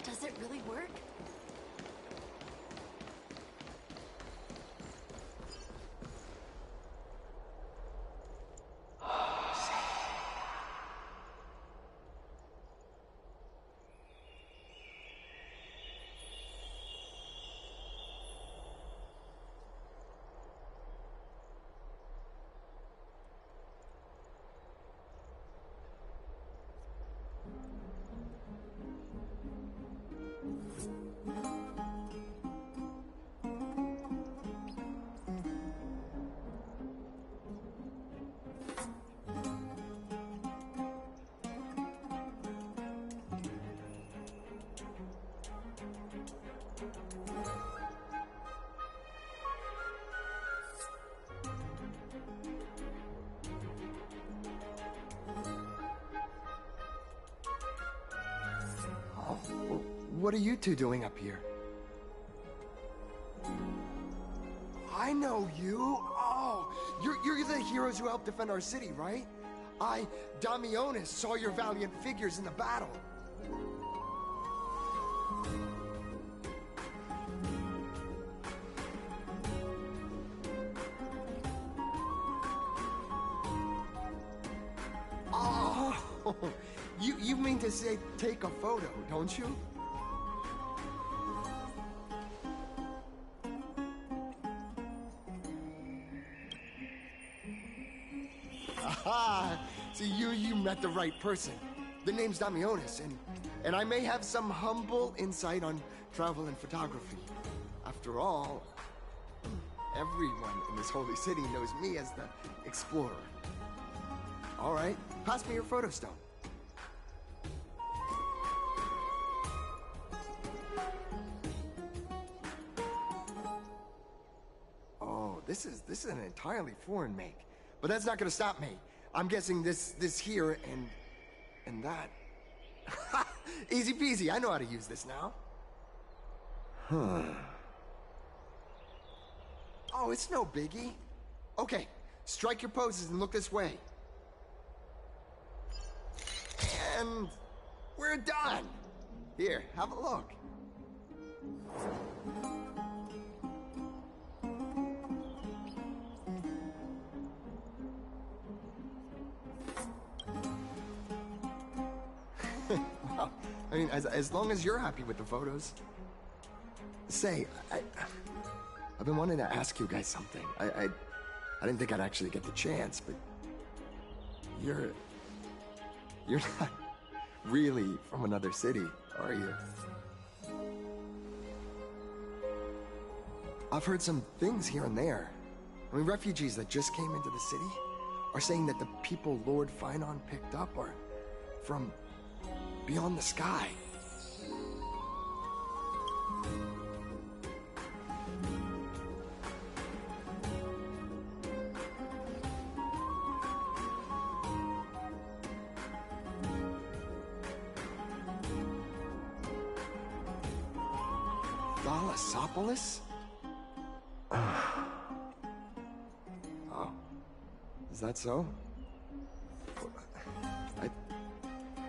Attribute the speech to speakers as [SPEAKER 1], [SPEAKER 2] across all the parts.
[SPEAKER 1] Does it really work?
[SPEAKER 2] What are you two doing up here? I know you! Oh, you're the heroes who helped defend our city, right? Damionis, saw your valiant figures in the battle. Oh, you mean to say take a photo, don't you? Aha! See, you met the right person. The name's Damionis, and I may have some humble insight on travel and photography. After all, everyone in this holy city knows me as the explorer. All right, pass me your photo stone. Oh, this is an entirely foreign make. But that's not gonna stop me. I'm guessing this here and that. Easy peasy, I know how to use this now. Huh. Oh, it's no biggie. Okay, strike your poses and look this way. And we're done. Here, have a look. Well, I mean, as long as you're happy with the photos. Say, I've been wanting to ask you guys something. I didn't think I'd actually get the chance, but you're not really from another city, are you? I've heard some things here and there. I mean, refugees that just came into the city are saying that the people Lord Finon picked up are from beyond the sky. Thalassopoulos? Oh. Is that so?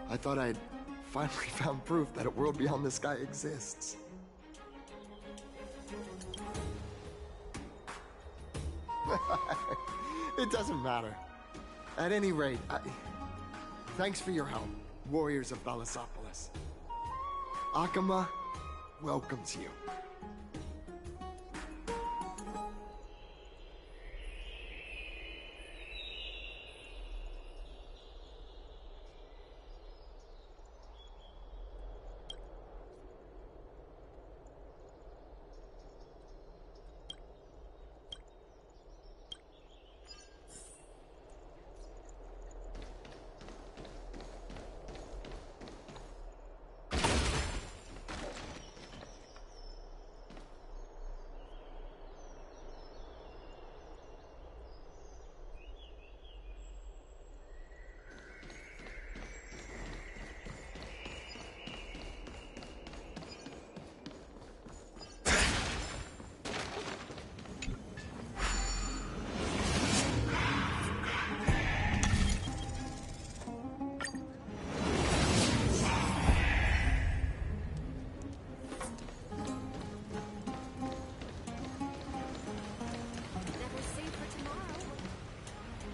[SPEAKER 2] I thought I'd finally found proof that a world beyond the sky exists. It doesn't matter. At any rate, thanks for your help, warriors of Thalassopoulos. Akama welcomes you.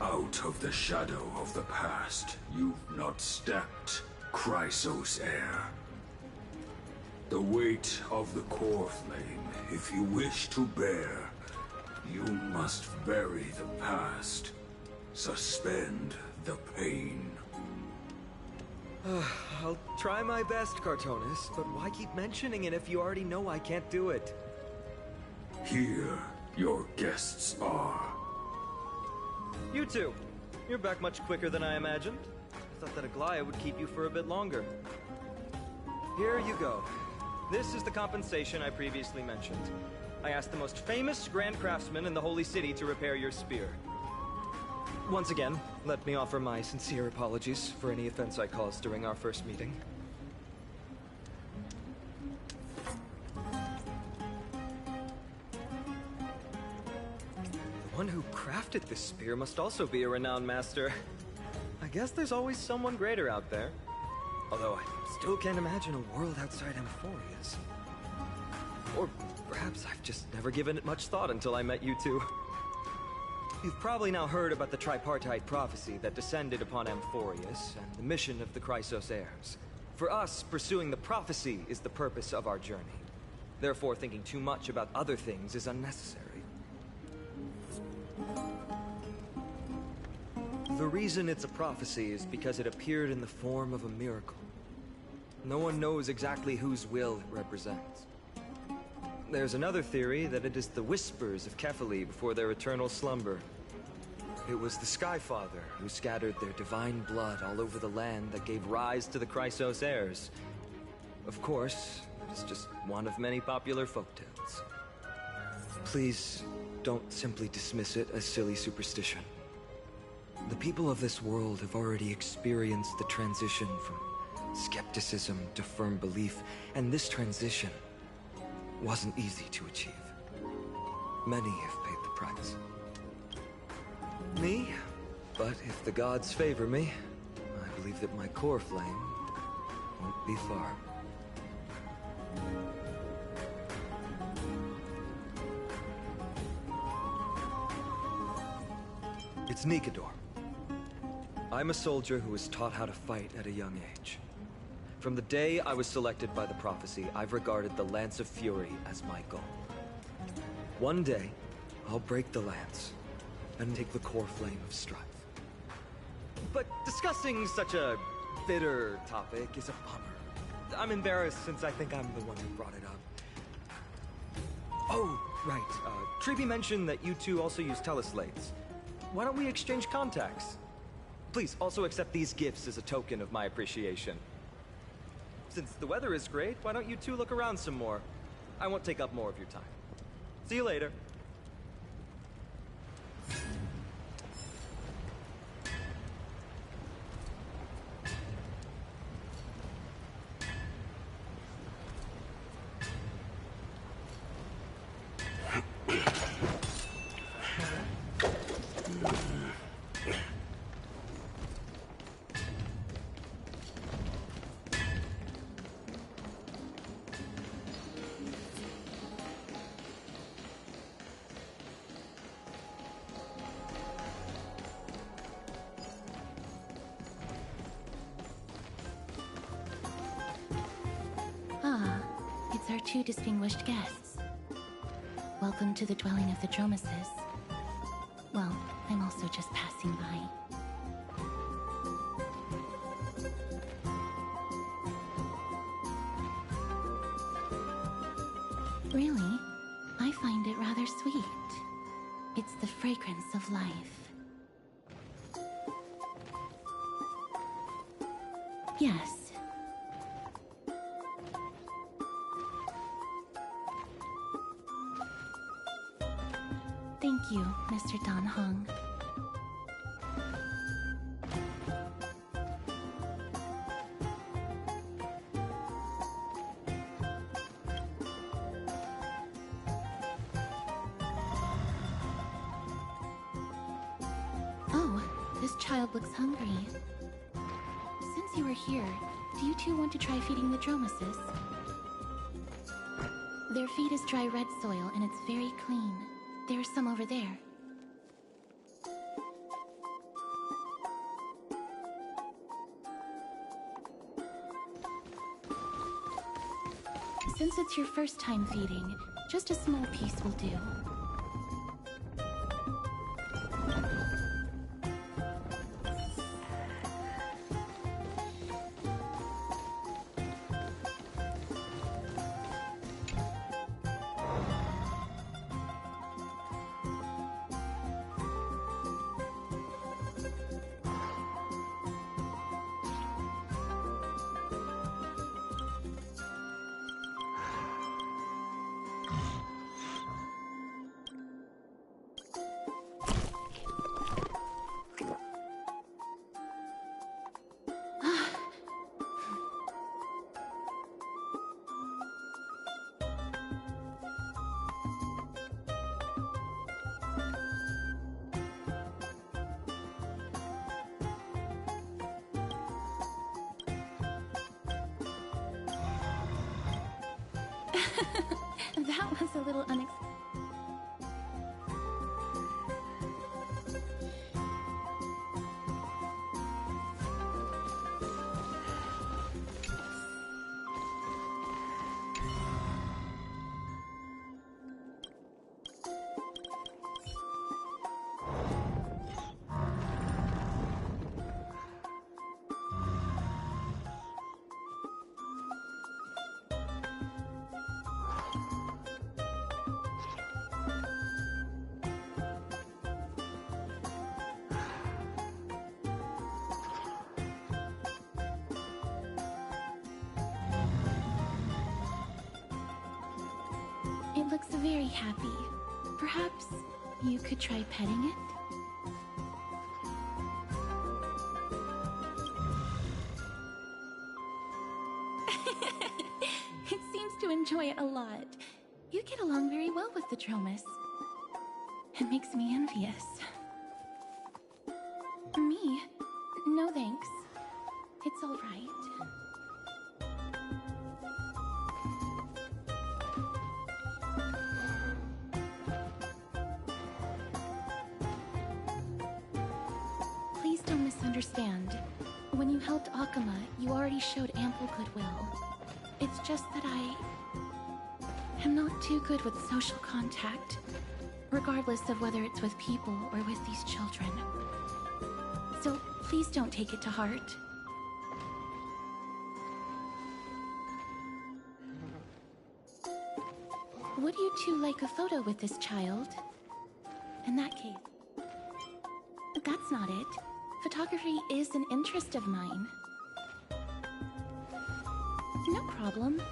[SPEAKER 3] Out of the shadow of the past, you've not stepped, Chrysos heir. The weight of the core flame, if you wish to bear, you must bury the past, suspend the pain.
[SPEAKER 4] I'll try my best, Cartonis, but why keep mentioning it if you already know I can't do it?
[SPEAKER 3] Here, your guests are.
[SPEAKER 4] You two. You're back much quicker than I imagined. I thought that Aglaya would keep you for a bit longer. Here you go. This is the compensation I previously mentioned. I asked the most famous Grand Craftsman in the Holy City to repair your spear. Once again, let me offer my sincere apologies for any offense I caused during our first meeting. The one who crafted this spear must also be a renowned master. I guess there's always someone greater out there. Although I still can't imagine a world outside Amphoria's. Or perhaps I've just never given it much thought until I met you two. You've probably now heard about the tripartite prophecy that descended upon Amphorius and the mission of the Chrysos heirs. For us, pursuing the prophecy is the purpose of our journey. Therefore, thinking too much about other things is unnecessary. The reason it's a prophecy is because it appeared in the form of a miracle. No one knows exactly whose will it represents. There's another theory that it is the whispers of Kefali before their eternal slumber. It was the Skyfather who scattered their divine blood all over the land that gave rise to the Chrysos heirs. Of course, it is just one of many popular folktales. Please, don't simply dismiss it as silly superstition. The people of this world have already experienced the transition from skepticism to firm belief, and this transition wasn't easy to achieve. Many have paid the price. Me? But if the gods favor me, I believe that my core flame won't be far. It's Nikador. I'm a soldier who was taught how to fight at a young age. From the day I was selected by the prophecy, I've regarded the Lance of Fury as my goal. One day, I'll break the lance and take the core flame of strife. But discussing such a bitter topic is a bummer. I'm embarrassed since I think I'm the one who brought it up. Oh, right. Treeby mentioned that you two also use teleslates. Why don't we exchange contacts? Please, also accept these gifts as a token of my appreciation. Since the weather is great, why don't you two look around some more? I won't take up more of your time. See you later.
[SPEAKER 1] It's our two distinguished guests. Welcome to the dwelling of the Dromeses. Well, I'm also just passing by. Really, I find it rather sweet. It's the fragrance of life. Yes. Thank you, Mr. Dan Hong. Oh, this child looks hungry. Since you are here, do you two want to try feeding the Dromeses? Their feed is dry red soil and it's very clean. There's some over there. Since it's your first time feeding, just a small piece will do. That was a little unexpected. It looks very happy. Perhaps you could try petting it? It seems to enjoy it a lot. You get along very well with the Dromes. It makes me envious. Me? No thanks. It's all right. Please don't misunderstand. When you helped Akuma, you already showed ample goodwill. It's just that I am not too good with social contact, regardless of whether it's with people or with these children. So please don't take it to heart. Would you two like a photo with this child? In that case... That's not it. Photography is an interest of mine. No problem.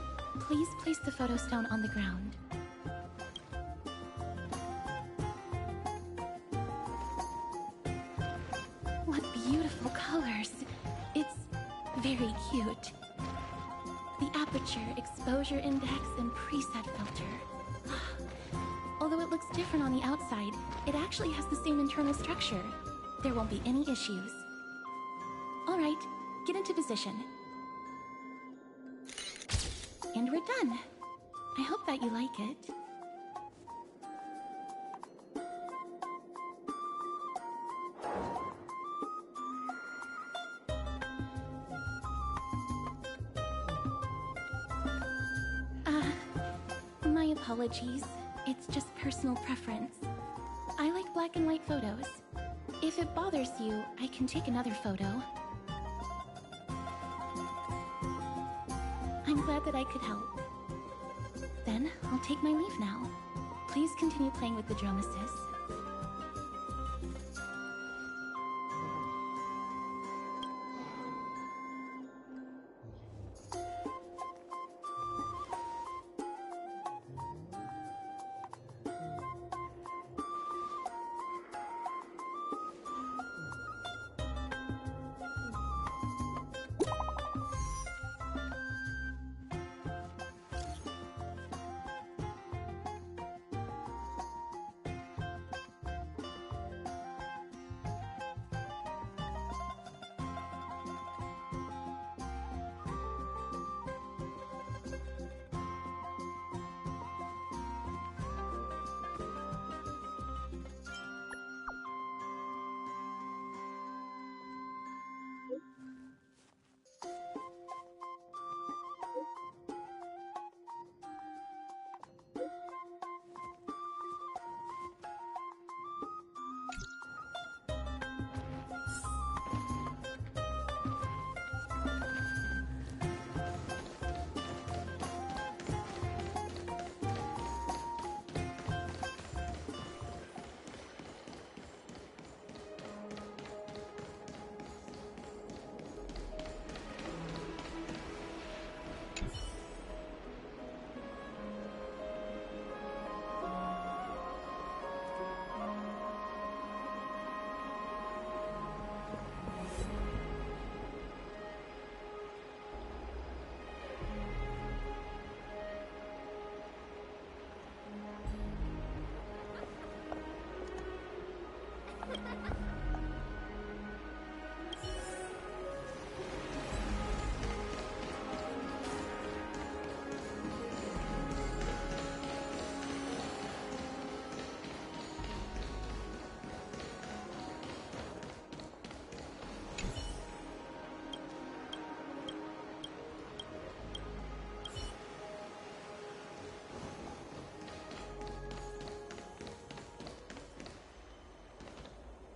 [SPEAKER 1] Please place the photo stone on the ground. What beautiful colors. It's very cute. The aperture, exposure index, and preset filter. Although it looks different on the outside, it actually has the same internal structure. There won't be any issues. All right, get into position. And we're done. I hope that you like it. My apologies. It's just personal preference. I like black and white photos. If it bothers you, I can take another photo. I'm glad that I could help. Then, I'll take my leave now. Please continue playing with the Dromesis.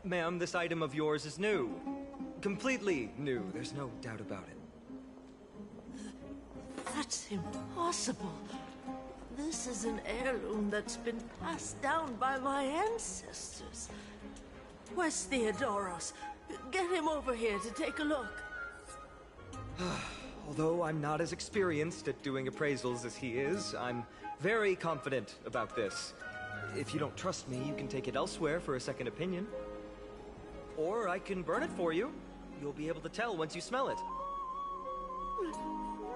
[SPEAKER 4] Ma'am, this item of yours is new. Completely new, there's no doubt about it.
[SPEAKER 5] That's impossible. This is an heirloom that's been passed down by my ancestors. Where's Theodoros? Get him over here to take a look.
[SPEAKER 4] Although I'm not as experienced at doing appraisals as he is, I'm very confident about this. If you don't trust me, you can take it elsewhere for a second opinion. Or I can burn it for you. You'll be able to tell once you smell it.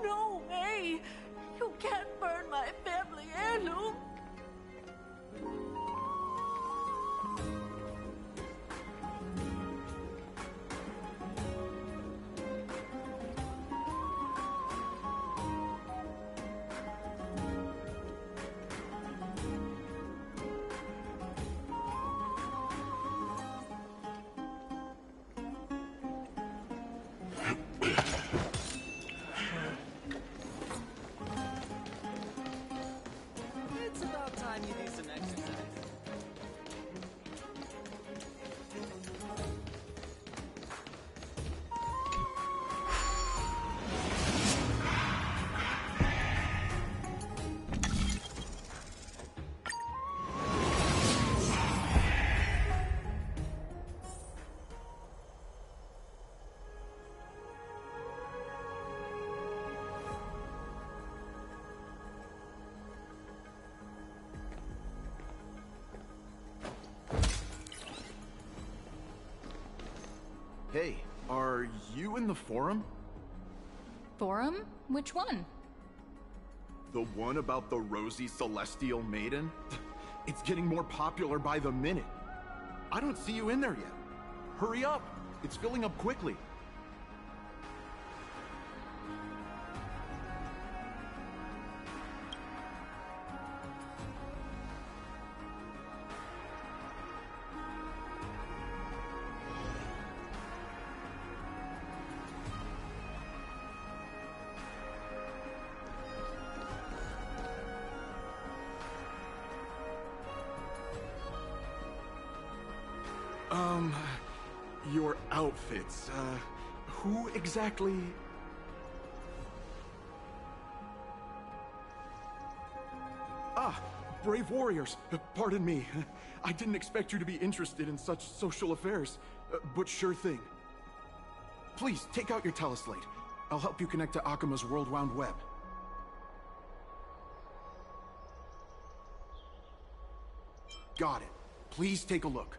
[SPEAKER 5] No way! You can't burn my family heirloom!
[SPEAKER 6] find you need some exercise.
[SPEAKER 7] Hey, are you in the forum?
[SPEAKER 8] Forum? Which one?
[SPEAKER 7] The one about the rosy celestial maiden? It's getting more popular by the minute. I don't see you in there yet. Hurry up! It's filling up quickly. Your outfits, who exactly... Ah, brave warriors, pardon me. I didn't expect you to be interested in such social affairs, but sure thing. Please, take out your teleslate. I'll help you connect to Akima's world-wound web. Got it. Please take a look.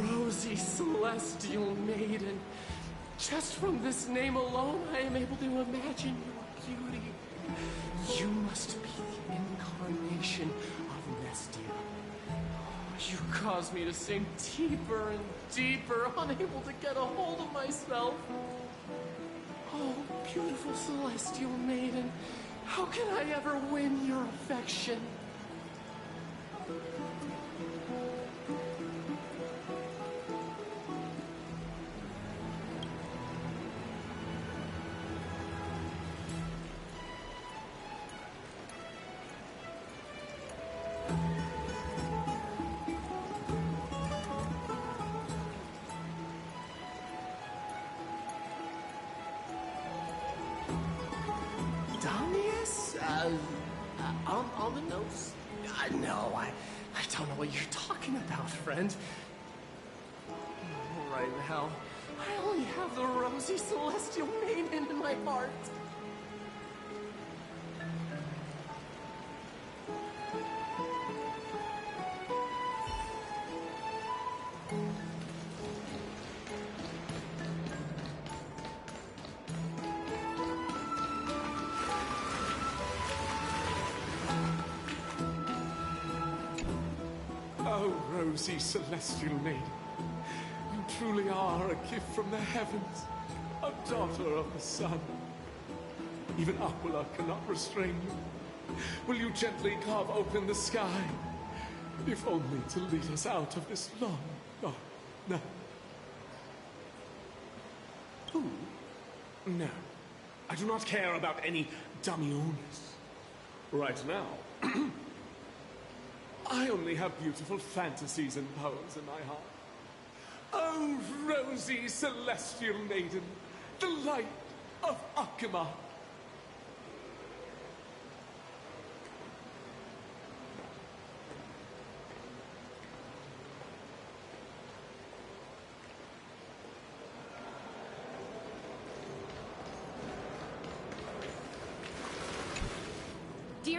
[SPEAKER 9] Rosy Celestial Maiden. Just from this name alone, I am able to imagine your beauty. You must be the incarnation of Nestia. You cause me to sink deeper and deeper, unable to get a hold of myself. Oh, beautiful Celestial Maiden, how can I ever win your affection? On the nose? No, I don't know what you're talking about, friend. Right now, I only have the rosy celestial maiden in my heart. Oh, rosy celestial maiden, you truly are a gift from the heavens, a daughter of the sun. Even Aquila cannot restrain you. Will you gently carve open the sky, if only to lead us out of this long, dark night? Who? No, I do not care about any Damiones. Right now, I only have beautiful fantasies and poems in my heart. Oh, rosy celestial maiden, the light of Akima.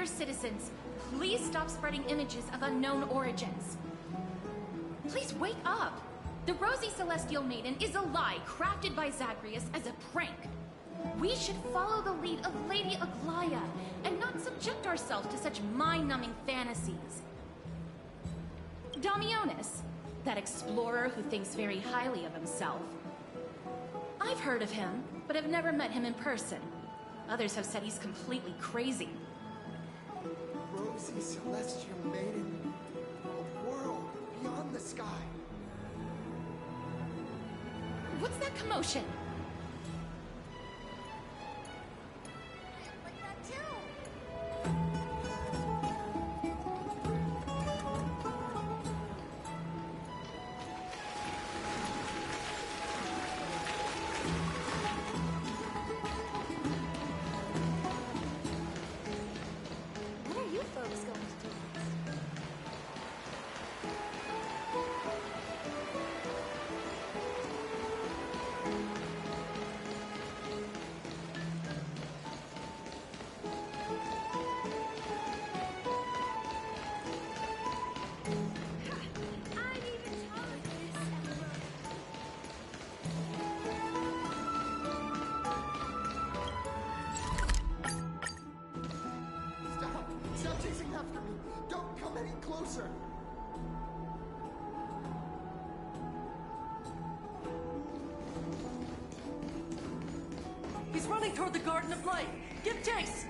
[SPEAKER 1] other citizens, please stop spreading images of unknown origins. Please wake up! The Rosy Celestial Maiden is a lie crafted by Zagreus as a prank. We should follow the lead of Lady Aglaya and not subject ourselves to such mind-numbing fantasies. Damionis, that explorer who thinks very highly of himself. I've heard of him, but have never met him in person. Others have said he's completely crazy.
[SPEAKER 2] Rosy Celestial Maiden, a world beyond the sky.
[SPEAKER 1] What's that commotion?
[SPEAKER 6] Like that too. What are you folks going to do next? I'm even taller than this, Emperor.
[SPEAKER 2] Stop! Stop chasing after me! Don't come any closer!
[SPEAKER 5] He's running toward the Garden of Light. Give chase!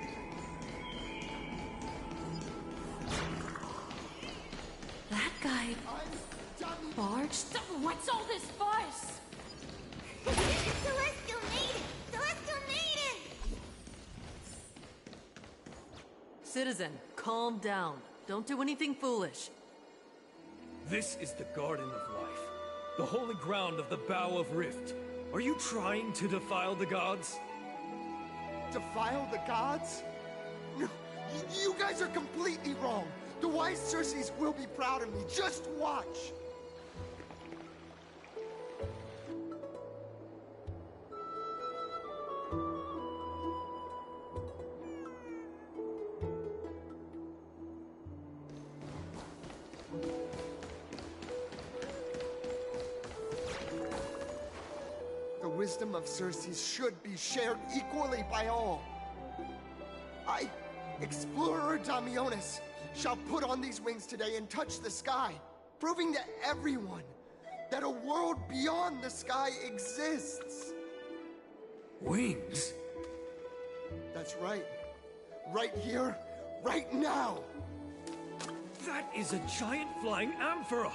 [SPEAKER 5] That guy
[SPEAKER 2] I'm Dami...
[SPEAKER 5] barged?
[SPEAKER 1] So what's all this fuss?
[SPEAKER 6] Celestial Maiden! Celestial Maiden!
[SPEAKER 5] Citizen, calm down. Don't do anything foolish.
[SPEAKER 10] This is the Garden of Life, the holy ground of the Bow of Rift. Are you trying to defile the gods?
[SPEAKER 2] Defile the gods? No, you guys are completely wrong. The wise Circes will be proud of me. Just watch. The wisdom of Circes should be shared equally by all. I, Explorer Damionis, shall put on these wings today and touch the sky, proving to everyone that a world beyond the sky exists.
[SPEAKER 10] Wings?
[SPEAKER 2] That's right. Right here, right now.
[SPEAKER 10] That is a giant flying amphora!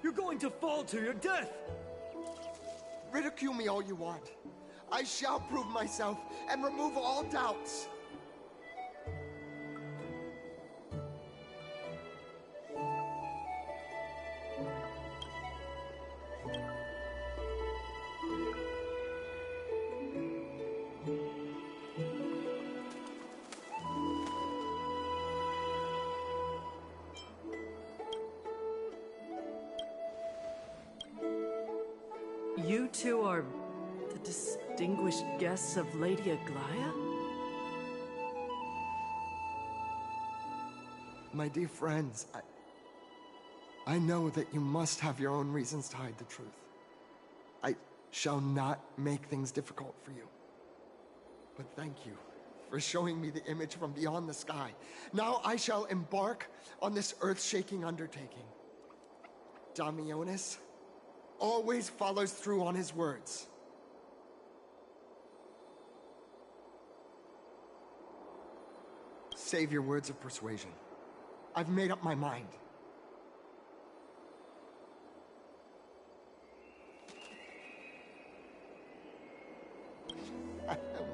[SPEAKER 10] You're going to fall to your death!
[SPEAKER 2] Ridicule me all you want. I shall prove myself and remove all doubts.
[SPEAKER 5] You two are the distinguished guests of Lady Aglaya?
[SPEAKER 2] My dear friends, I know that you must have your own reasons to hide the truth. I shall not make things difficult for you. But thank you for showing me the image from beyond the sky. Now I shall embark on this earth-shaking undertaking. Damionis always follows through on his words. Save your words of persuasion. I've made up my mind.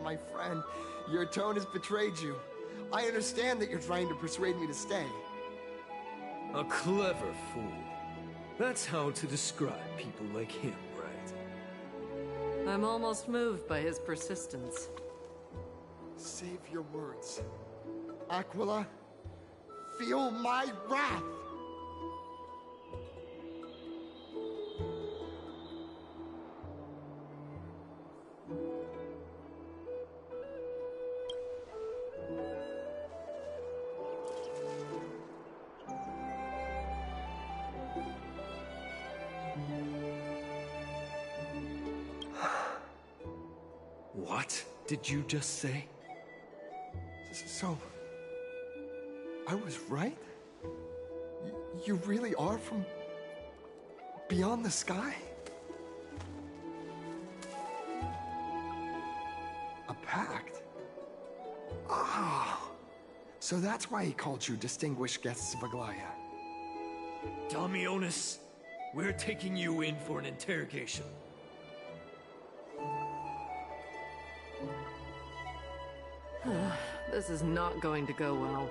[SPEAKER 2] My friend, your tone has betrayed you. I understand that you're trying to persuade me to stay.
[SPEAKER 10] A clever fool. That's how to describe people like him, right?
[SPEAKER 5] I'm almost moved by his persistence.
[SPEAKER 2] Save your words. Aquila, feel my wrath!
[SPEAKER 7] did you just say?
[SPEAKER 2] So... I was right? You really are from... beyond the sky? A pact? Ah! So that's why he called you distinguished guests of Aglaya.
[SPEAKER 10] Damionis, we're taking you in for an interrogation.
[SPEAKER 5] This is not going to go well.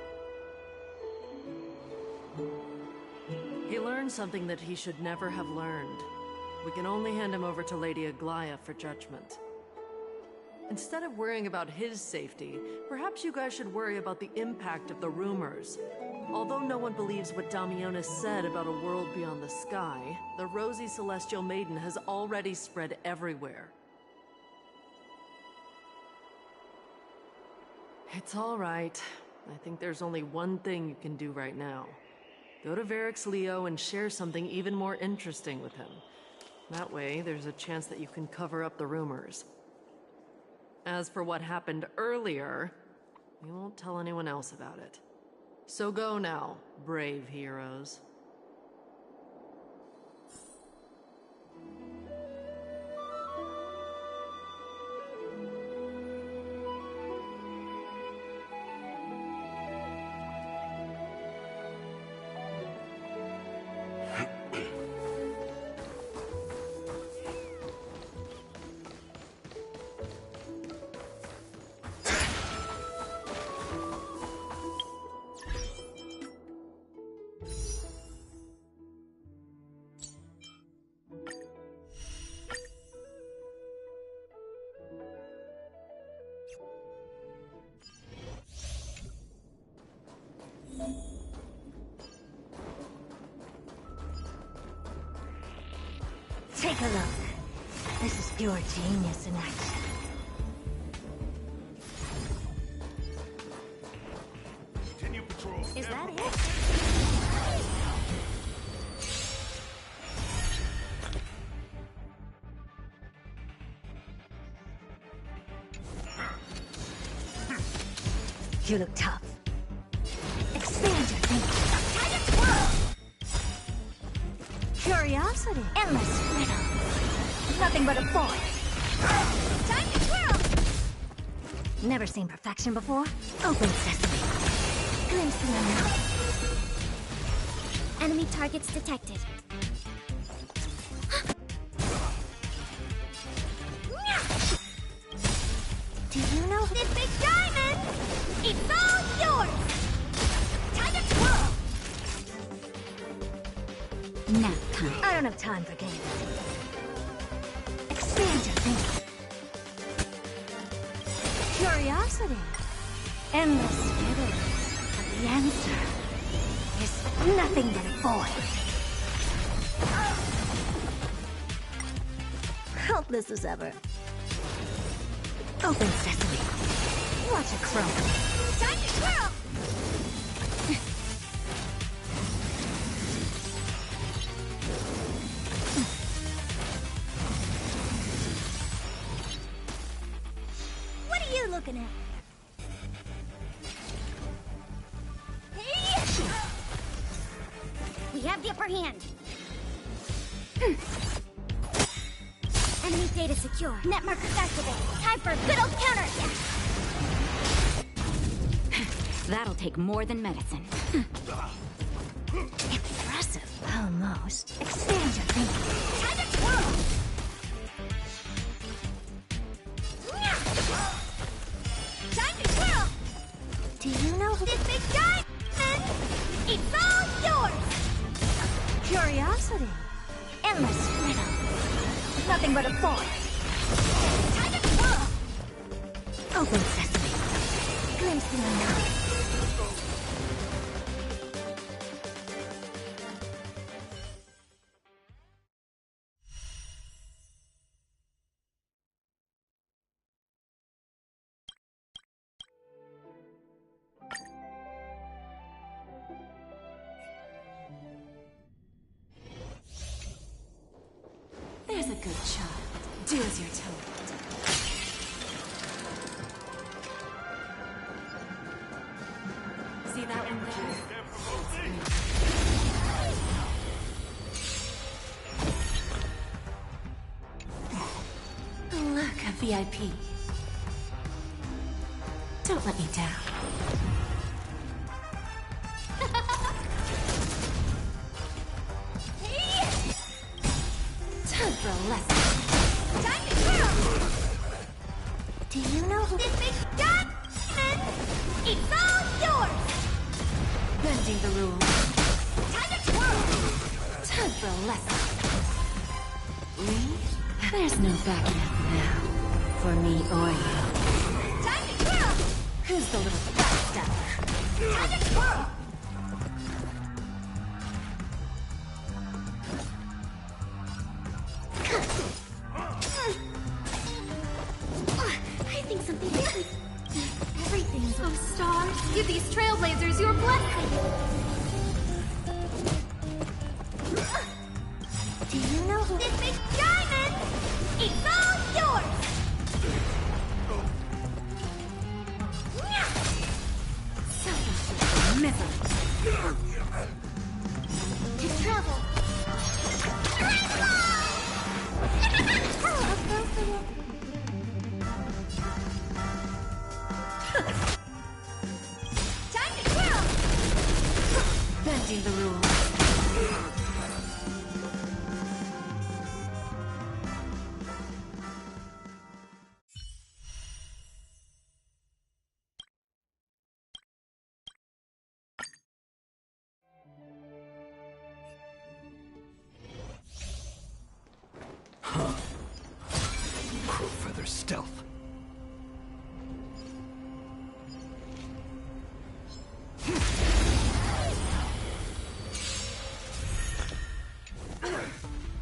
[SPEAKER 5] He learned something that he should never have learned. We can only hand him over to Lady Aglaya for judgment. Instead of worrying about his safety, perhaps you guys should worry about the impact of the rumors. Although no one believes what Damionis said about a world beyond the sky, the rosy celestial maiden has already spread everywhere. It's all right. I think there's only one thing you can do right now. Go to Varric's Leo and share something even more interesting with him. That way, there's a chance that you can cover up the rumors. As for what happened earlier, we won't tell anyone else about it. So go now, brave heroes.
[SPEAKER 6] Take a look. This is pure genius in action.
[SPEAKER 10] Continue patrol.
[SPEAKER 6] Is that it? You look tough. Expand your thinking. Time to twirl! Curiosity. Endless riddle. Nothing but a boy. Time to twirl! Never seen perfection before? Open sesame. Glimpse in the unknown. Enemy targets detected. Do you know this big diamond? It's all yours! Time to twirl! Nap time. I don't have time for games. Expand your thinking. Curiosity. Endless riddles. But the answer is nothing but a void. Helpless as ever. Open sesame. Watch it crumble. Time to twirl! What are you looking at? We have the upper hand. Enemy data secure. Net markers activated. Time for a good old counterattack. That'll take more than medicine. Impressive. Almost. Expand your thinking. Time to twirl! Time to twirl! Do you know this big diamond? It's all yours! Curiosity. Endless riddle. Nothing but a void. Time to twirl! Open sesame. Glimpse in the unknown. There's a good child. Do as you're told.
[SPEAKER 5] their energies. Look, a VIP. Don't let me down. Time for a lesson.
[SPEAKER 6] Time to twirl! Do you know who this big diamond? It's all yours!
[SPEAKER 5] Bending the rules.
[SPEAKER 6] Time to twirl!
[SPEAKER 5] Time for a lesson. Me? There's no backing up now. For me or you.
[SPEAKER 6] Time to twirl!
[SPEAKER 5] Who's the little backstabber?
[SPEAKER 6] Time to twirl! I think something different. Everything's on stars. Give these trailblazers your blessing. Do you know who this big diamond? It's all yours.
[SPEAKER 5] Selfish misery.
[SPEAKER 6] To travel. Time to twirl!
[SPEAKER 5] Bending the rules.
[SPEAKER 10] Crowfeather stealth.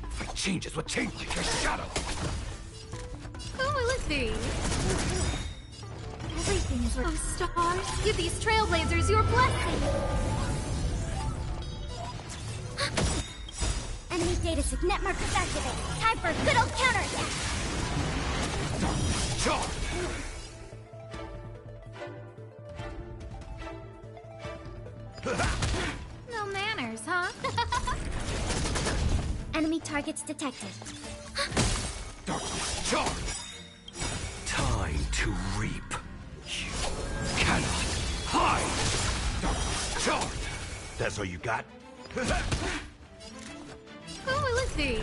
[SPEAKER 10] Fight changes what changes your shadow.
[SPEAKER 1] Who will it be?
[SPEAKER 6] Everything is
[SPEAKER 1] Oh, stars, give these trailblazers your blessing.
[SPEAKER 6] enemy data sig net markers activated. Time for a good old counterattack.
[SPEAKER 10] Charge!
[SPEAKER 1] No manners, huh?
[SPEAKER 6] Enemy targets detected.
[SPEAKER 10] Darkness, charge! Time to reap. You cannot hide! Darkness, charge!
[SPEAKER 11] That's all you got?
[SPEAKER 1] Who will it be?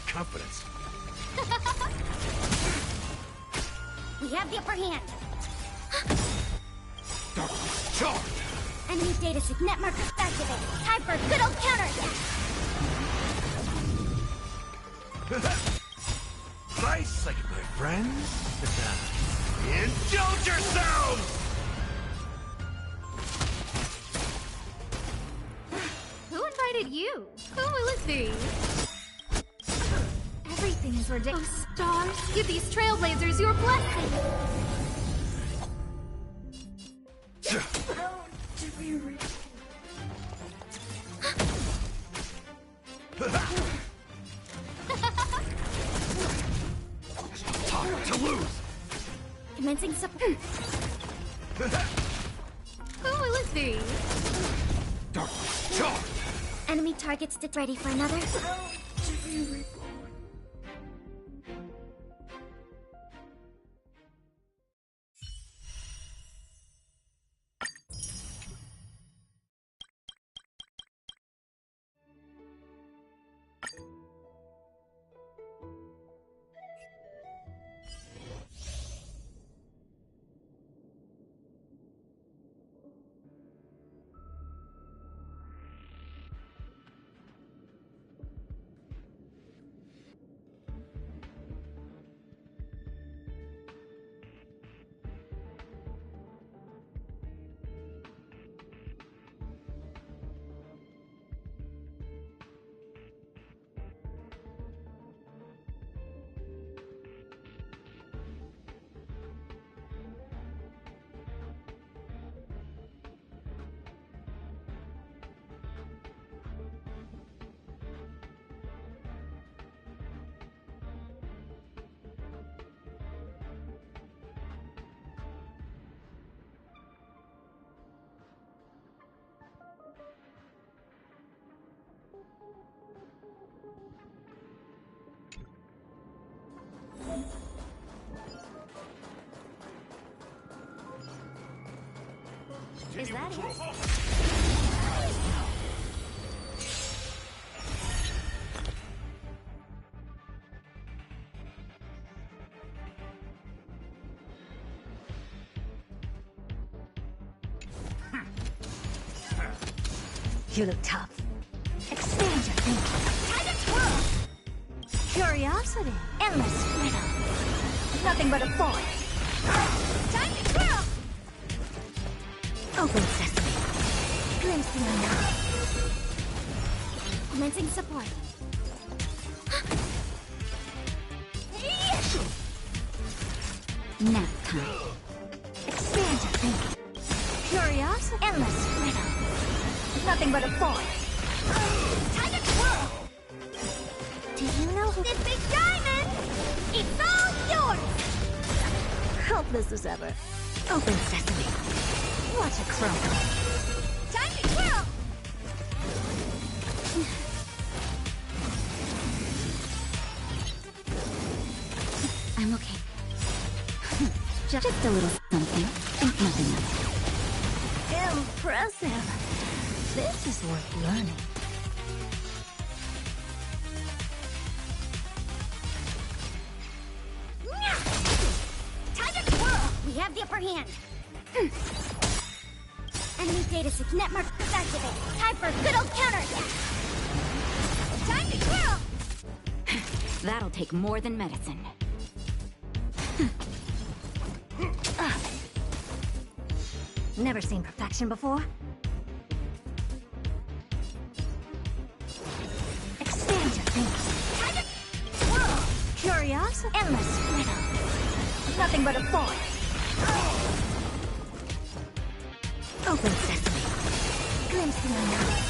[SPEAKER 11] Confidence.
[SPEAKER 6] We have the upper hand.
[SPEAKER 10] Darkness, charge!
[SPEAKER 6] Enemy data sig net markers activated. Time for a good old counterattack.
[SPEAKER 11] Nice, like my friends. Indulge yourselves!
[SPEAKER 1] Who invited you? Who will it be? Everything is ordained. Oh, stars, give these trailblazers your blessing.
[SPEAKER 10] Time to lose!
[SPEAKER 6] Commencing support.
[SPEAKER 1] Who will it be?
[SPEAKER 10] Darkness, charge!
[SPEAKER 6] Enemy targets ready for another. Is that it? You look tough. Expand your thinking. Time to twirl! Curiosity. Endless freedom. Nothing but a void. Time to twirl! Open sesame. Glimpse the unknown. Commencing support. Nap time. Expand your thinking. Curiosity. Endless freedom. Nothing but a void. Time to twirl! Do you know who this big diamond? It's all yours! Helpless as ever. Open sesame. Watch it crumble. Time to twirl! I'm okay. Just a little something. Think nothing of it. Impressive. This is worth learning. Time to twirl! We have the upper hand. Enemy data net mark activate. Time for a good old counterattack. Time to twirl! That'll take more than medicine. Never seen perfection before? Expand your thinking. Time to twirl! Curiosity? Endless freedom. Nothing but a void. Open sesame. Glimpse the unknown.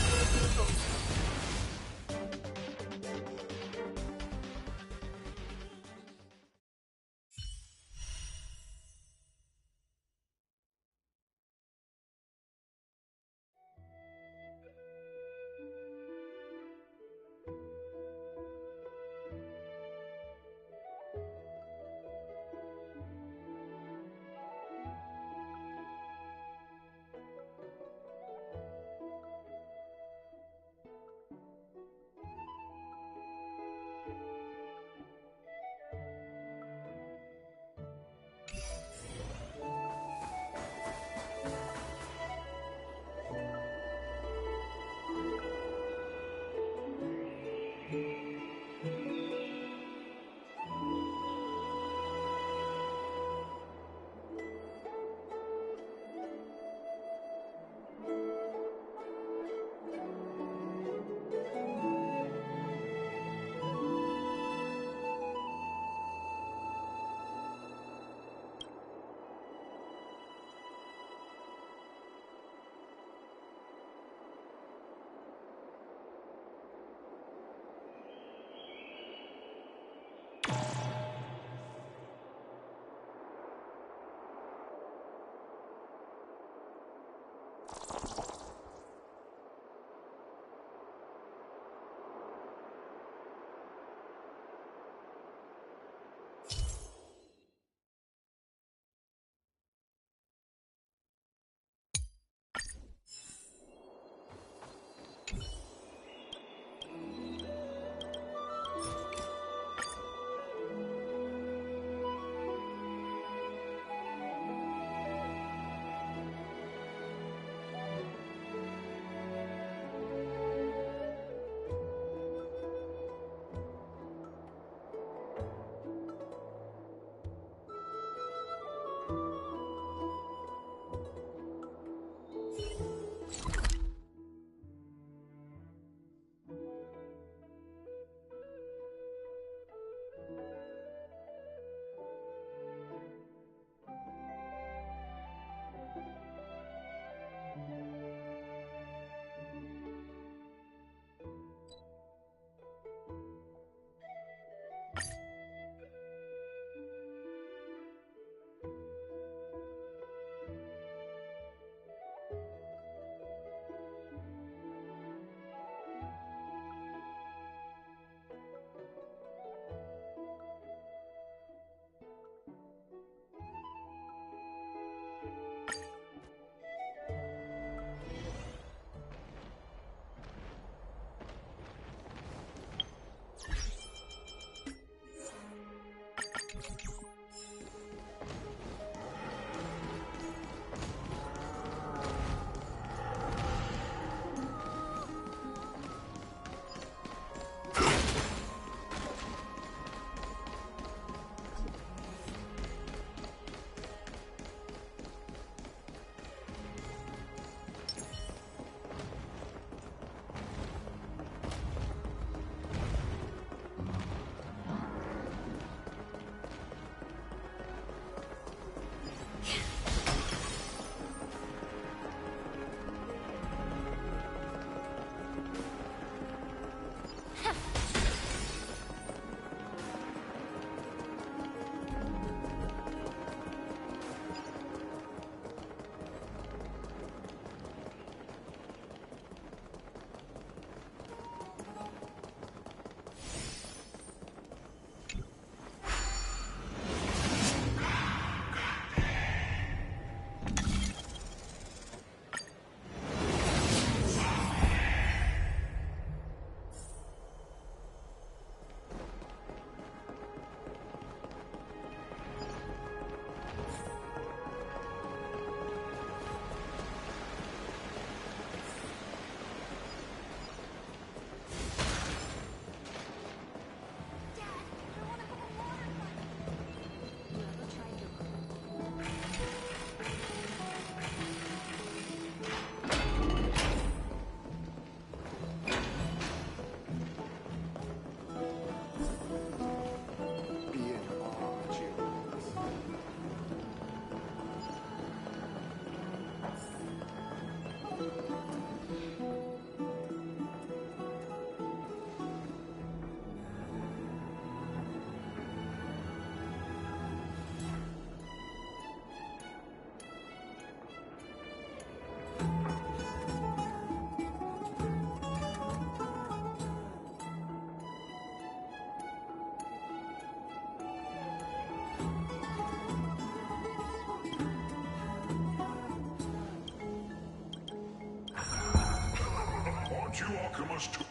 [SPEAKER 12] you Arkhamists too?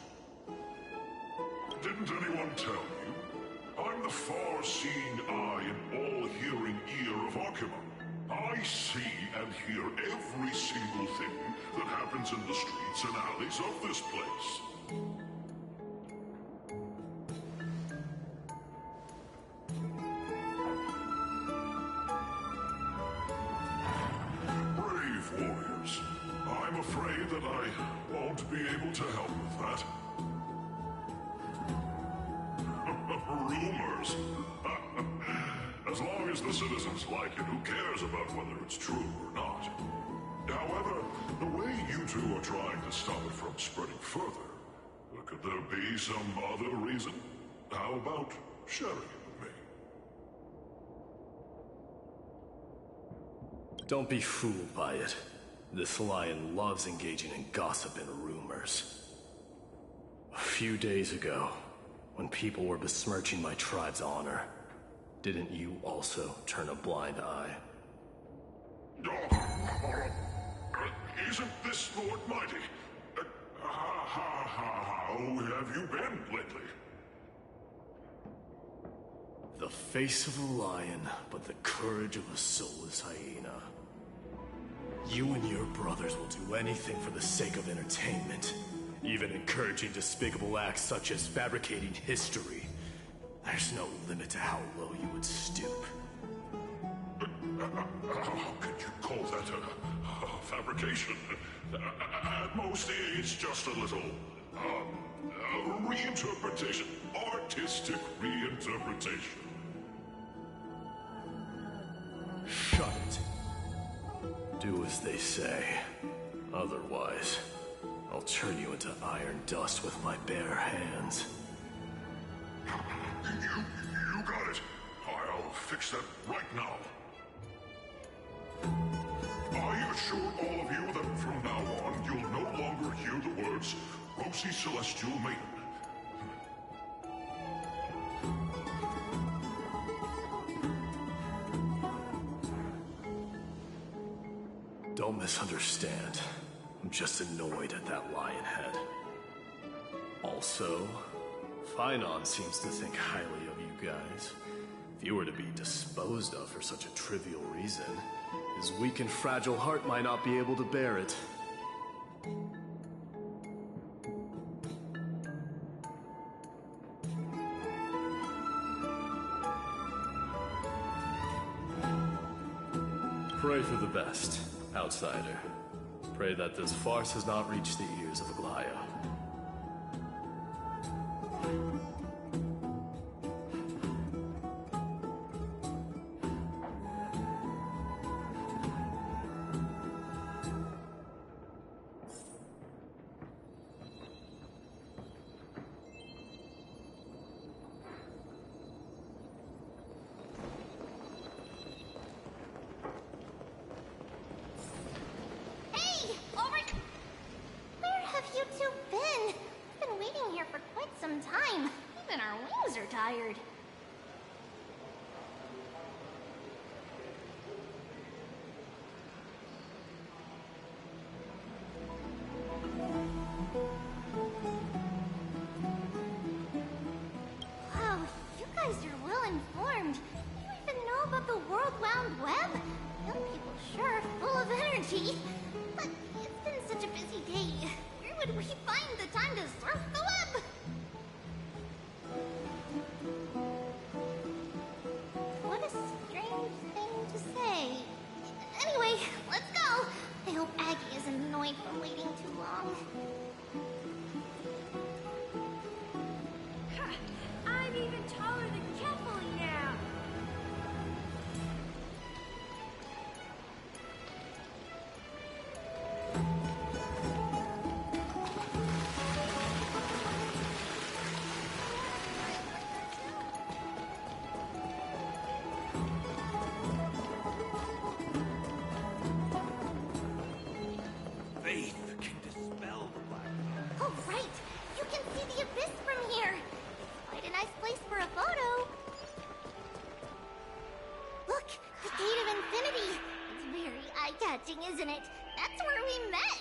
[SPEAKER 12] Didn't anyone tell you? I'm the far-seeing eye and all-hearing ear of Arkham. I see and hear every single thing that happens in the streets and alleys of this place. Brave warriors. I'm afraid that I won't be able to help with that. Rumors. As long as the citizens like it, who cares about whether it's true or not? However, the way you two are trying to stop it from spreading further, could there be some other reason? How about sharing it with me?
[SPEAKER 13] Don't be fooled by it. This lion loves engaging in gossip and rumors. A few days ago, when people were besmirching my tribe's honor, didn't you also turn a blind eye?
[SPEAKER 12] Isn't this Lord Mighty? How have you been lately?
[SPEAKER 13] The face of a lion, but the courage of a soulless hyena. You and your brothers will do anything for the sake of entertainment, even encouraging despicable acts such as fabricating history. There's no limit to how low you would stoop.
[SPEAKER 12] How could you call that a fabrication? At most, it's just a little, reinterpretation. Artistic reinterpretation.
[SPEAKER 13] Shut it. Do as they say. Otherwise, I'll turn you into iron dust with my bare hands.
[SPEAKER 12] You got it. I'll fix that right now. I assure all of you that from now on, you'll no longer hear the words Rosy Celestial Maiden.
[SPEAKER 13] Don't misunderstand. I'm just annoyed at that lion head. Also, Finon seems to think highly of you guys. If you were to be disposed of for such a trivial reason, his weak and fragile heart might not be able to bear it. Pray for the best, outsider. Pray that this farce has not reached the ears of Aglaya.
[SPEAKER 6] But it's been such a busy day. Where would we find the time to surf the web? What a strange thing to say. Anyway, let's go. I hope Aggie isn't annoyed for waiting too long.
[SPEAKER 5] I'm even taller than Kefali now.
[SPEAKER 11] Faith can dispel the black.
[SPEAKER 6] Oh, right. You can see the abyss from here. It's quite a nice place for a photo. Look, the Gate of Infinity. It's very eye-catching, isn't it? That's where we met.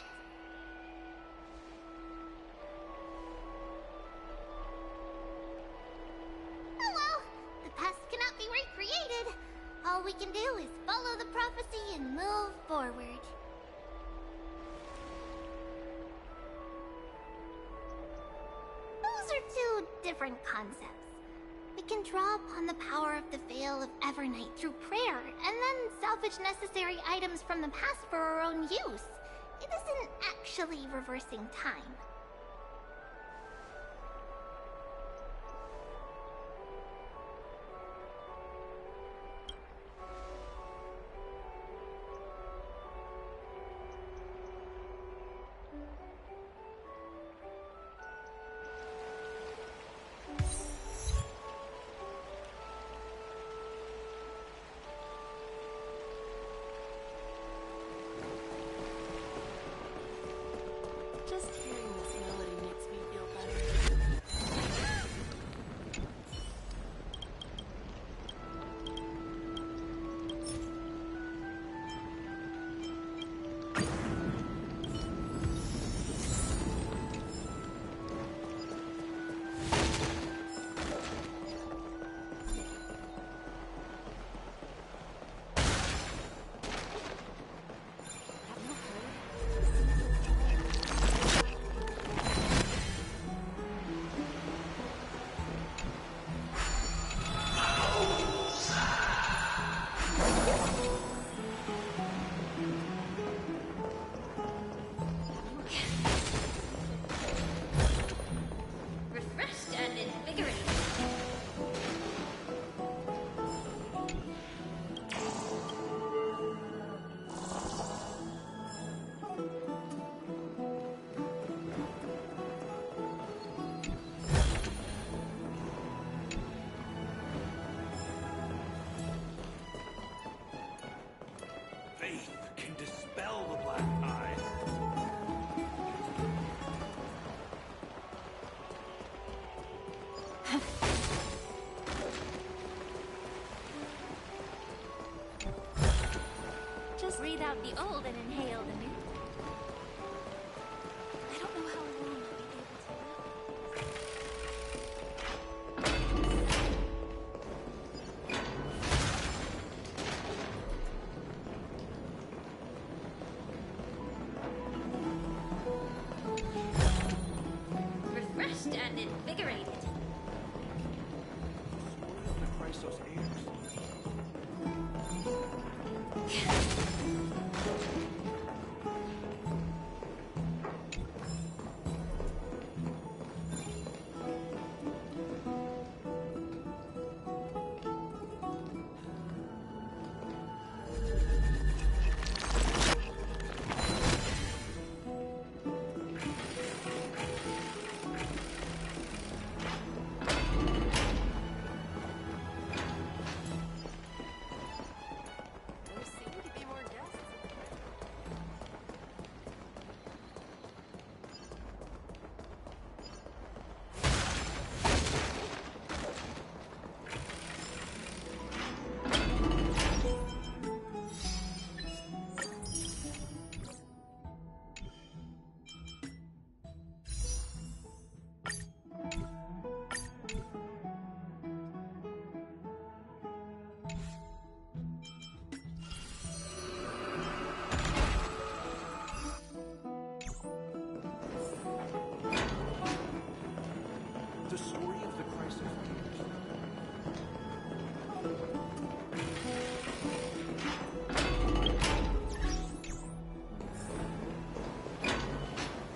[SPEAKER 14] is follow the prophecy and move forward. Those are two different concepts. We can draw upon the power of the Veil of Evernight through prayer, and then salvage necessary items from the past for our own use. It isn't actually reversing time.
[SPEAKER 5] Just hearing this melody makes me feel better.
[SPEAKER 6] Refreshed and invigorated.
[SPEAKER 11] Faith can dispel the black eye.
[SPEAKER 6] Just breathe out the old and inhale the new.
[SPEAKER 1] I don't know how long I'll be able to live.
[SPEAKER 6] Refreshed and invigorated.
[SPEAKER 7] The Chrysos heirs.
[SPEAKER 5] There seem to be more guests.
[SPEAKER 7] The story of the Chrysos heirs.
[SPEAKER 1] I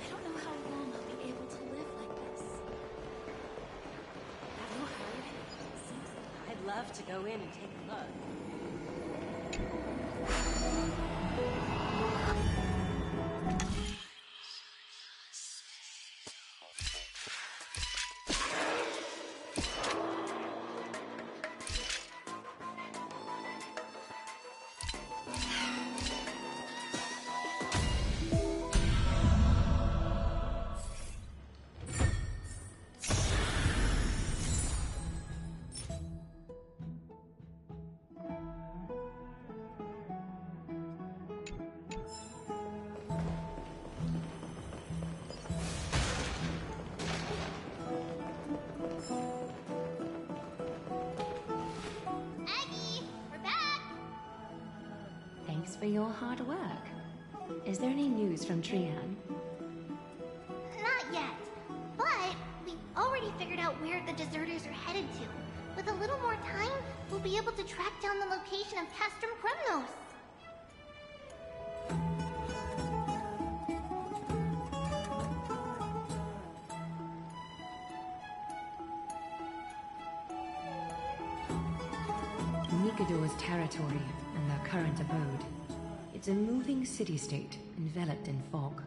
[SPEAKER 1] don't know how long I'll be able to live like this.
[SPEAKER 5] Have you heard? I'd love to go in and take a look.
[SPEAKER 15] for your hard work. Is there any news from Trian?
[SPEAKER 14] Not yet. But we've already figured out where the deserters are headed to. With a little more time, we'll be able to track down the location of Castrum Kremnos.
[SPEAKER 15] Nikador's territory and their current abode. It's a moving city-state enveloped in fog.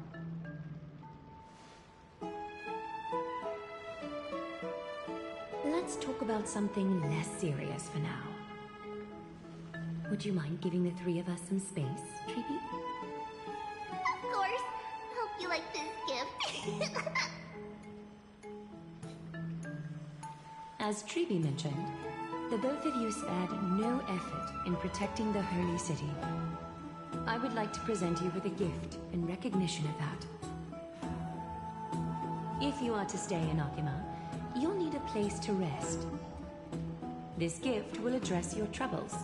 [SPEAKER 15] Let's talk about something less serious for now. Would you mind giving the three of us some space, Treeby?
[SPEAKER 14] Of course. Hope you like this gift.
[SPEAKER 15] As Treeby mentioned, the both of you spared no effort in protecting the Holy City. I would like to present you with a gift in recognition of that. If you are to stay in Akima, you'll need a place to rest. This gift will address your troubles.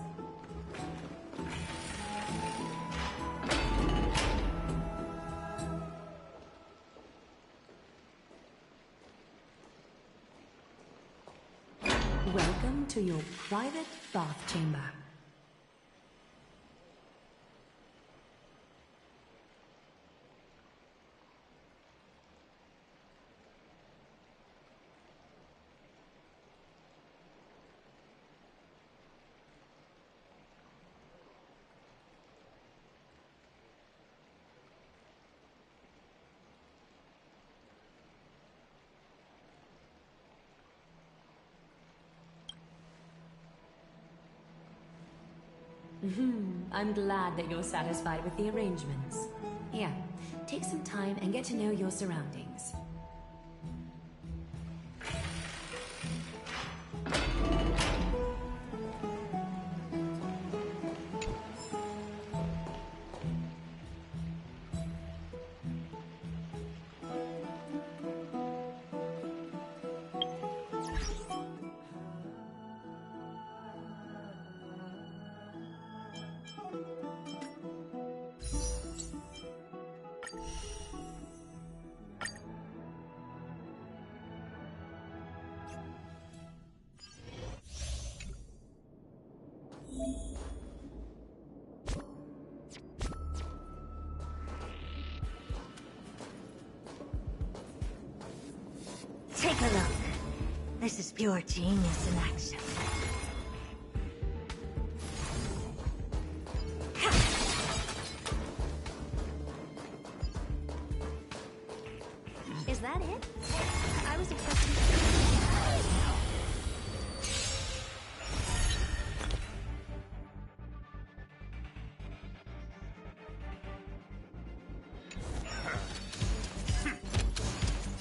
[SPEAKER 15] Welcome to your private bath chamber. I'm glad that you're satisfied with the arrangements. Here, take some time and get to know your surroundings.
[SPEAKER 6] Take a look. This is pure genius in action. Is that it? I was expecting...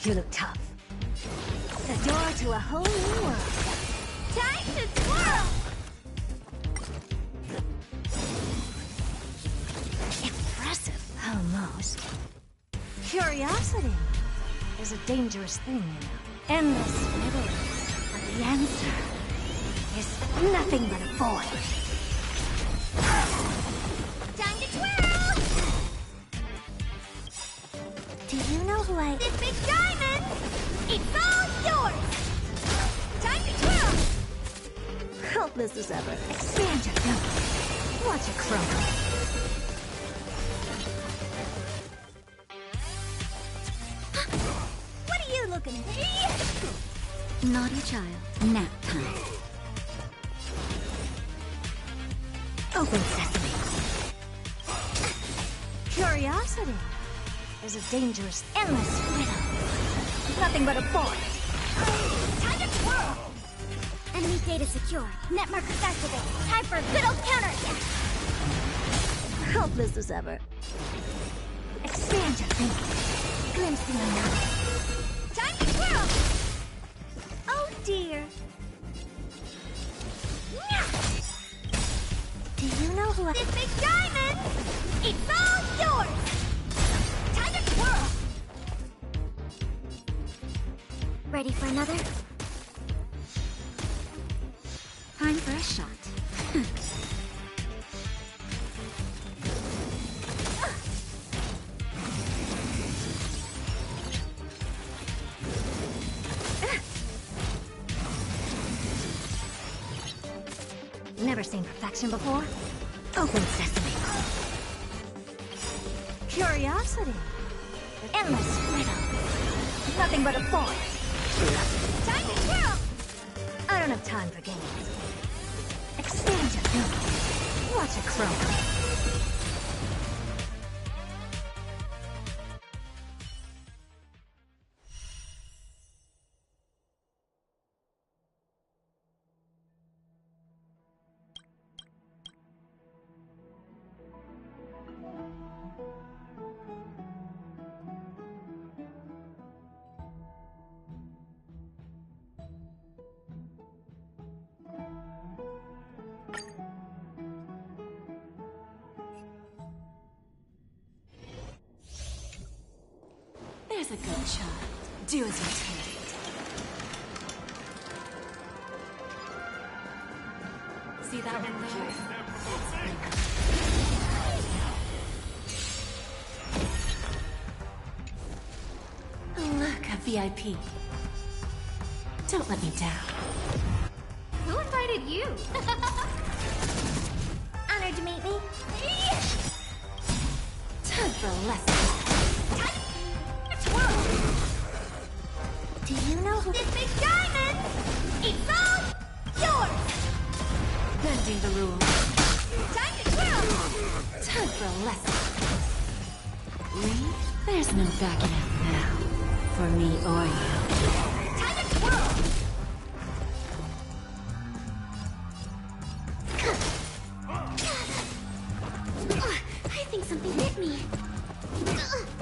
[SPEAKER 6] You look tough. The door to a whole new world. Time to twirl! Impressive. Almost. Curiosity is a dangerous thing, you know. Endless riddles. But the answer is nothing but a void. Time to twirl! Do you know who I... This big diamond! It's all yours! Time to twirl! Helpless as ever. Expand your thinking. Watch it crumble. What are you looking at? Naughty child. Nap time. Open sesame. Curiosity is a dangerous, endless riddle. Nothing but a void. Time to twirl! Enemy data secure. Net markers activated. Time for a good old counterattack. Helpless as ever. Expand your thinking. Glimpse the unknown. Time to twirl! Oh dear. Do you know who I... This big diamond! It's all yours! Time to twirl! Ready for another? Time for a shot. Never seen perfection before? Open sesame. Curiosity. Endless riddle. Nothing but a force. Time to twirl! I don't have time for games. Exchange of notes. Watch a crow.
[SPEAKER 15] There's a good child. Do as you're told. See that one there? Look, a VIP. Don't let me down.
[SPEAKER 14] Who invited you? Honored to meet me.
[SPEAKER 15] Time for a lesson.
[SPEAKER 14] Do you know who this big diamond? It's all yours!
[SPEAKER 15] Bending the rules.
[SPEAKER 14] Time to twirl!
[SPEAKER 15] Time for a lesson. Lee, there's no backing out now. For me or you.
[SPEAKER 14] Time to twirl! I think something hit me.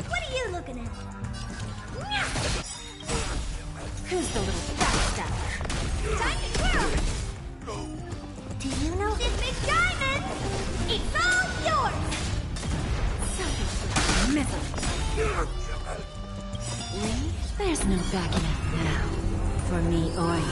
[SPEAKER 14] What are you looking at?
[SPEAKER 15] Who's the little backstabber?
[SPEAKER 14] Time to twirl! Do you know this big diamond? It's all yours!
[SPEAKER 15] Something's misery. Lee, there's no backing out now. For me or you.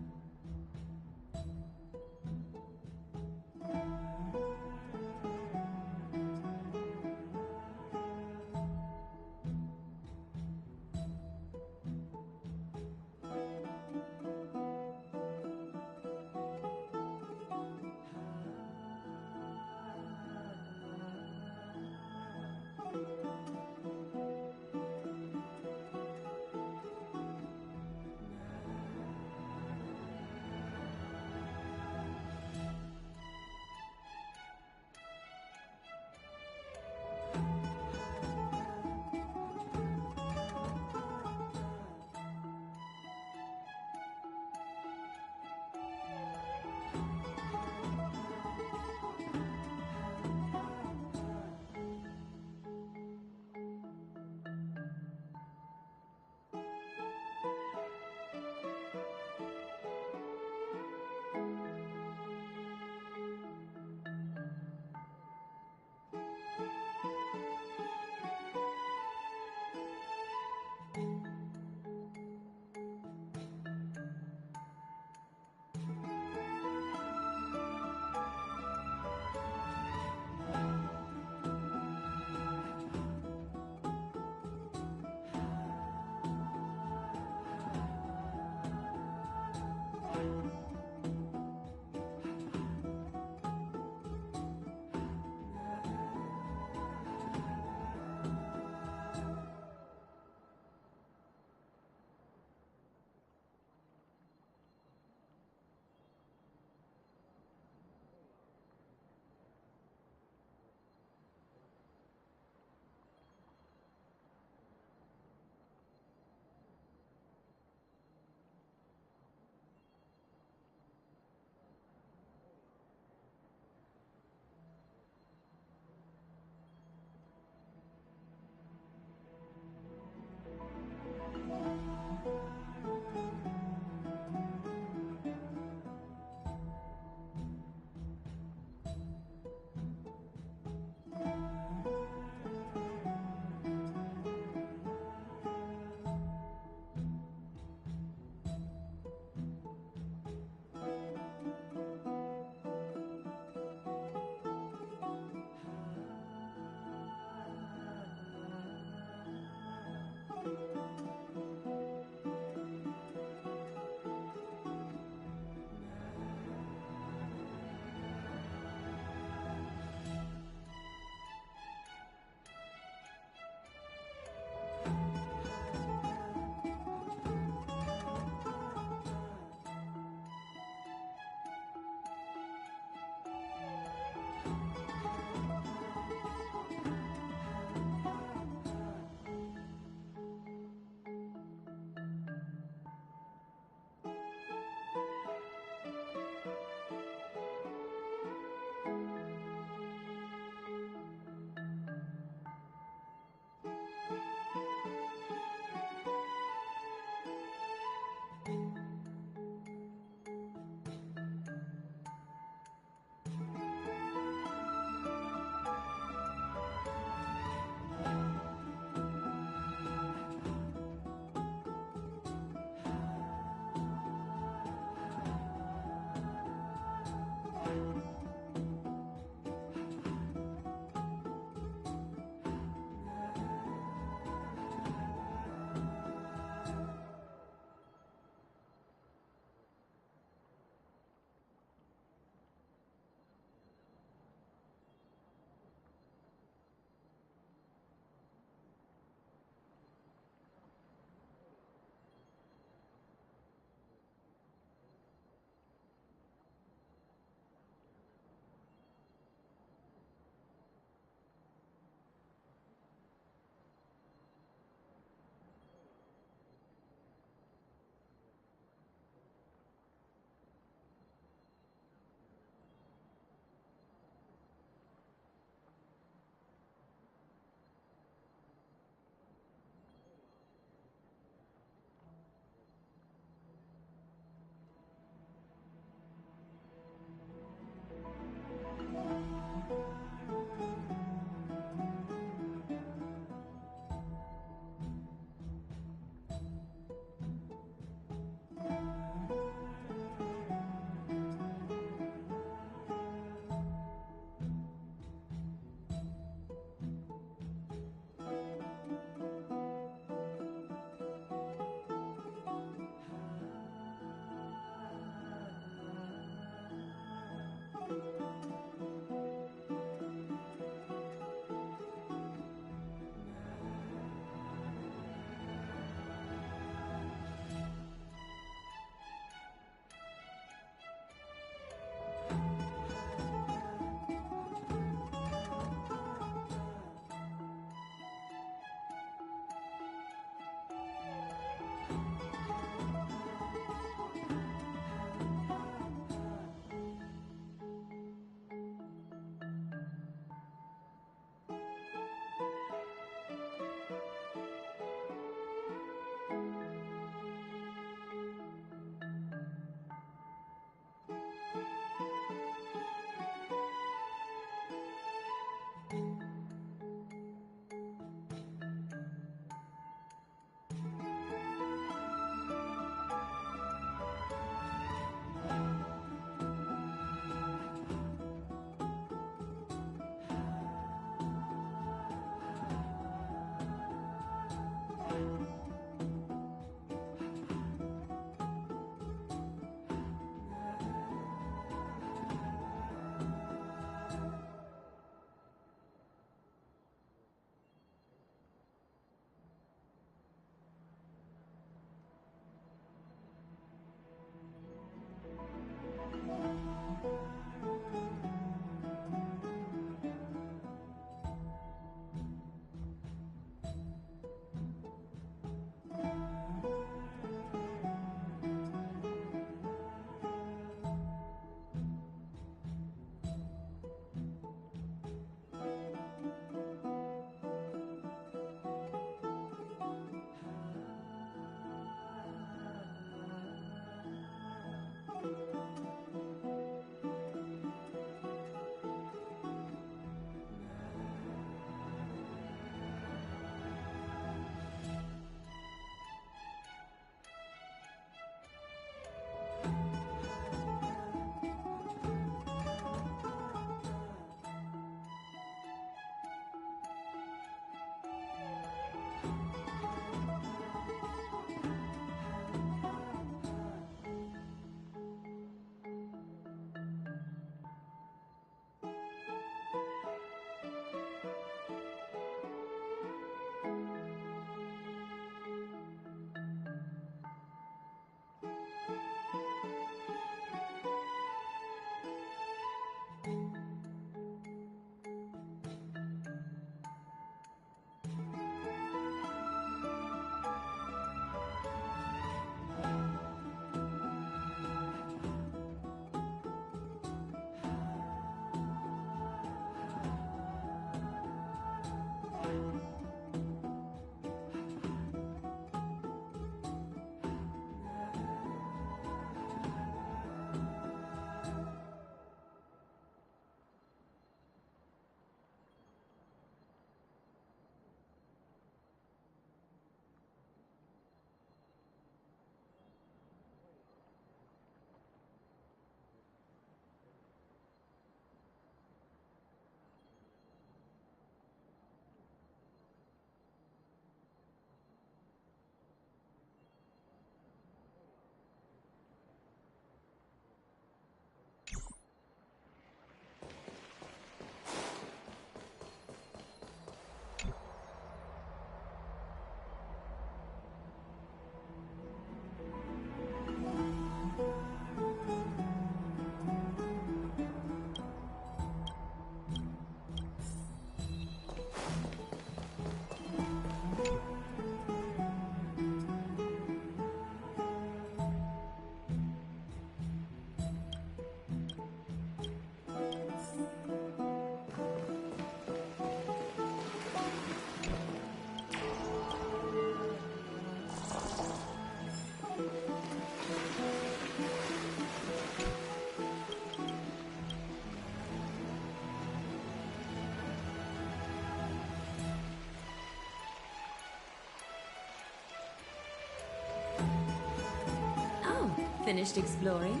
[SPEAKER 15] finished exploring?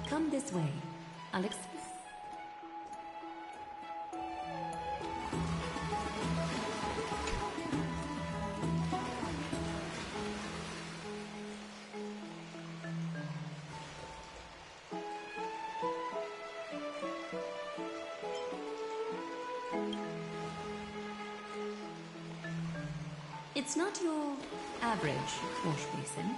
[SPEAKER 15] Come this way. I'll explain. It's not your average wash basin.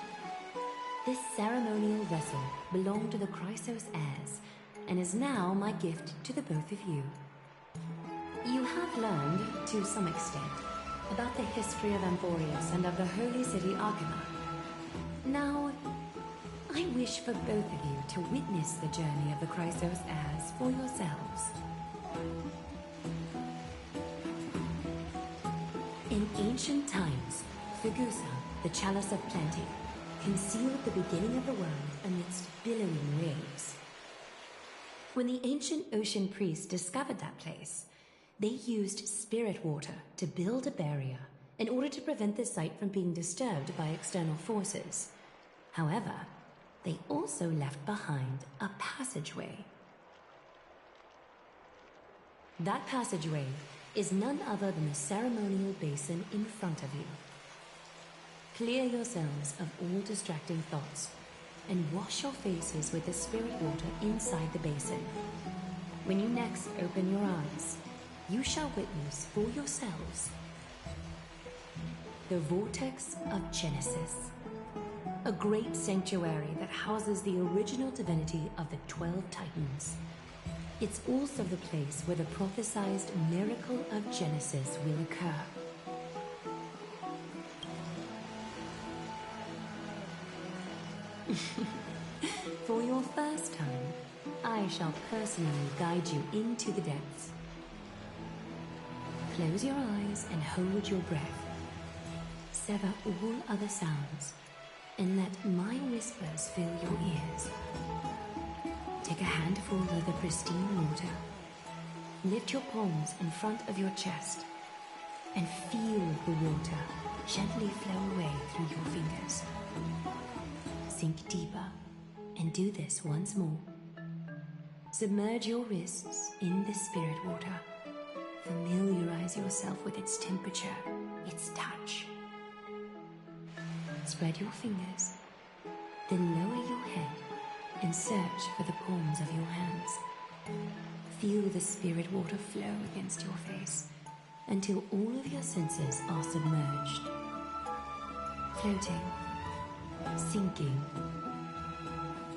[SPEAKER 15] This ceremonial vessel belonged to the Chrysos heirs and is now my gift to the both of you. You have learned, to some extent, about the history of Amphorius and of the Holy City Arcana. Now, I wish for both of you to witness the journey of the Chrysos heirs for yourselves. In ancient times, Thugusa, the Chalice of Plenty, concealed the beginning of the world amidst billowing waves. When the ancient ocean priests discovered that place, they used spirit water to build a barrier in order to prevent the site from being disturbed by external forces. However, they also left behind a passageway. That passageway is none other than the ceremonial basin in front of you. Clear yourselves of all distracting thoughts and wash your faces with the spirit water inside the basin. When you next open your eyes, you shall witness for yourselves the Vortex of Genesis, a great sanctuary that houses the original divinity of the 12 Titans. It's also the place where the prophesized miracle of Genesis will occur. For your first time, I shall personally guide you into the depths. Close your eyes and hold your breath. Sever all other sounds and let my whispers fill your ears. Take a handful of the pristine water. Lift your palms in front of your chest and feel the water gently flow away through your fingers. Sink deeper and do this once more. Submerge your wrists in the spirit water. Familiarize yourself with its temperature, its touch. Spread your fingers, then lower your head and search for the palms of your hands. Feel the spirit water flow against your face until all of your senses are submerged. Floating, sinking,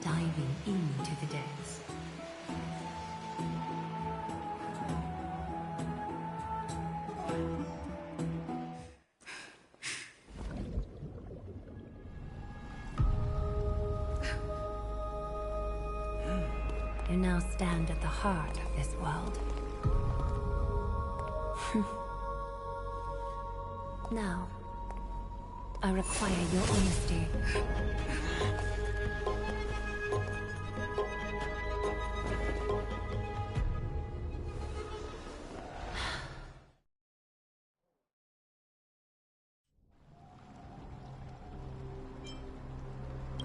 [SPEAKER 15] diving into the depths. You now stand at the heart of this world. Now, I require your honesty.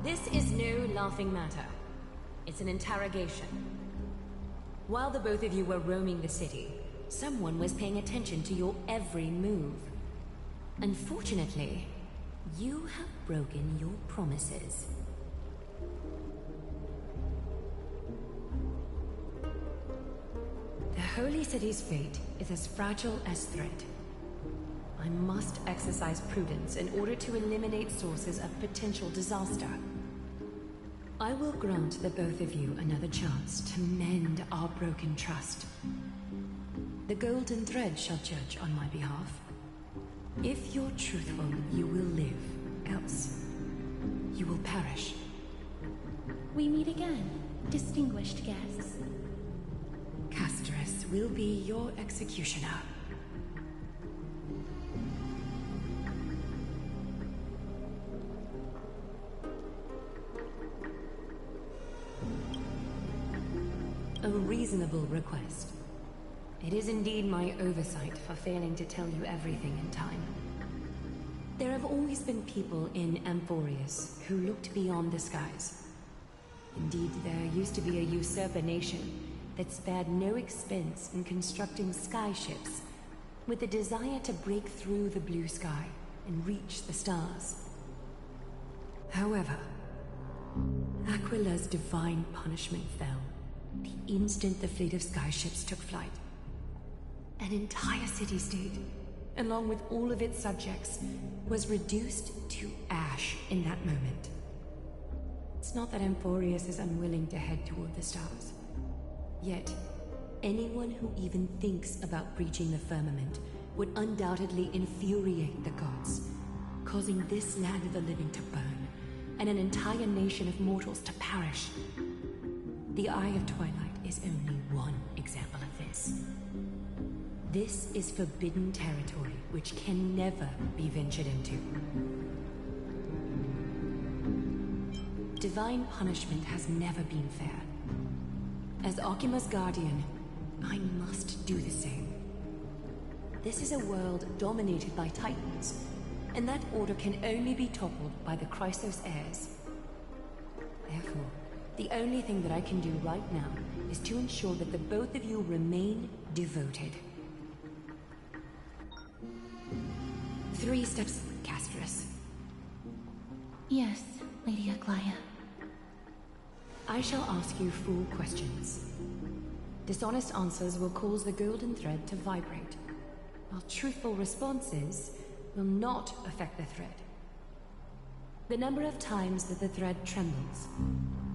[SPEAKER 15] This is no laughing matter. It's an interrogation. While the both of you were roaming the city, someone was paying attention to your every move. Unfortunately, you have broken your promises. The Holy City's fate is as fragile as threat. I must exercise prudence in order to eliminate sources of potential disaster. I will grant the both of you another chance to mend our broken trust. The Golden Thread shall judge on my behalf. If you're truthful, you will live. Else, you will perish.
[SPEAKER 1] We meet again, distinguished guests.
[SPEAKER 15] Casterus will be your executioner. A reasonable request. It is indeed my oversight for failing to tell you everything in time. There have always been people in Amphorius who looked beyond the skies. Indeed, there used to be a usurper nation that spared no expense in constructing skyships with the desire to break through the blue sky and reach the stars. However, Aquila's divine punishment fell the instant the fleet of skyships took flight. An entire city-state, along with all of its subjects, was reduced to ash in that moment. It's not that Amphorius is unwilling to head toward the stars. Yet, anyone who even thinks about breaching the firmament would undoubtedly infuriate the gods, causing this land of the living to burn, and an entire nation of mortals to perish. The Eye of Twilight is only one example of this. This is forbidden territory which can never be ventured into. Divine punishment has never been fair. As Akima's guardian, I must do the same. This is a world dominated by Titans, and that order can only be toppled by the Chrysos heirs. Therefore, the only thing that I can do right now is to ensure that the both of you remain devoted. 3 steps, Castrus.
[SPEAKER 1] Yes, Lady Aglaia.
[SPEAKER 15] I shall ask you 4 questions. Dishonest answers will cause the golden thread to vibrate, while truthful responses will not affect the thread. The number of times that the thread trembles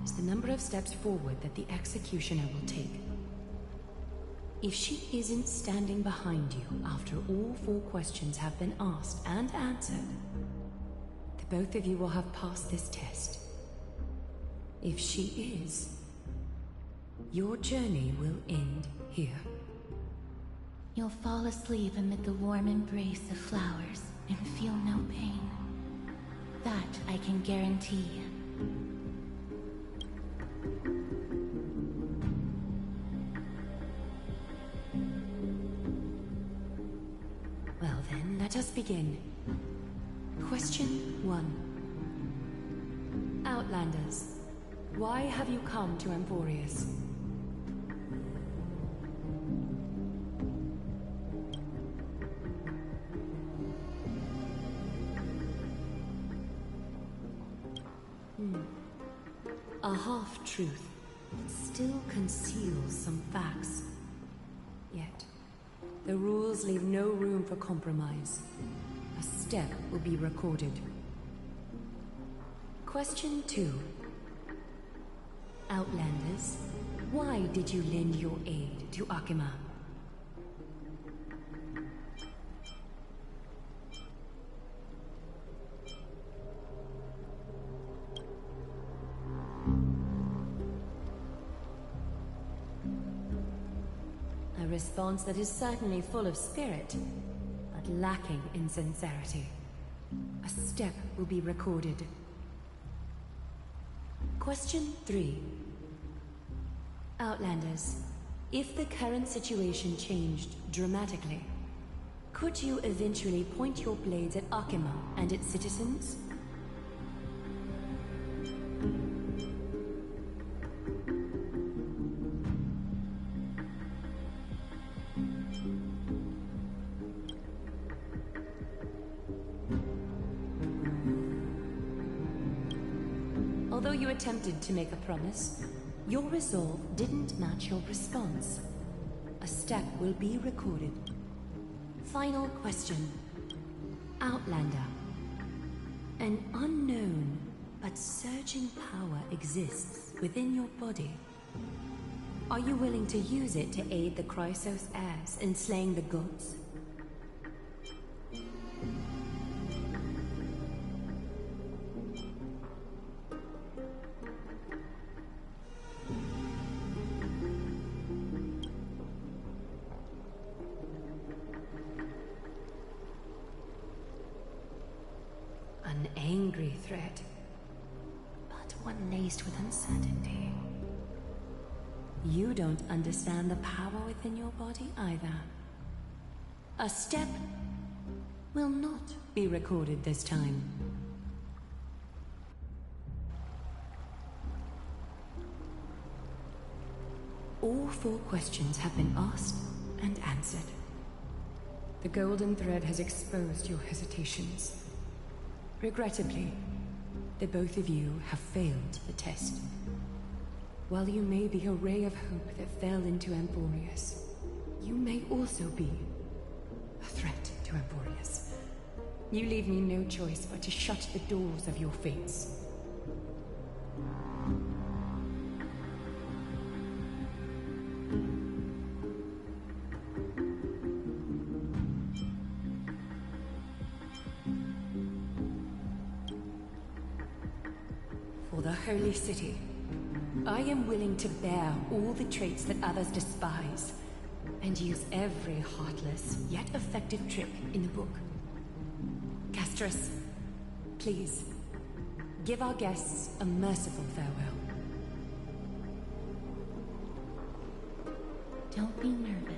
[SPEAKER 15] is the number of steps forward that the executioner will take. If she isn't standing behind you after all 4 questions have been asked and answered, the both of you will have passed this test. If she is, your journey will end here.
[SPEAKER 1] You'll fall asleep amid the warm embrace of flowers and feel no pain. That I can guarantee.
[SPEAKER 15] Well then, let us begin. Question 1. Outlanders, why have you come to Amphorius? A half-truth still conceals some facts. Yet, the rules leave no room for compromise. A step will be recorded. Question 2. Outlanders, why did you lend your aid to Akima? A response that is certainly full of spirit, but lacking in sincerity. A step will be recorded. Question 3. Outlanders, if the current situation changed dramatically, could you eventually point your blades at Akima and its citizens? Although you attempted to make a promise, your resolve didn't match your response. A step will be recorded. Final question. Outlander. An unknown but surging power exists within your body. Are you willing to use it to aid the Chrysos heirs in slaying the gods? An angry threat, but one laced with uncertainty. You don't understand the power within your body either. A step will not be recorded this time. All 4 questions have been asked and answered. The golden thread has exposed your hesitations. Regrettably, the both of you have failed the test. While you may be a ray of hope that fell into Emporius, you may also be a threat to Emporius. You leave me no choice but to shut the doors of your fates. For the Holy City, I am willing to bear all the traits that others despise, and use every heartless, yet effective trick in the book. Castris, please, give our guests a merciful farewell.
[SPEAKER 1] Don't be nervous.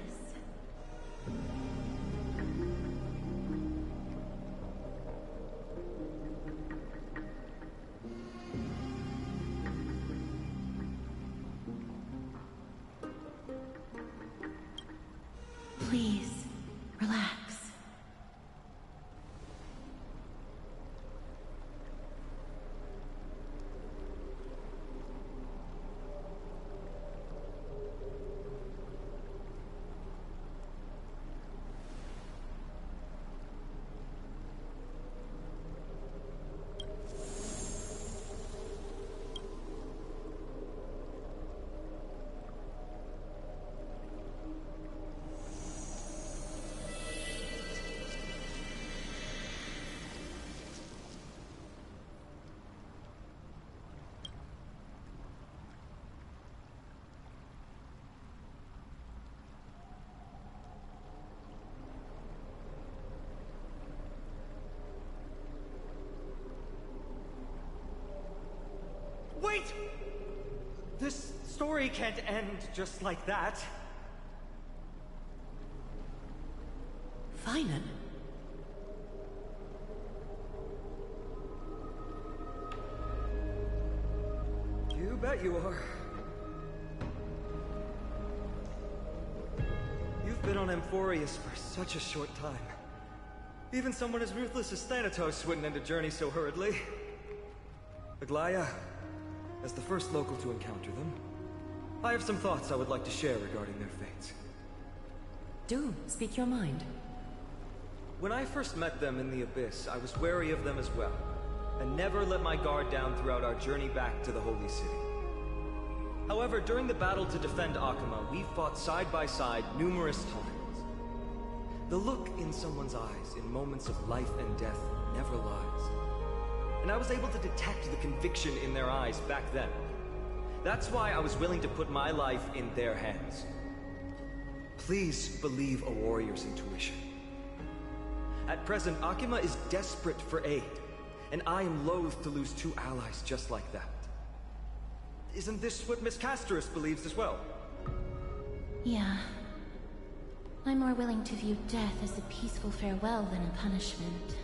[SPEAKER 1] Please, relax.
[SPEAKER 4] Wait! This story can't end just like that.
[SPEAKER 5] Finan?
[SPEAKER 4] You bet you are. You've been on Emporius for such a short time. Even someone as ruthless as Thanatos wouldn't end a journey so hurriedly. Aglaya, as the first local to encounter them, I have some thoughts I would like to share regarding their fates.
[SPEAKER 15] Do speak your mind.
[SPEAKER 4] When I first met them in the Abyss, I was wary of them as well, and never let my guard down throughout our journey back to the Holy City. However, during the battle to defend Akama, we fought side by side numerous times. The look in someone's eyes in moments of life and death never lies. And I was able to detect the conviction in their eyes back then. That's why I was willing to put my life in their hands. Please believe a warrior's intuition. At present, Akama is desperate for aid, and I am loath to lose 2 allies just like that. Isn't this what Miss Castris believes as well?
[SPEAKER 1] Yeah. I'm more willing to view death as a peaceful farewell than a punishment.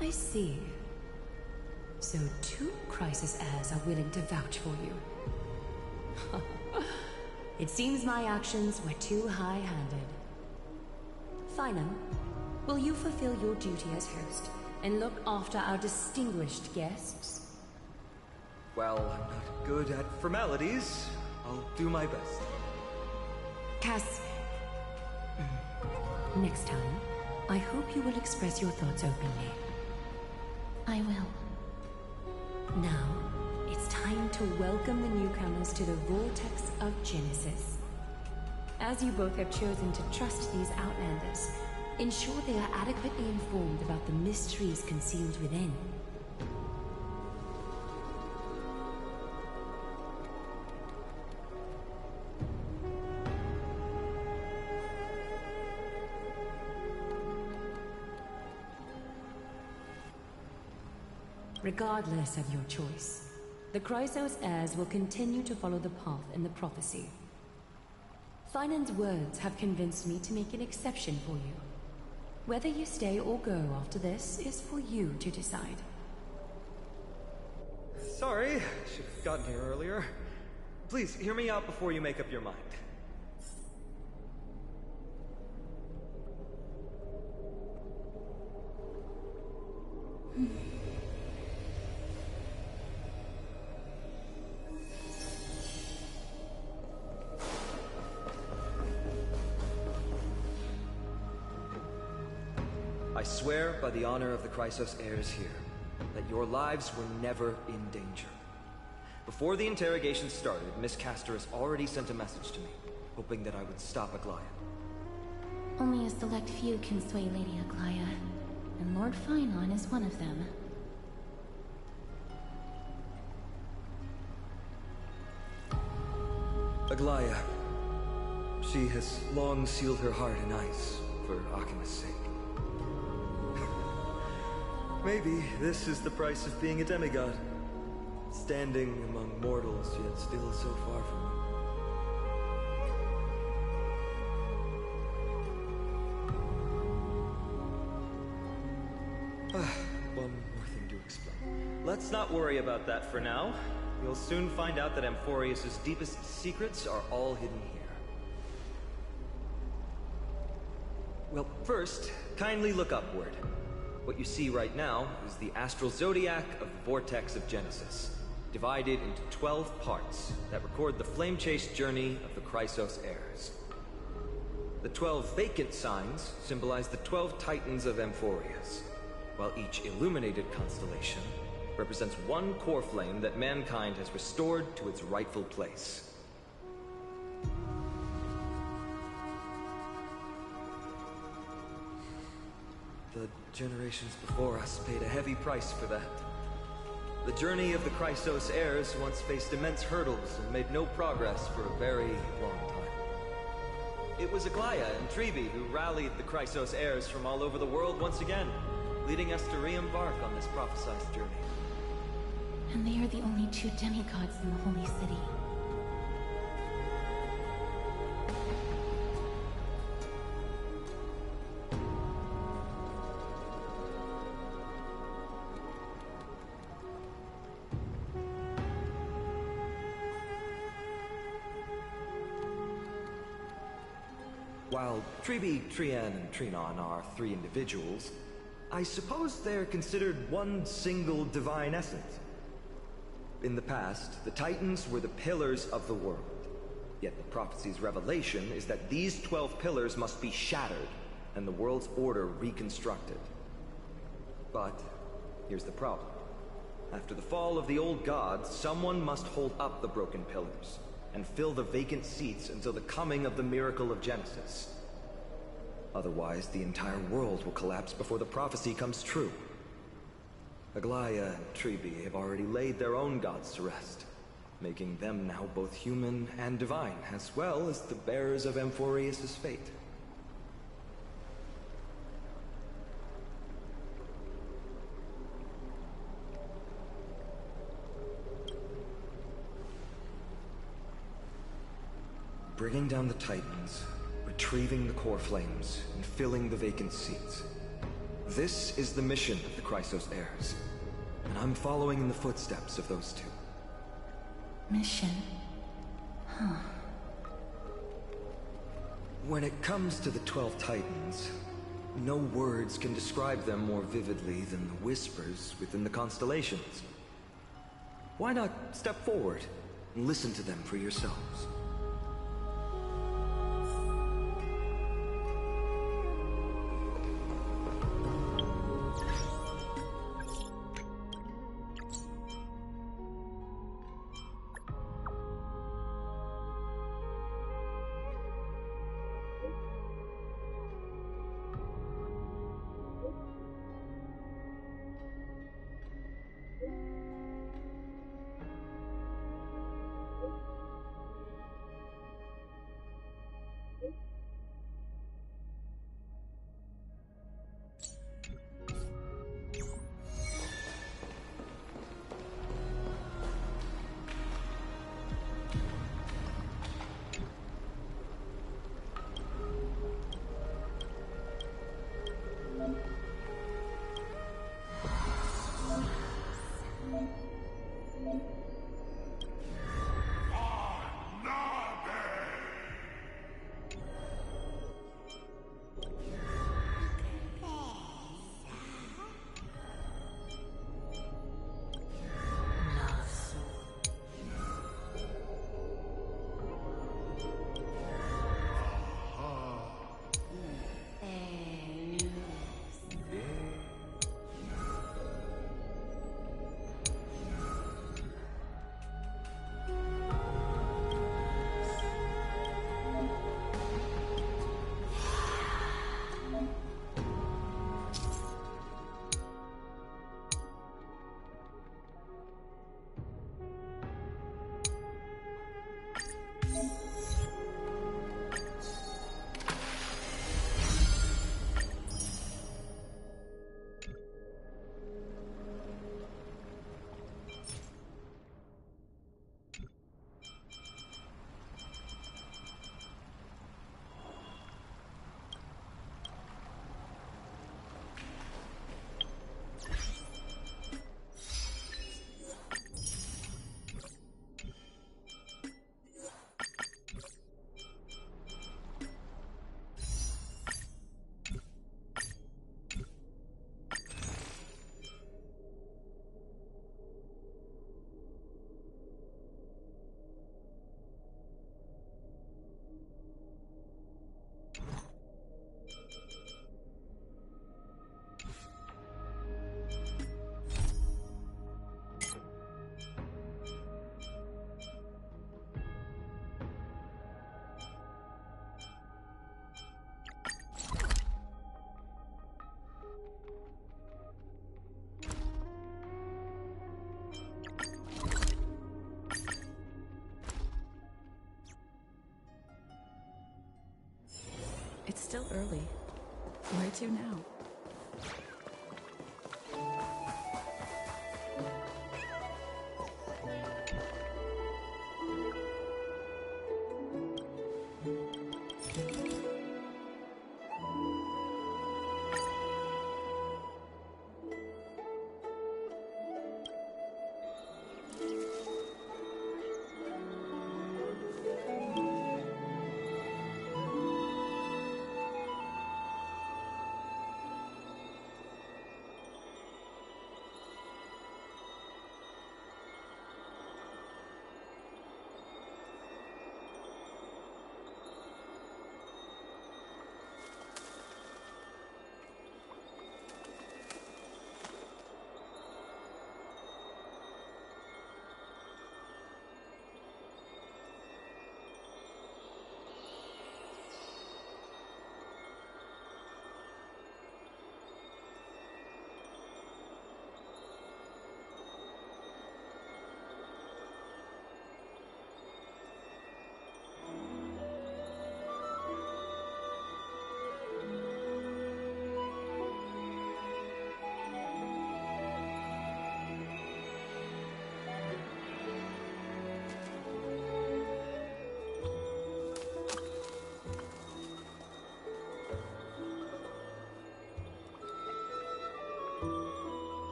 [SPEAKER 15] I see. So 2 crisis heirs are willing to vouch for you. It seems my actions were too high-handed. Finan, will you fulfill your duty as host and look after our distinguished guests?
[SPEAKER 4] Well, I'm not good at formalities. I'll do my best.
[SPEAKER 15] Cass, next time, I hope you will express your thoughts openly.
[SPEAKER 1] I will.
[SPEAKER 15] Now, it's time to welcome the newcomers to the Vortex of Genesis. As you both have chosen to trust these Outlanders, ensure they are adequately informed about the mysteries concealed within. Regardless of your choice, the Chrysos heirs will continue to follow the path in the prophecy. Finan's words have convinced me to make an exception for you. Whether you stay or go after this is for you to decide.
[SPEAKER 4] Sorry, I should have gotten here earlier. Please, hear me out before you make up your mind. I swear by the honor of the Chrysos heirs here, that your lives were never in danger. Before the interrogation started, Miss Castor has already sent a message to me, hoping that I would stop Aglaya.
[SPEAKER 1] Only a select few can sway Lady Aglaya, and Lord Finon is one of them.
[SPEAKER 4] Aglaya. She has long sealed her heart in ice, for Akima's sake. Maybe this is the price of being a demigod. Standing among mortals, yet still so far from me. One more thing to explain. Let's not worry about that for now. You'll soon find out that Amphorius' deepest secrets are all hidden here. Well, first, kindly look upward. What you see right now is the astral zodiac of the Vortex of Genesis, divided into 12 parts that record the flame-chased journey of the Chrysos heirs. The 12 vacant signs symbolize the 12 titans of Amphorius, while each illuminated constellation represents one core flame that mankind has restored to its rightful place. The generations before us paid a heavy price for that. The journey of the Chrysos heirs once faced immense hurdles and made no progress for a very long time. It was Aglaya and Trevi who rallied the Chrysos heirs from all over the world once again, leading us to re-embark on this prophesized journey.
[SPEAKER 1] And they are the only two demigods in the Holy City.
[SPEAKER 4] While Trevi, Trian, and Trinon are 3 individuals, I suppose they're considered one single divine essence. In the past, the Titans were the pillars of the world. Yet the prophecy's revelation is that these 12 pillars must be shattered, and the world's order reconstructed. But here's the problem. After the fall of the old gods, someone must hold up the broken pillars and fill the vacant seats until the coming of the miracle of Genesis. Otherwise, the entire world will collapse before the prophecy comes true. Aglaya and Trevi have already laid their own gods to rest, making them now both human and divine, as well as the bearers of Amphorius' fate. Bringing down the Titans, retrieving the core flames, and filling the vacant seats. This is the mission of the Chrysos heirs, and I'm following in the footsteps of those two.
[SPEAKER 1] Mission? Huh.
[SPEAKER 4] When it comes to the 12 Titans, no words can describe them more vividly than the whispers within the constellations. Why not step forward and listen to them for yourselves?
[SPEAKER 16] It's still early. Where to now?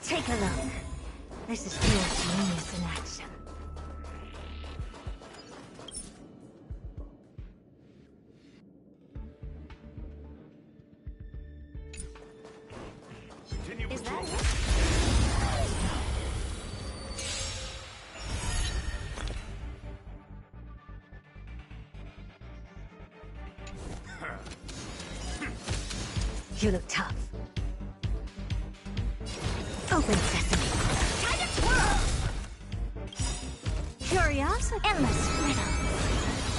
[SPEAKER 6] Take a look. This is pure genius in action.
[SPEAKER 11] Is that it?
[SPEAKER 6] You look tough. Open sesame.
[SPEAKER 14] Time to twirl!
[SPEAKER 6] Curiosity. Endless riddle.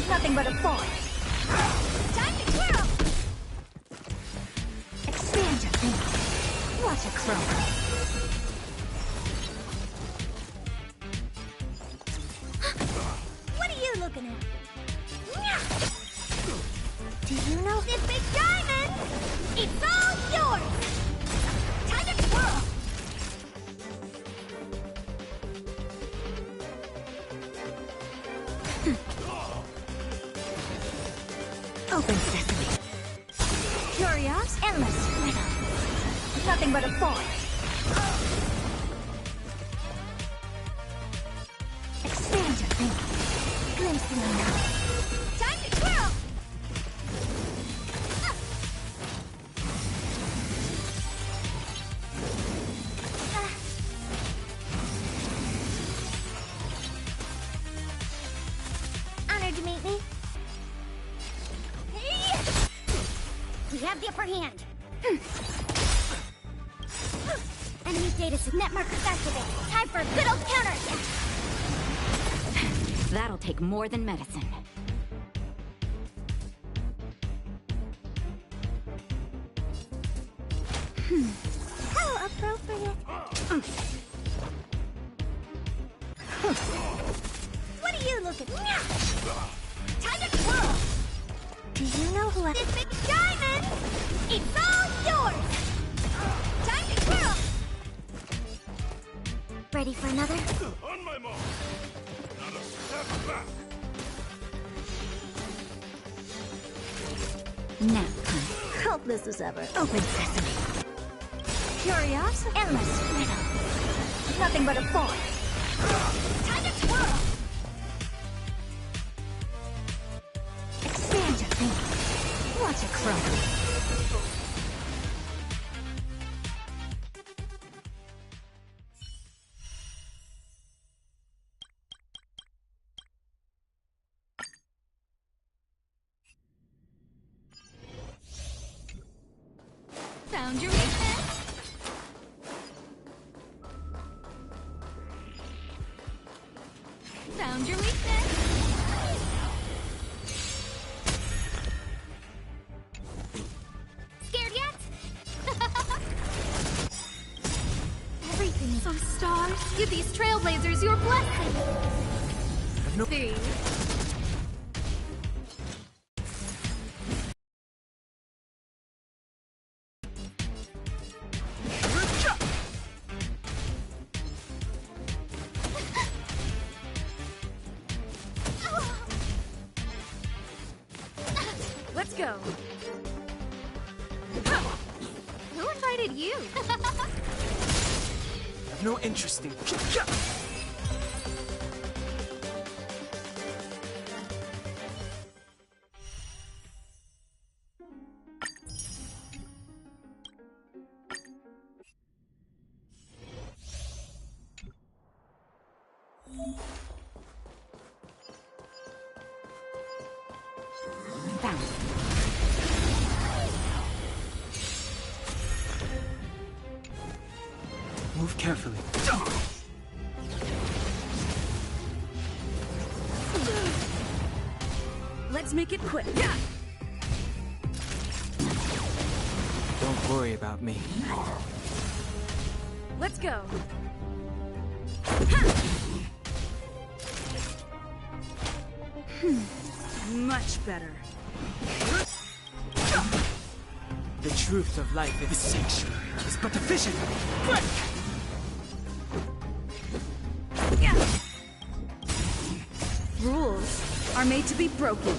[SPEAKER 6] Nothing but a force.
[SPEAKER 14] Time to twirl!
[SPEAKER 6] Expand your thinking. Watch it grow.
[SPEAKER 14] What are you looking at? Do you know this big diamond? It's all yours! Time to twirl!
[SPEAKER 6] Open sesame. Curious, endless riddle. Nothing but a force. Expand your thinking. Glimpse the unknown.
[SPEAKER 14] Time to twirl! Honored to meet me. We have the upper hand. Enemy data net markers activated. Time for a good old counterattack.
[SPEAKER 8] That'll take more than medicine.
[SPEAKER 14] How appropriate. What are you looking? Time to twirl!
[SPEAKER 6] Diamond! It's all yours! Time to twirl! Ready for another?
[SPEAKER 11] On my mark! Not a step back!
[SPEAKER 6] Now, hopeless as ever. Open sesame. Curiosity? Endless riddle. Nothing but a force. Time to twirl! Expand your thinking. Watch it crumble.
[SPEAKER 1] Found your weakness. Found your weakness.
[SPEAKER 6] Scared yet?
[SPEAKER 1] Everything is on stars. Give these trailblazers your blessing.
[SPEAKER 10] No.
[SPEAKER 1] See.
[SPEAKER 6] Let's go. Who invited you?
[SPEAKER 10] I have no interest in...
[SPEAKER 6] Found.
[SPEAKER 10] Move carefully.
[SPEAKER 16] Let's make it quick.
[SPEAKER 10] Don't worry about me.
[SPEAKER 16] Let's go. Much better.
[SPEAKER 10] The truth of life in this sanctuary is but a vision. Quick!
[SPEAKER 16] Rules are made to be broken.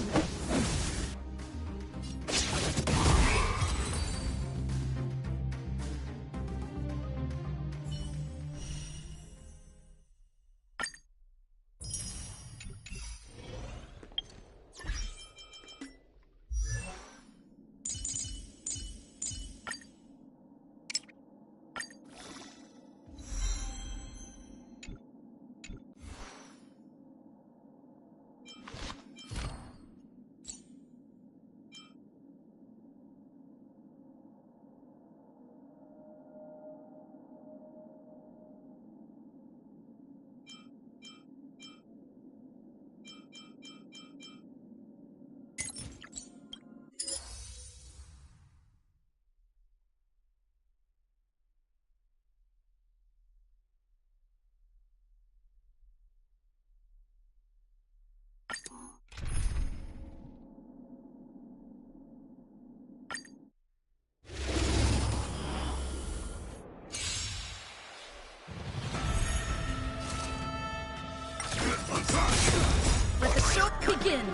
[SPEAKER 6] Let the show begin!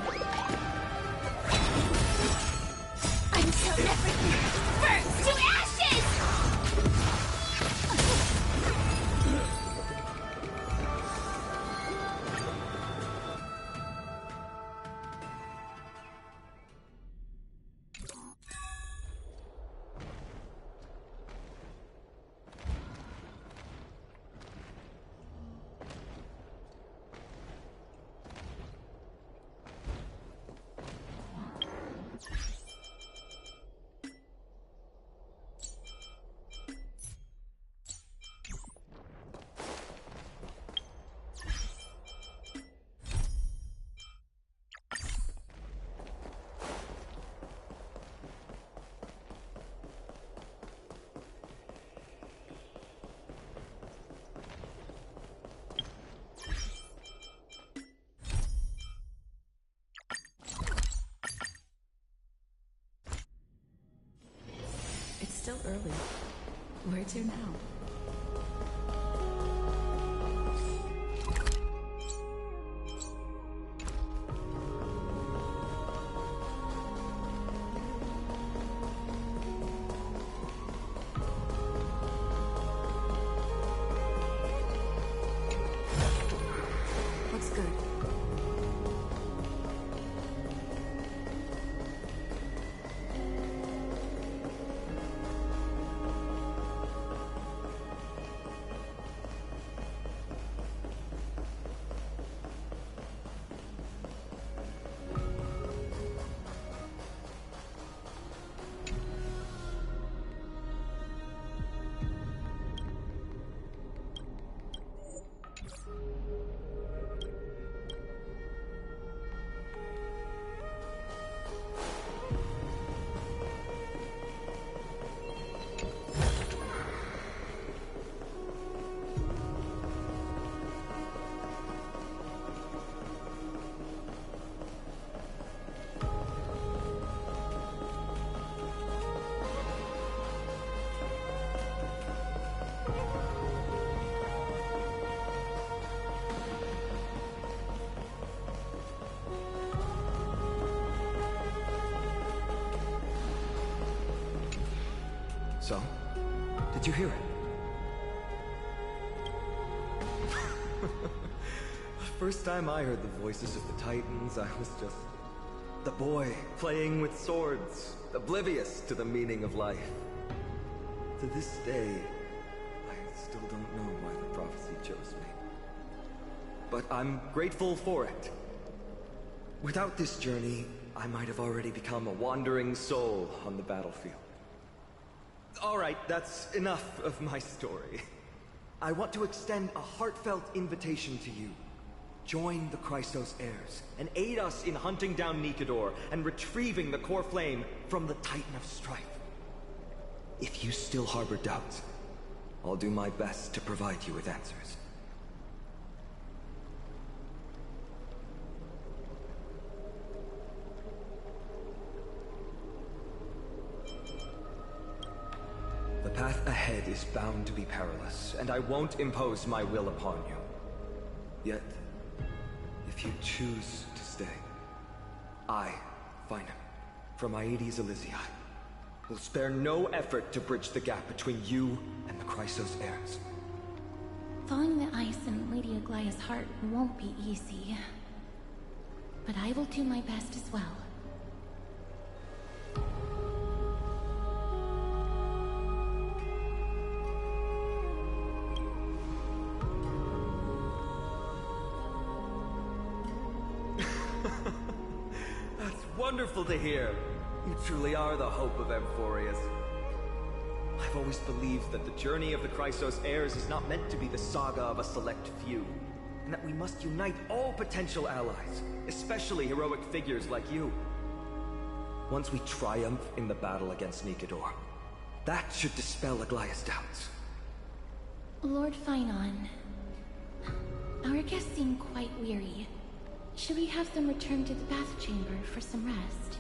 [SPEAKER 6] Until everything burns to ashes!
[SPEAKER 15] early. Where to now? Looks good.
[SPEAKER 4] So, did you hear it? The first time I heard the voices of the Titans, I was just the boy playing with swords, oblivious to the meaning of life. To this day, I still don't know why the prophecy chose me. But I'm grateful for it. Without this journey, I might have already become a wandering soul on the battlefield. Alright, that's enough of my story. I want to extend a heartfelt invitation to you. Join the Chrysos heirs, and aid us in hunting down Nikador and retrieving the core flame from the Titan of Strife. If you still harbor doubts, I'll do my best to provide you with answers. The path ahead is bound to be perilous, and I won't impose my will upon you. Yet, if you choose to stay, I, Finam, from Aedes Elysiae, will spare no effort to bridge the gap between you and the Chrysos heirs.
[SPEAKER 1] Thawing the ice in Lady Aglaya's heart won't be easy. But I will do my best as well.
[SPEAKER 4] That's wonderful to hear. You truly are the hope of Amphorius. I've always believed that the journey of the Chrysos heirs is not meant to be the saga of a select few, and that we must unite all potential allies, especially heroic figures like you. Once we triumph in the battle against Nikador, that should dispel Aglaya's doubts.
[SPEAKER 1] Lord Finon, our guests seem quite weary. Should we have them return to the bath chamber for some rest?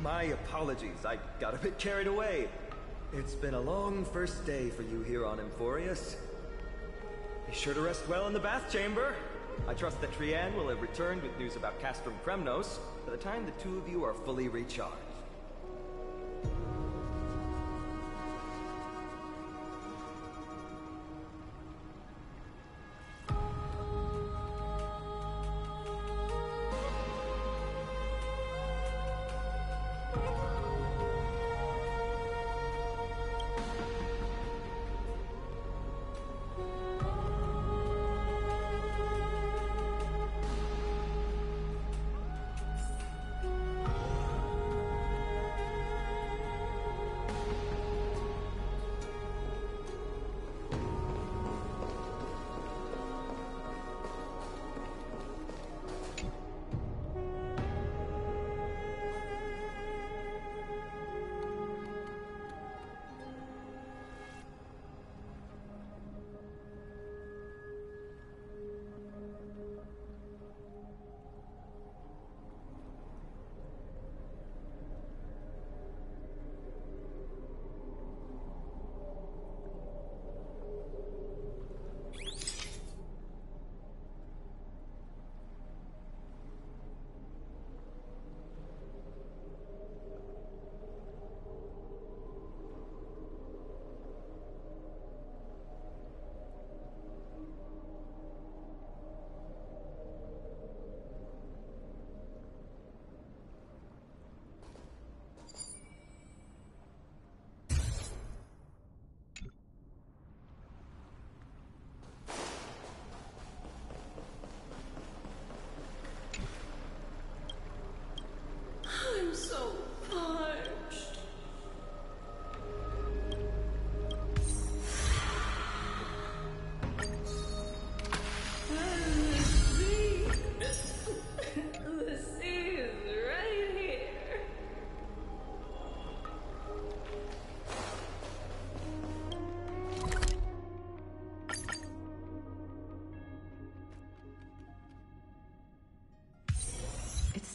[SPEAKER 4] My apologies, I got a bit carried away. It's been a long first day for you here on Amphorius. Be sure to rest well in the bath chamber. I trust that Trianne will have returned with news about Castrum Kremnos by the time the two of you are fully recharged.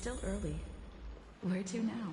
[SPEAKER 15] still early. Where to now?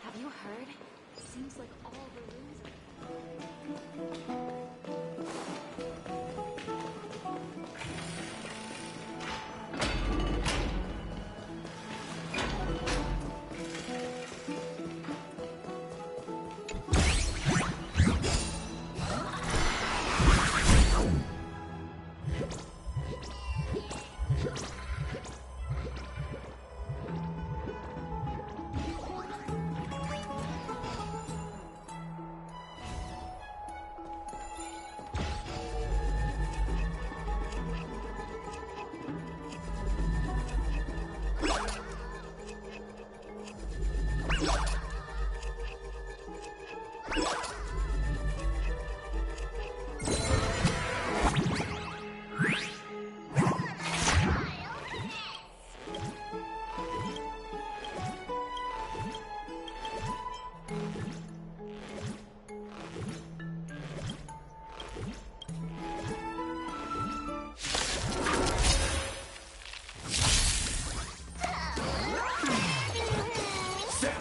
[SPEAKER 1] Have you heard? Seems like all the rooms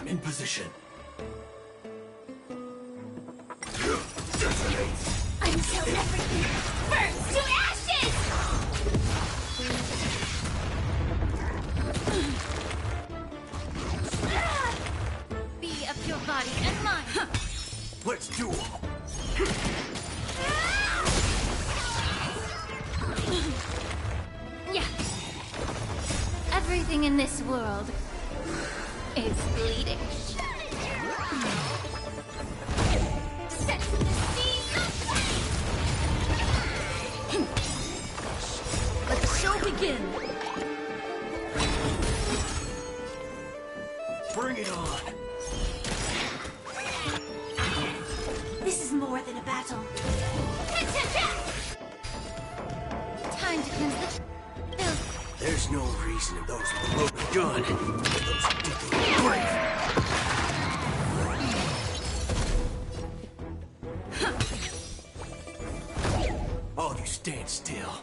[SPEAKER 13] In position.
[SPEAKER 14] Until everything burns to ashes! Be of your body and mind.
[SPEAKER 13] Let's duel.
[SPEAKER 14] Yeah. Everything in this world is bleeding. Set the seas aflame!
[SPEAKER 16] Let the show begin!
[SPEAKER 13] Bring it on!
[SPEAKER 5] This is more than a battle.
[SPEAKER 14] Time to cleanse the filth.
[SPEAKER 13] There's no reason those with a loaded gun for those who dig through the grave. All you stand still.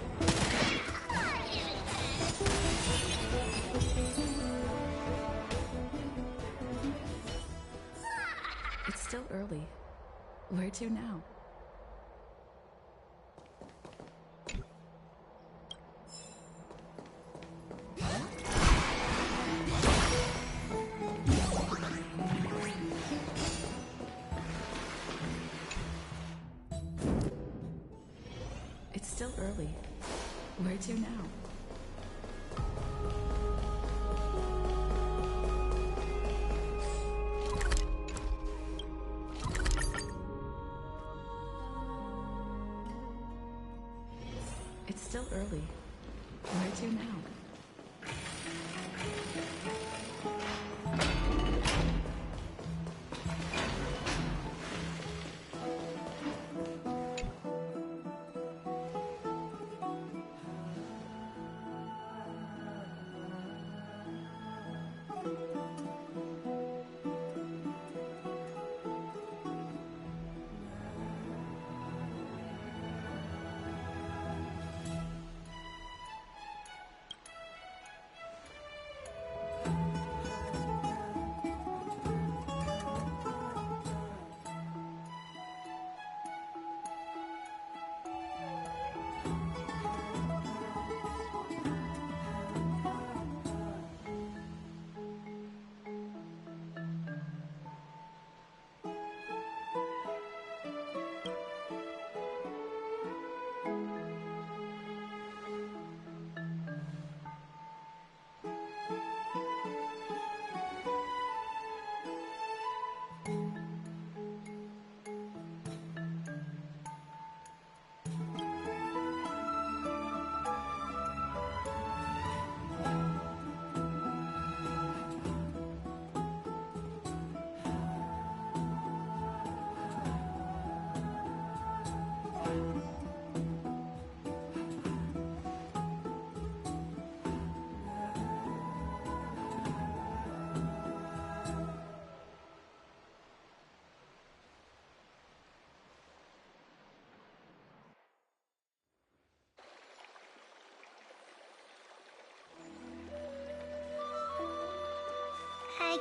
[SPEAKER 15] It's still early. Where to now? It's still early. Where to now? It's still early. Where to now?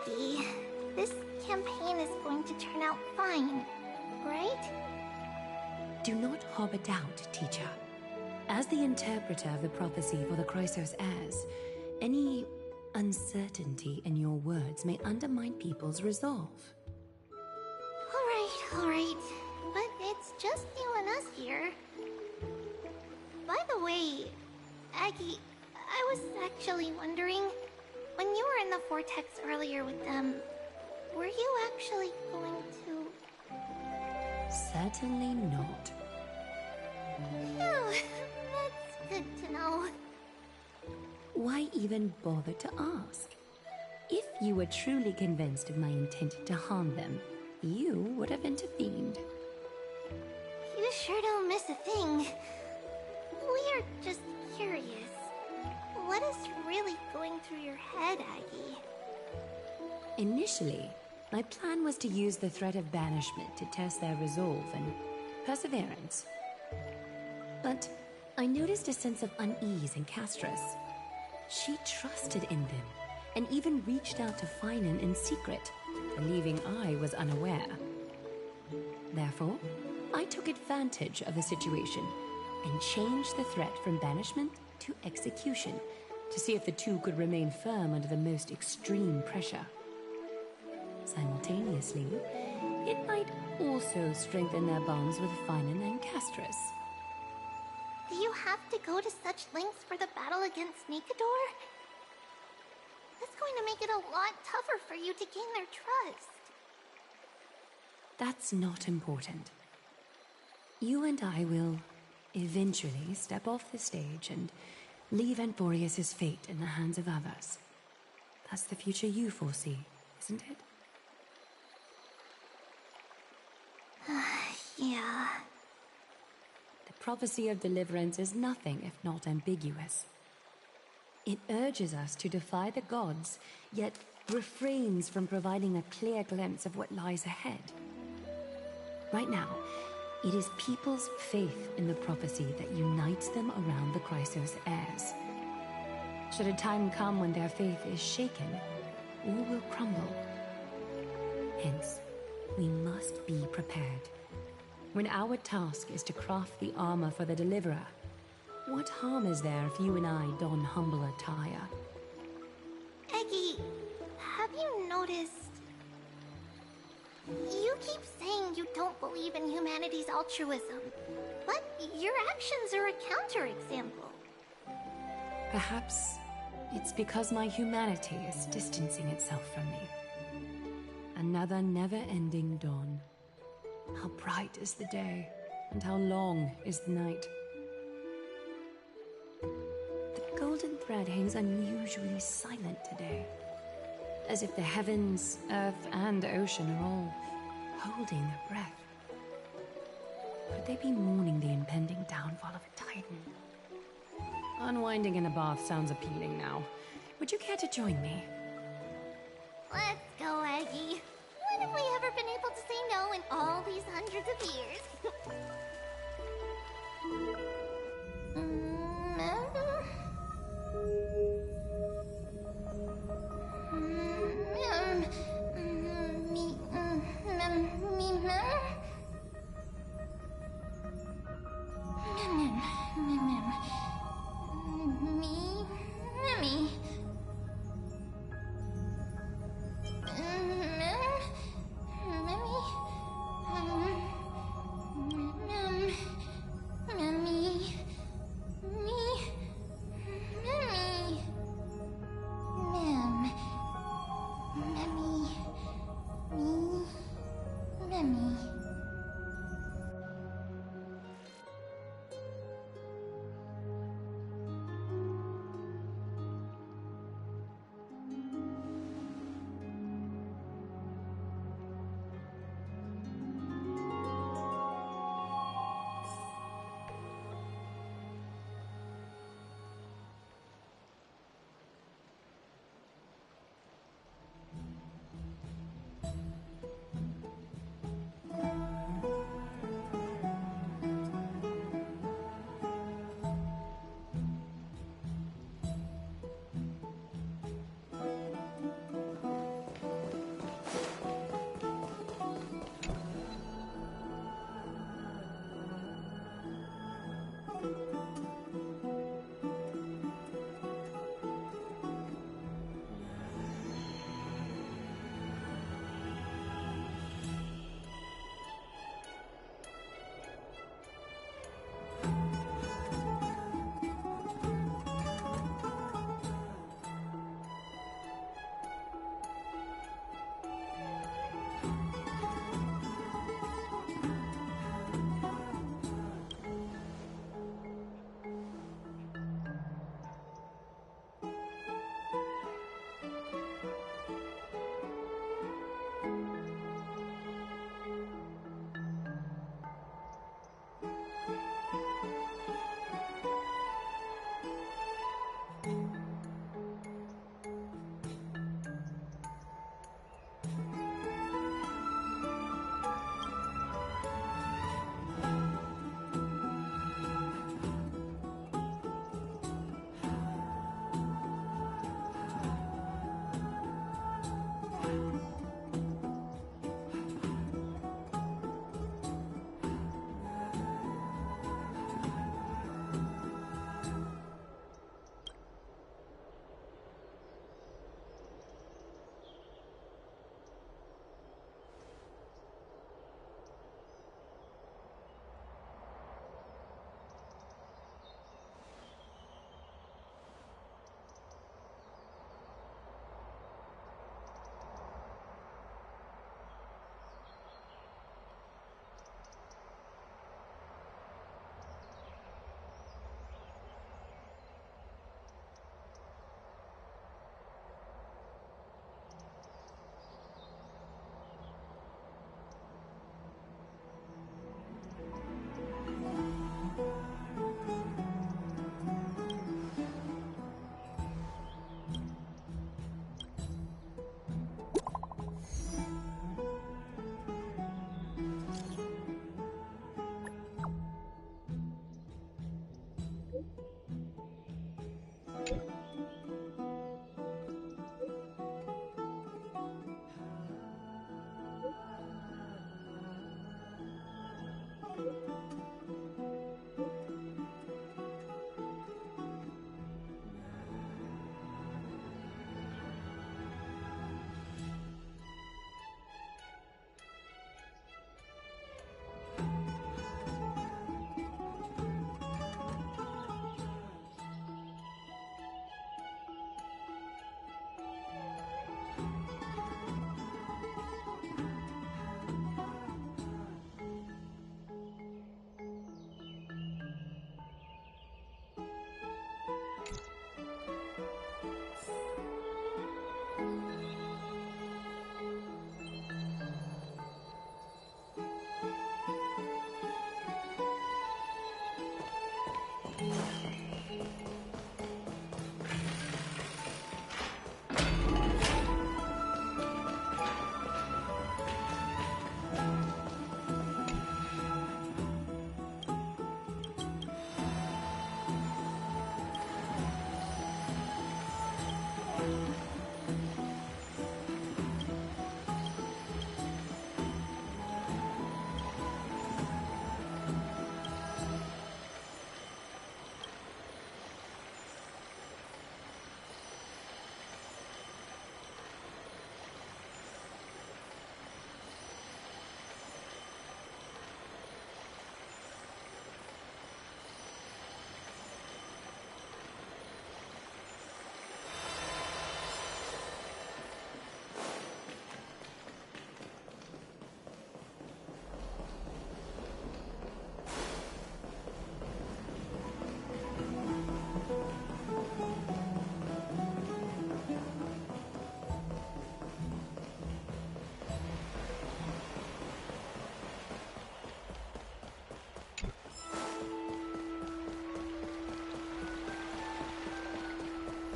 [SPEAKER 14] Aggie. This campaign is going to turn out fine, right?
[SPEAKER 15] Do not harbor doubt, teacher. As the interpreter of the prophecy for the Chrysos heirs, any uncertainty in your words may undermine people's resolve.
[SPEAKER 14] Alright. But it's just you and us here. By the way, Aggie, I was actually wondering, when you were in the vortex earlier with them, were you actually going to...
[SPEAKER 15] Certainly not.
[SPEAKER 14] Phew, that's good to know.
[SPEAKER 15] Why even bother to ask? If you were truly convinced of my intent to harm them, you would have intervened.
[SPEAKER 14] You sure don't miss a thing. We are just curious. What is really going through your head, Aggie?
[SPEAKER 15] Initially, my plan was to use the threat of banishment to test their resolve and perseverance. But I noticed a sense of unease in Castris. She trusted in them, and even reached out to Finan in secret, believing I was unaware. Therefore, I took advantage of the situation and changed the threat from banishment to execution to see if the two could remain firm under the most extreme pressure. Simultaneously, it might also strengthen their bonds with Finan and Castris.
[SPEAKER 14] Do you have to go to such lengths for the battle against Nikador? That's going to make it a lot tougher for you to gain their trust.
[SPEAKER 15] That's not important. You and I will eventually step off the stage and leave Anthorius' fate in the hands of others. That's the future you foresee, isn't it?
[SPEAKER 14] Yeah.
[SPEAKER 15] The prophecy of deliverance is nothing if not ambiguous. It urges us to defy the gods, yet refrains from providing a clear glimpse of what lies ahead. Right now, it is people's faith in the prophecy that unites them around the Chrysos heirs. Should a time come when their faith is shaken, all will crumble. Hence, we must be prepared. When our task is to craft the armor for the Deliverer, what harm is there if you and I don humble attire?
[SPEAKER 14] Eggie, have you noticed... You keep saying you don't believe in humanity's altruism, but your actions are a counterexample.
[SPEAKER 15] Perhaps it's because my humanity is distancing itself from me. Another never-ending dawn. How bright is the day, and how long is the night. The golden thread hangs unusually silent today, as if the heavens, earth, and ocean are all holding their breath. Could they be mourning the impending downfall of a titan? Unwinding in a bath sounds appealing now. Would you care to join me?
[SPEAKER 14] Let's go, Aggie. When have we ever been able to say no in all these hundreds of years?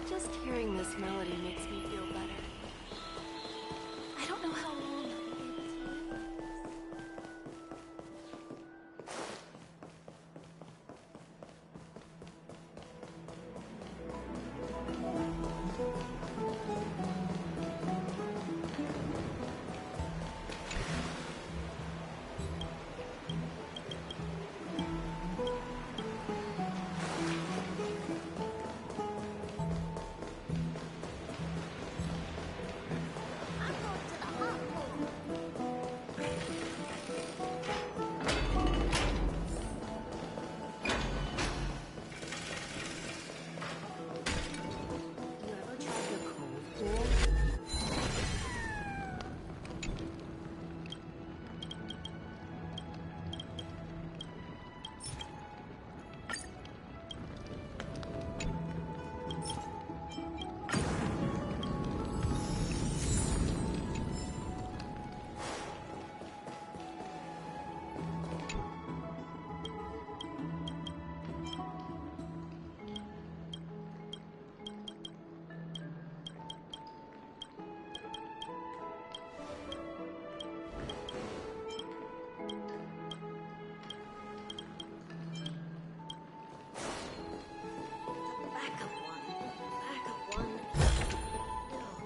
[SPEAKER 17] Just hearing this melody makes me feel better.
[SPEAKER 1] I don't know how long I'll be able to live like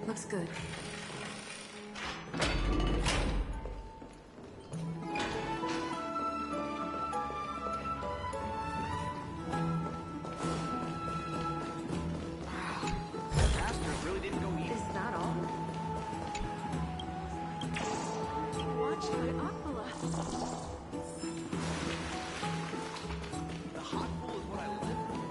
[SPEAKER 15] Looks good.
[SPEAKER 11] Really didn't go easy.
[SPEAKER 15] Is that all?
[SPEAKER 17] Watched by Aquila.
[SPEAKER 11] The hot pool is what I live for.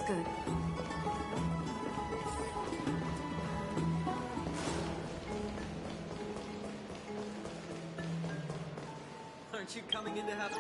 [SPEAKER 15] Looks good.
[SPEAKER 4] Aren't you coming in to have...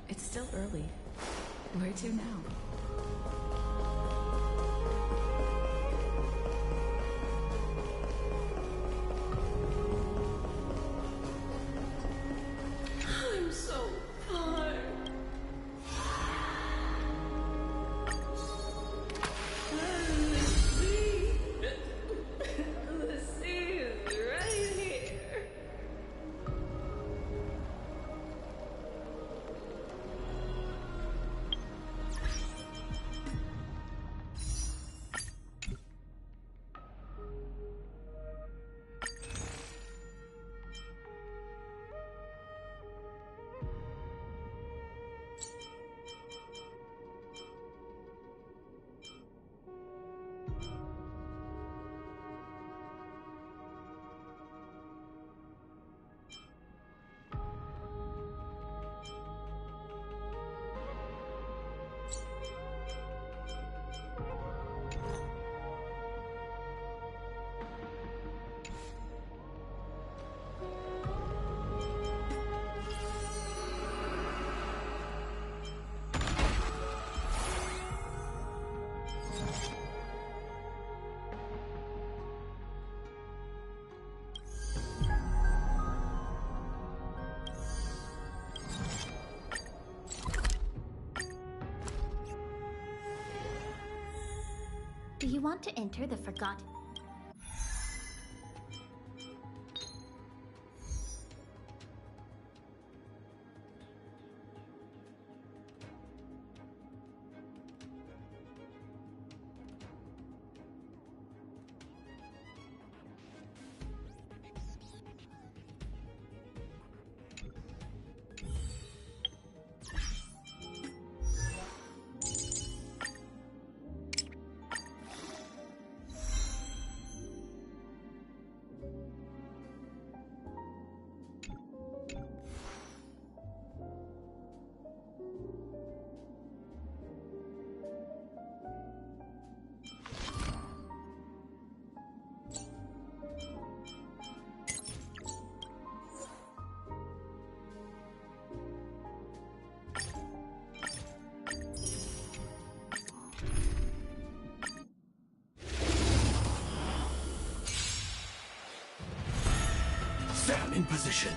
[SPEAKER 15] It's still early. Where to now?
[SPEAKER 5] I'm so tired. The sea is right here.
[SPEAKER 14] Do you want to enter the Forgotten?
[SPEAKER 13] Stand in position.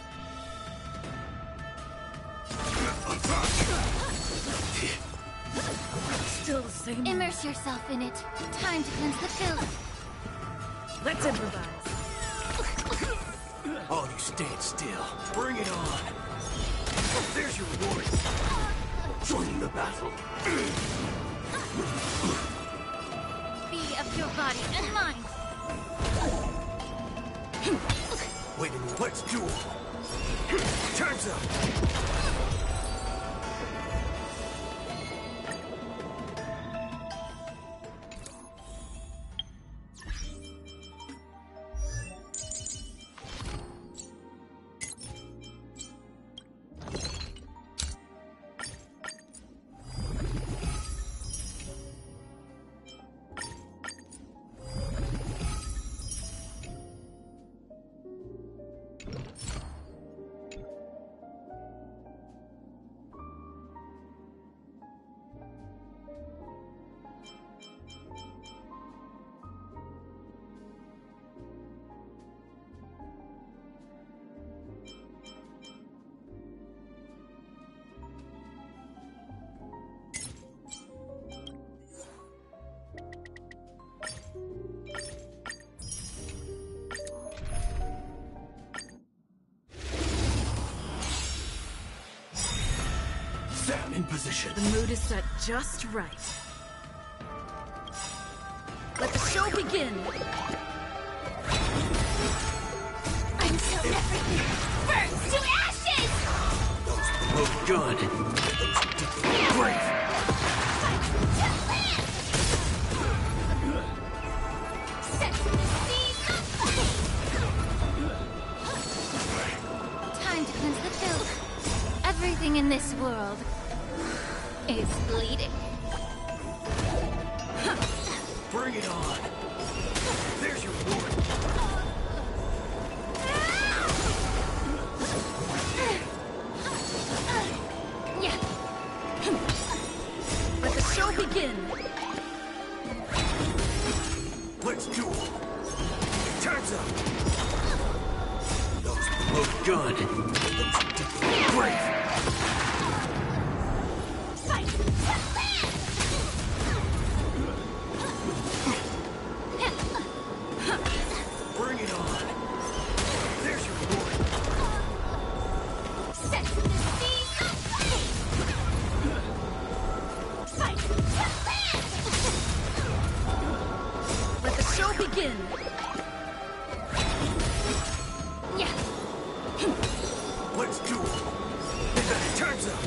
[SPEAKER 16] Still the same.
[SPEAKER 14] Immerse yourself in it. Time to cleanse the filth.
[SPEAKER 16] Let's improvise.
[SPEAKER 13] All you stand still. Bring it on. There's your reward. Join the battle.
[SPEAKER 14] Be of your body and mind.
[SPEAKER 13] Wait a minute, let's duel. Time's up. Sam in position.
[SPEAKER 16] The mood is set just right. Let the show begin!
[SPEAKER 14] Until everything burns to ashes!
[SPEAKER 13] Oh, good. Brave.
[SPEAKER 14] Set the seas aflame! Time to cleanse the filth. Everything in this world is bleeding.
[SPEAKER 13] Bring it on. There's your reward.
[SPEAKER 16] Yeah. Let the show begin!
[SPEAKER 13] Let's duel. Time's up. Oh, good. Brave. Bring it on. There's your reward.
[SPEAKER 14] Set the seas aflame! Fight to land!
[SPEAKER 16] Let the show begin!
[SPEAKER 14] Yeah.
[SPEAKER 13] Let's duel. Time's up.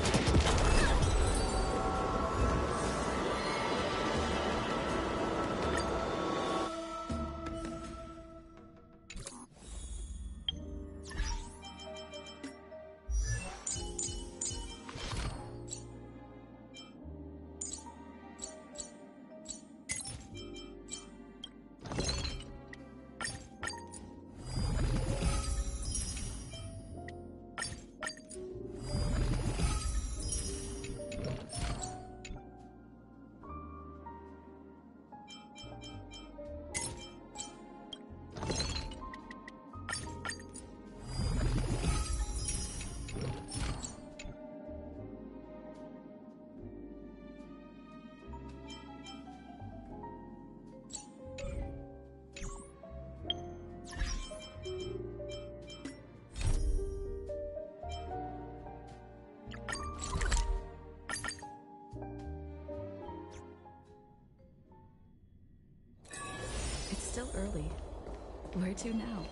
[SPEAKER 16] It's still early. Where to now?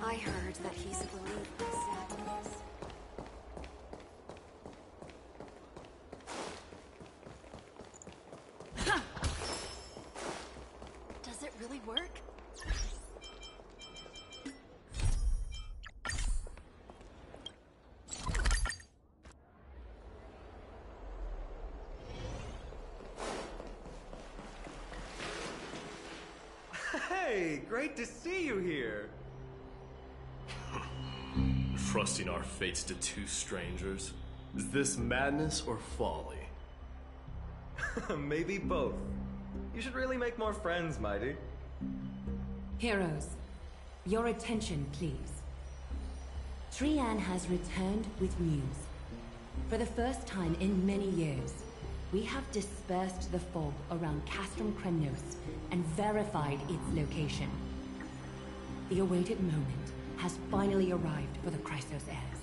[SPEAKER 17] I heard that he's a believer in sadness. Does it really work?
[SPEAKER 4] Hey, great to see you here.
[SPEAKER 13] Trusting our fates to two strangers? Is this madness or folly?
[SPEAKER 4] Maybe both. You should really make more friends, Mighty.
[SPEAKER 15] Heroes, your attention, please. Trian has returned with news. For the first time in many years, we have dispersed the fog around Castrum Kremnos and verified its location. The awaited moment has finally arrived for the Chrysos heirs.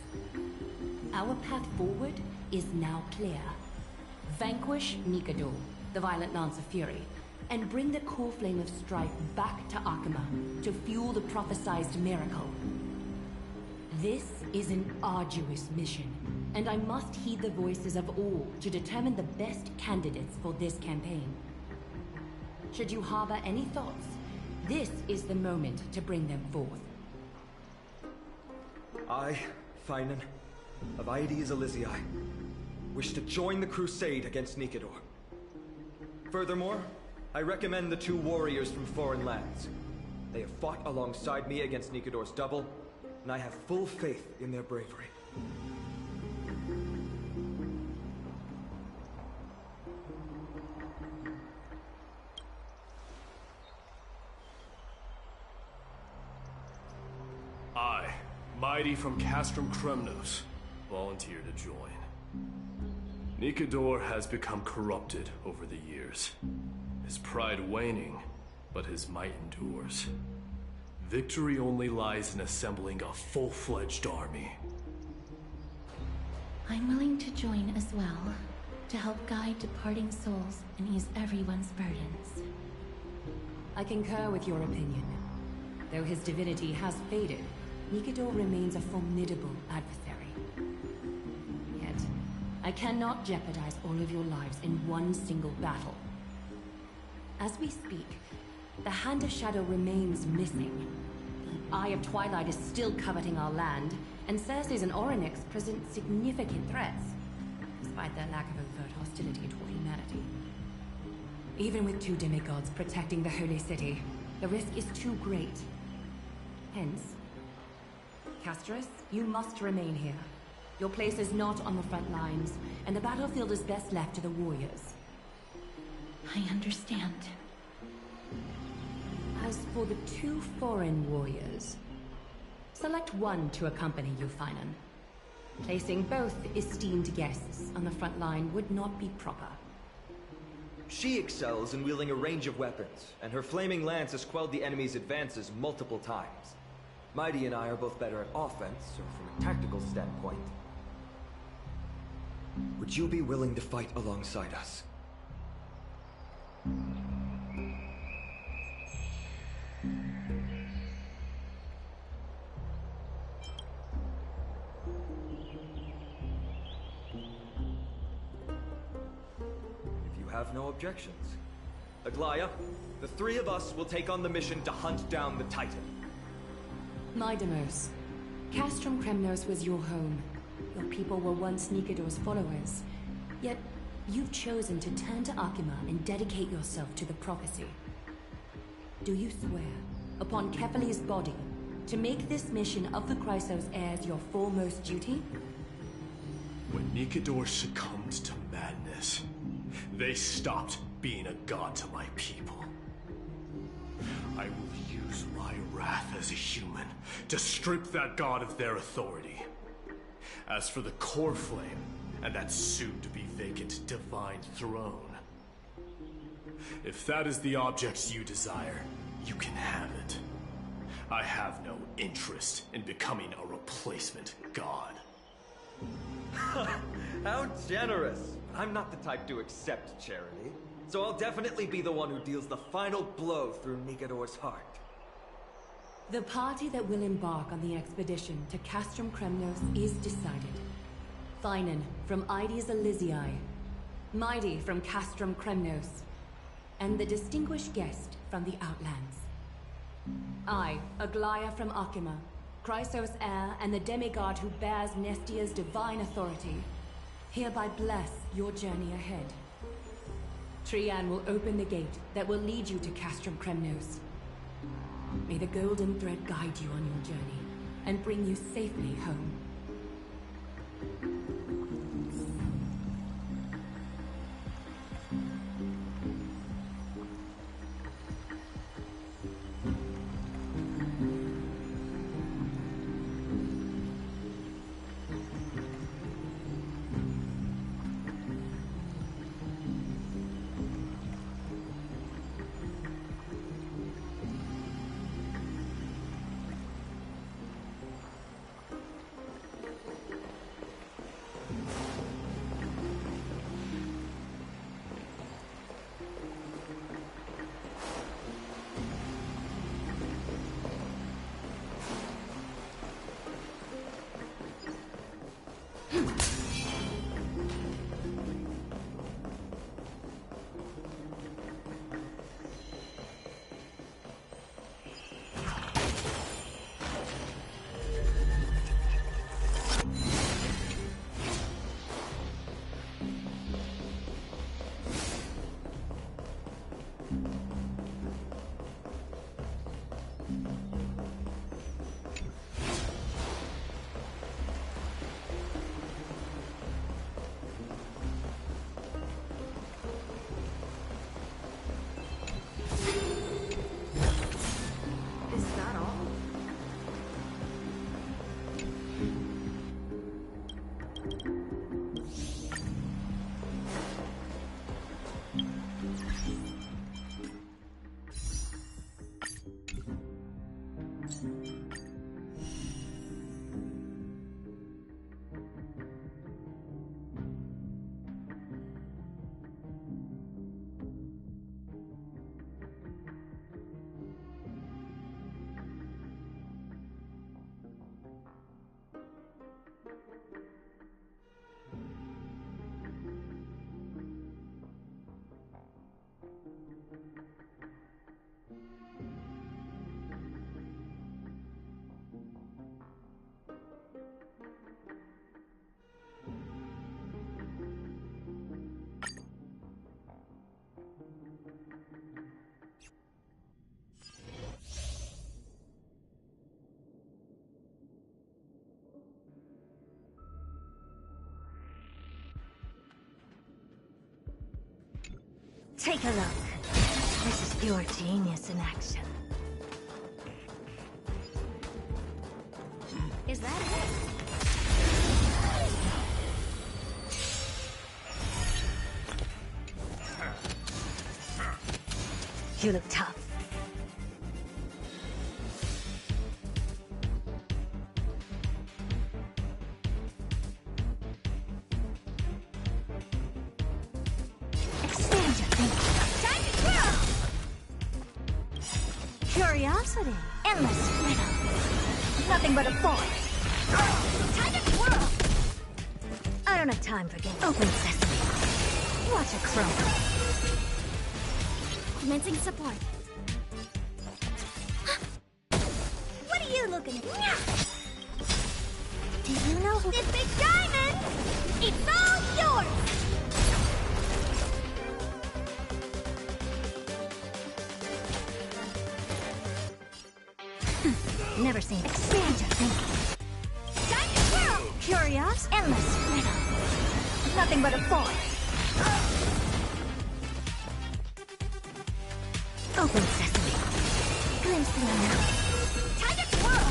[SPEAKER 15] Our path forward is now clear. Vanquish Mikado, the Violent Lance of Fury, and bring the core flame of strife back to Akama to fuel the prophesized miracle. This is an arduous mission, and I must heed the voices of all to determine the best candidates for this campaign. Should you harbor any thoughts, this is the moment to bring them forth.
[SPEAKER 4] I, Finan, of Aedes Elysiae wish to join the crusade against Nikador. Furthermore, I recommend the 2 warriors from foreign lands. They have fought alongside me against Nikador's double, and I have full faith in their bravery.
[SPEAKER 13] I, Mighty from Castrum Kremnos, volunteer to join. Nikador has become corrupted over the years. His pride waning, but his might endures. Victory only lies in assembling a full-fledged army.
[SPEAKER 1] I'm willing to join as well, to help guide departing souls and ease everyone's burdens.
[SPEAKER 15] I concur with your opinion. Though his divinity has faded, Nikador remains a formidable adversary. Yet, I cannot jeopardize all of your lives in one single battle. As we speak, the Hand of Shadow remains missing. The Eye of Twilight is still coveting our land, and Circes and Orynyx present significant threats, despite their lack of overt hostility toward humanity. Even with 2 demigods protecting the Holy City, the risk is too great. Hence, Castris, you must remain here. Your place is not on the front lines, and the battlefield is best left to the warriors.
[SPEAKER 1] I understand.
[SPEAKER 15] As for the 2 foreign warriors, select one to accompany you, Finan. Placing both esteemed guests on the front line would not be proper.
[SPEAKER 4] She excels in wielding a range of weapons, and her flaming lance has quelled the enemy's advances multiple times. Mighty and I are both better at offense, or from a tactical standpoint. Would you be willing to fight alongside us? If you have no objections. Aglaya, the 3 of us will take on the mission to hunt down the Titan.
[SPEAKER 15] Mydamos, Castrum Kremnos was your home. Your people were once Nikador's followers. Yet, you've chosen to turn to Akima and dedicate yourself to the prophecy. Do you swear, upon Kefali's body, to make this mission of the Chrysos heirs your foremost duty?
[SPEAKER 13] When Nikador succumbed to madness, they stopped being a god to my people. I will use my wrath as a human to strip that god of their authority. As for the core flame, and that soon-to-be vacant divine throne, if that is the object you desire, you can have it. I have no interest in becoming a replacement god.
[SPEAKER 4] How generous! I'm not the type to accept charity, so I'll definitely be the one who deals the final blow through Nikador's heart.
[SPEAKER 15] The party that will embark on the expedition to Castrum Kremnos is decided. Finan from Aedes Elysiae, Mighty from Castrum Kremnos, and the distinguished guest from the Outlands. I, Aglaya from Akima, Chrysos heir and the demigod who bears Nestia's divine authority, hereby bless your journey ahead. Trian will open the gate that will lead you to Castrum Kremnos. May the golden thread guide you on your journey and bring you safely home.
[SPEAKER 6] Take a look. This is pure genius in action. Is that it? You look tough. Expand your thinking. Time to twirl! Curiosity. Endless freedom. Nothing but a force. Time to twirl! I don't have time for games. Open sesame. Watch it crumble. Commencing support. What are you looking at? Do you know who... The big diamond! It's all yours! Never seen it. Expand your thinking. Time to twirl! Curious, endless freedom. Nothing but a force. Open sesame. Glimpse the unknown. Time to twirl!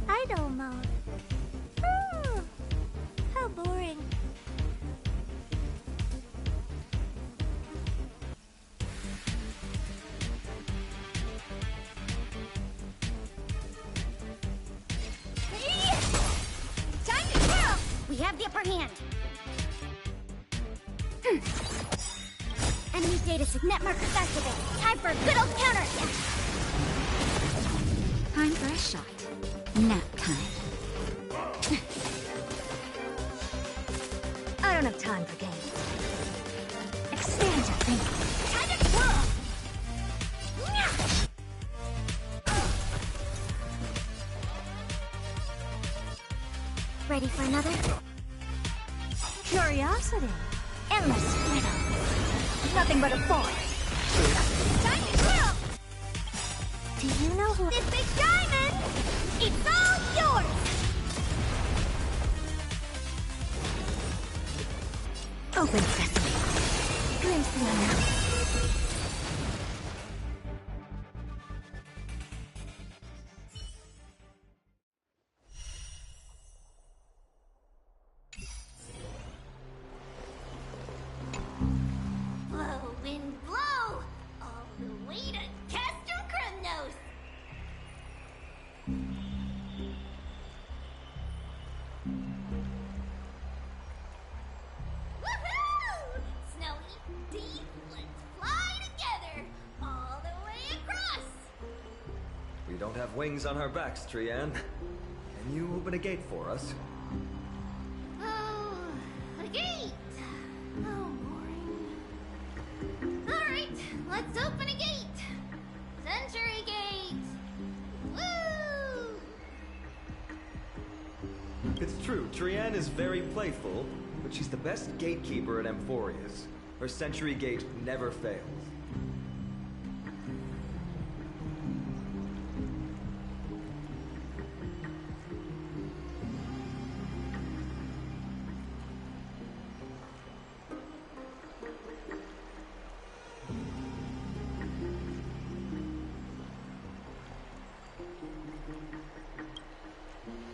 [SPEAKER 6] Idle mode. Ooh, how boring. Time to twirl! We have the upper hand. Enemy data net marker activate. Time for a good old counterattack.
[SPEAKER 8] Time for a shot. Nap time.
[SPEAKER 6] I don't have time for games. Expand your thinking.
[SPEAKER 14] Time to twirl!
[SPEAKER 6] Ready for another? Curiosity. Endless freedom. Nothing but a force.
[SPEAKER 14] Time to twirl!
[SPEAKER 6] Do you know who...
[SPEAKER 14] The big diamond! It's all yours!
[SPEAKER 6] Open sesame. Glimpse the unknown.
[SPEAKER 14] Blow, wind, blow! All the way to Castor Kremnos! Woohoo! Snowy, Dee, let's fly together! All the way across!
[SPEAKER 4] We don't have wings on our backs, Trian. Can you open a gate for us?
[SPEAKER 14] Oh, a gate! Oh, boring. Alright, let's open a gate! Century Gate! Woo!
[SPEAKER 4] It's true, Trian is very playful, but she's the best gatekeeper at Amphorius. Her Century Gate never fails.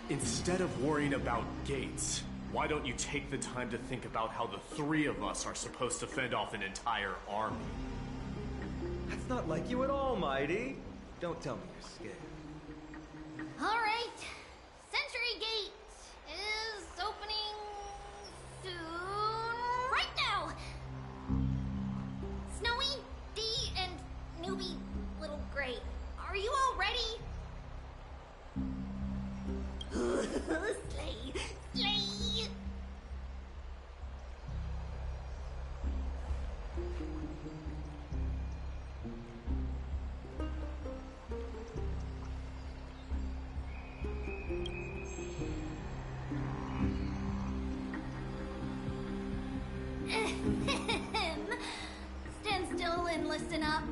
[SPEAKER 13] Instead of worrying about gates, why don't you take the time to think about how the three of us are supposed to fend off an entire army?
[SPEAKER 4] That's not like you at all, Mighty. Don't tell me you're scared.
[SPEAKER 14] Alright, Century Gate is opening soon. Right now! Snowy, Dee, and newbie Little Gray, are you all ready? Slay! Slay! listen up.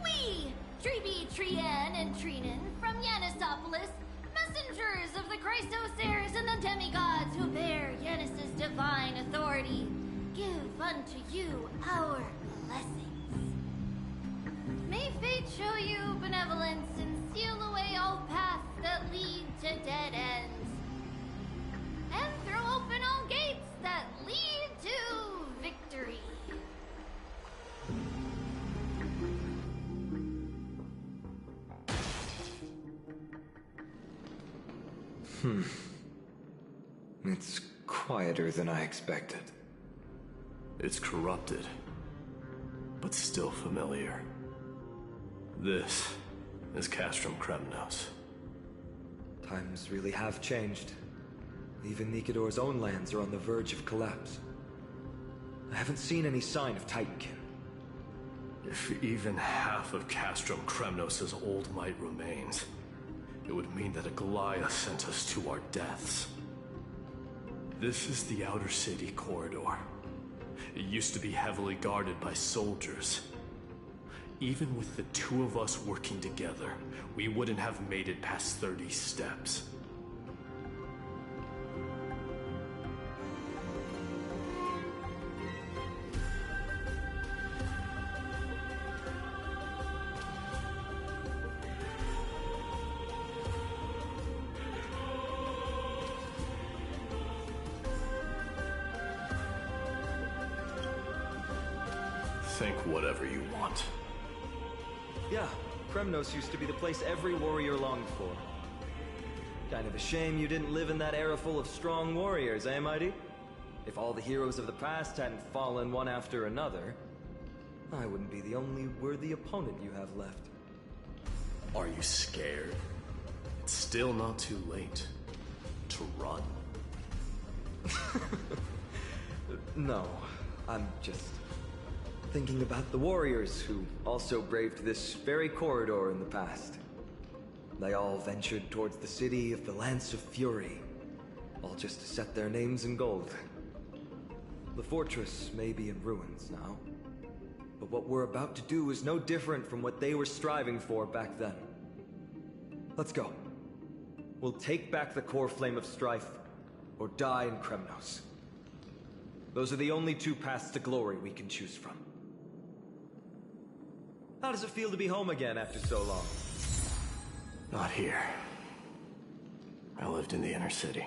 [SPEAKER 14] We, Treeby, Trien, and Trinen from Yanisopolis, messengers of the Chrysosaurs and the demigods who bear Yanis's divine authority, give unto you our blessings. May fate show you benevolence and seal away all paths that lead to dead ends. And throw open all gates that lead to victory.
[SPEAKER 4] It's quieter than I expected.
[SPEAKER 13] It's corrupted, but still familiar. This is Castrum Kremnos.
[SPEAKER 4] Times really have changed. Even Nikador's own lands are on the verge of collapse. I haven't seen any sign of Titankin.
[SPEAKER 13] If even half of Castrum Kremnos' old might remains, it would mean that a Goliath sent us to our deaths. This is the Outer City corridor. It used to be heavily guarded by soldiers. Even with the two of us working together, we wouldn't have made it past 30 steps. Think whatever you want.
[SPEAKER 4] Yeah, Kremnos used to be the place every warrior longed for. Kind of a shame you didn't live in that era full of strong warriors, eh, Mighty? If all the heroes of the past hadn't fallen one after another, I wouldn't be the only worthy opponent you have left.
[SPEAKER 13] Are you scared? It's still not too late to run.
[SPEAKER 4] No, I'm just thinking about the warriors who also braved this very corridor in the past. They all ventured towards the city of the Lance of Fury, all just to set their names in gold. The fortress may be in ruins now, but what we're about to do is no different from what they were striving for back then. Let's go. We'll take back the core flame of strife, or die in Kremnos. Those are the only two paths to glory we can choose from. How does it feel to be home again after so long?
[SPEAKER 13] Not here. I lived in the inner city.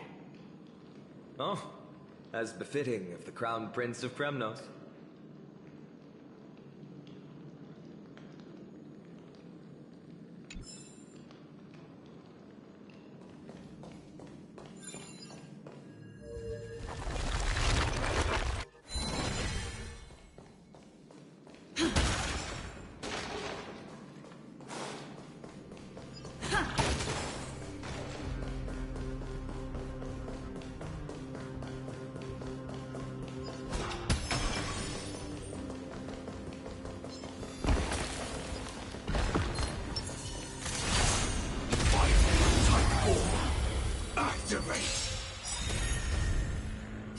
[SPEAKER 4] Oh, as befitting of the Crown Prince of Kremnos.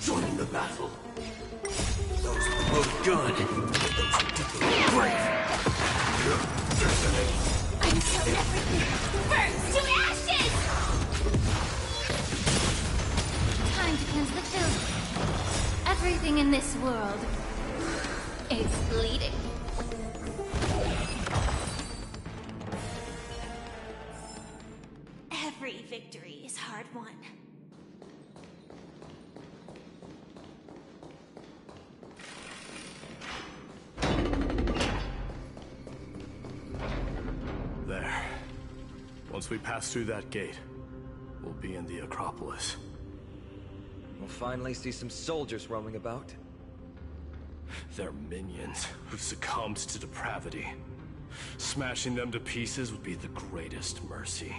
[SPEAKER 11] Joining the battle. Those who look good. Brave.
[SPEAKER 14] Until everything burns to ashes! Time to cleanse the filth. Everything in this world is bleeding. Every victory is hard won.
[SPEAKER 13] There. Once we pass through that gate, we'll be in the Acropolis.
[SPEAKER 4] We'll finally see some soldiers roaming about.
[SPEAKER 13] They're minions who succumbed to depravity. Smashing them to pieces would be the greatest mercy.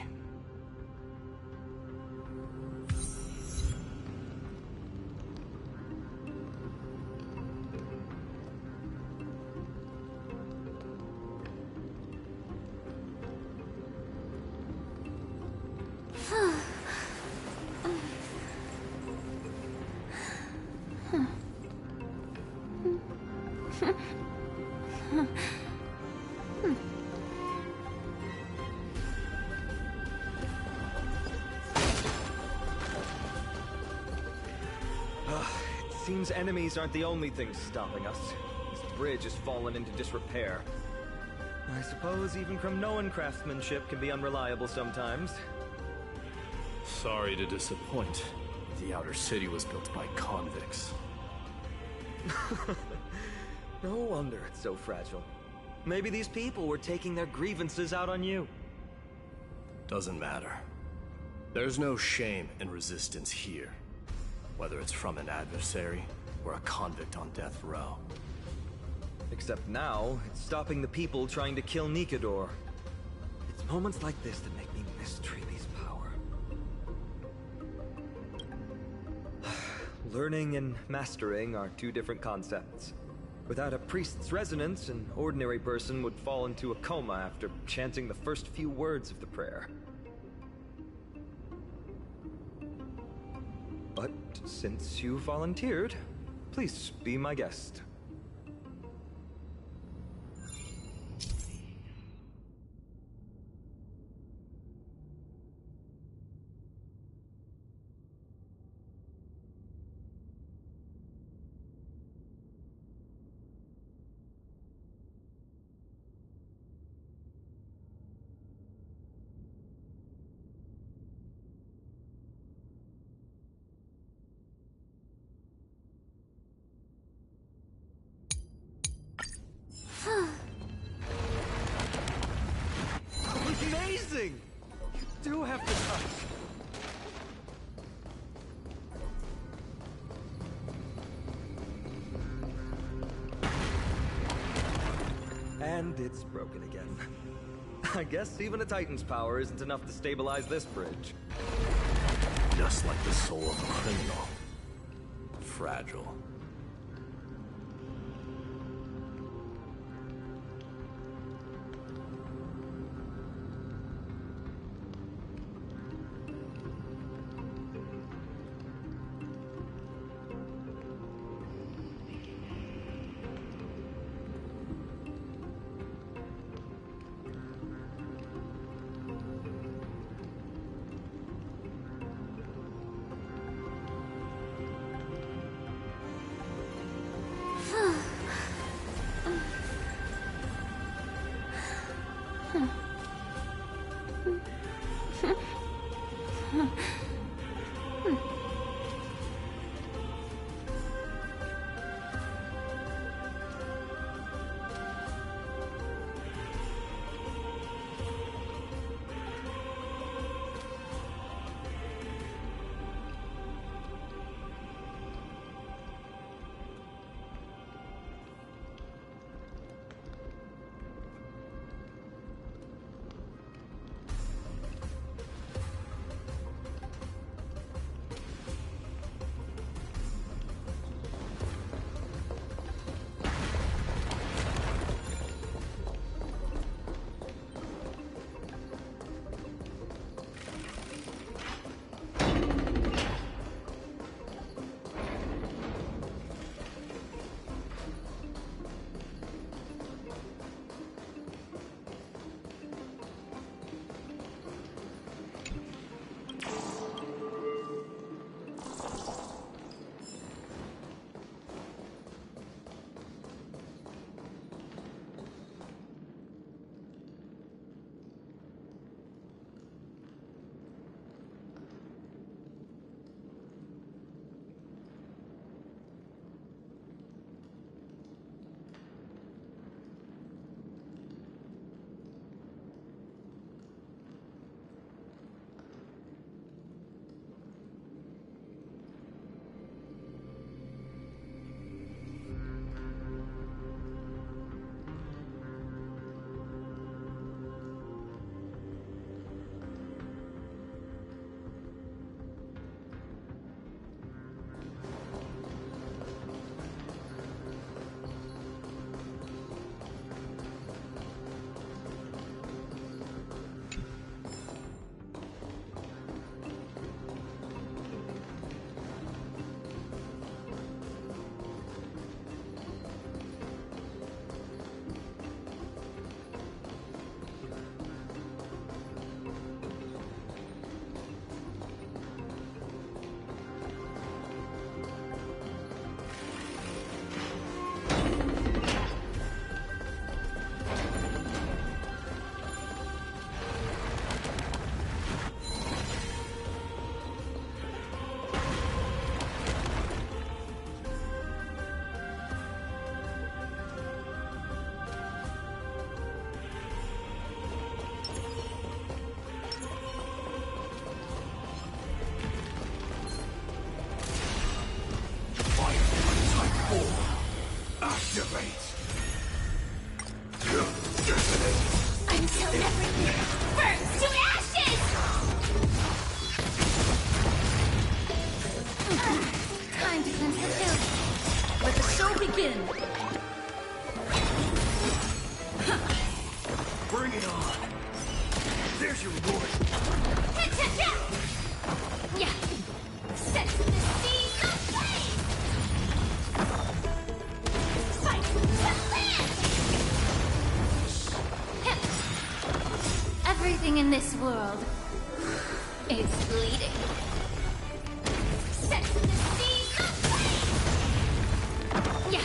[SPEAKER 4] Seems enemies aren't the only things stopping us. This bridge has fallen into disrepair. I suppose even Kremnoan craftsmanship can be unreliable sometimes.
[SPEAKER 13] Sorry to disappoint. The outer city was built by convicts.
[SPEAKER 4] No wonder it's so fragile. Maybe these people were taking their grievances out on you.
[SPEAKER 13] Doesn't matter. There's no shame in resistance here. Whether it's from an adversary or a convict on death row.
[SPEAKER 4] Except now, it's stopping the people trying to kill Nikador. It's moments like this that make me miss Treeby's power. Learning and mastering are two different concepts. Without a priest's resonance, an ordinary person would fall into a coma after chanting the first few words of the prayer. But since you volunteered, please be my guest. Amazing! You do have the touch. And it's broken again. I guess even a Titan's power isn't enough to stabilize this bridge.
[SPEAKER 13] Just like the soul of a criminal. Fragile.
[SPEAKER 18] show begin!
[SPEAKER 13] Bring it on! There's your reward!
[SPEAKER 18] Yeah! Set the scene aflame! Fight the
[SPEAKER 1] Everything in this world is bleeding.
[SPEAKER 18] Set the scene aflame!
[SPEAKER 1] Yeah!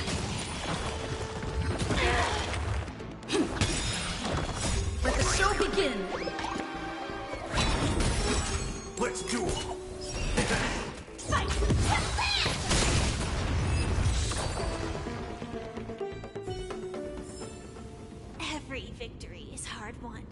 [SPEAKER 18] Let the show begin!
[SPEAKER 13] Let's duel!
[SPEAKER 18] Fight the land!
[SPEAKER 14] Every victory is hard won.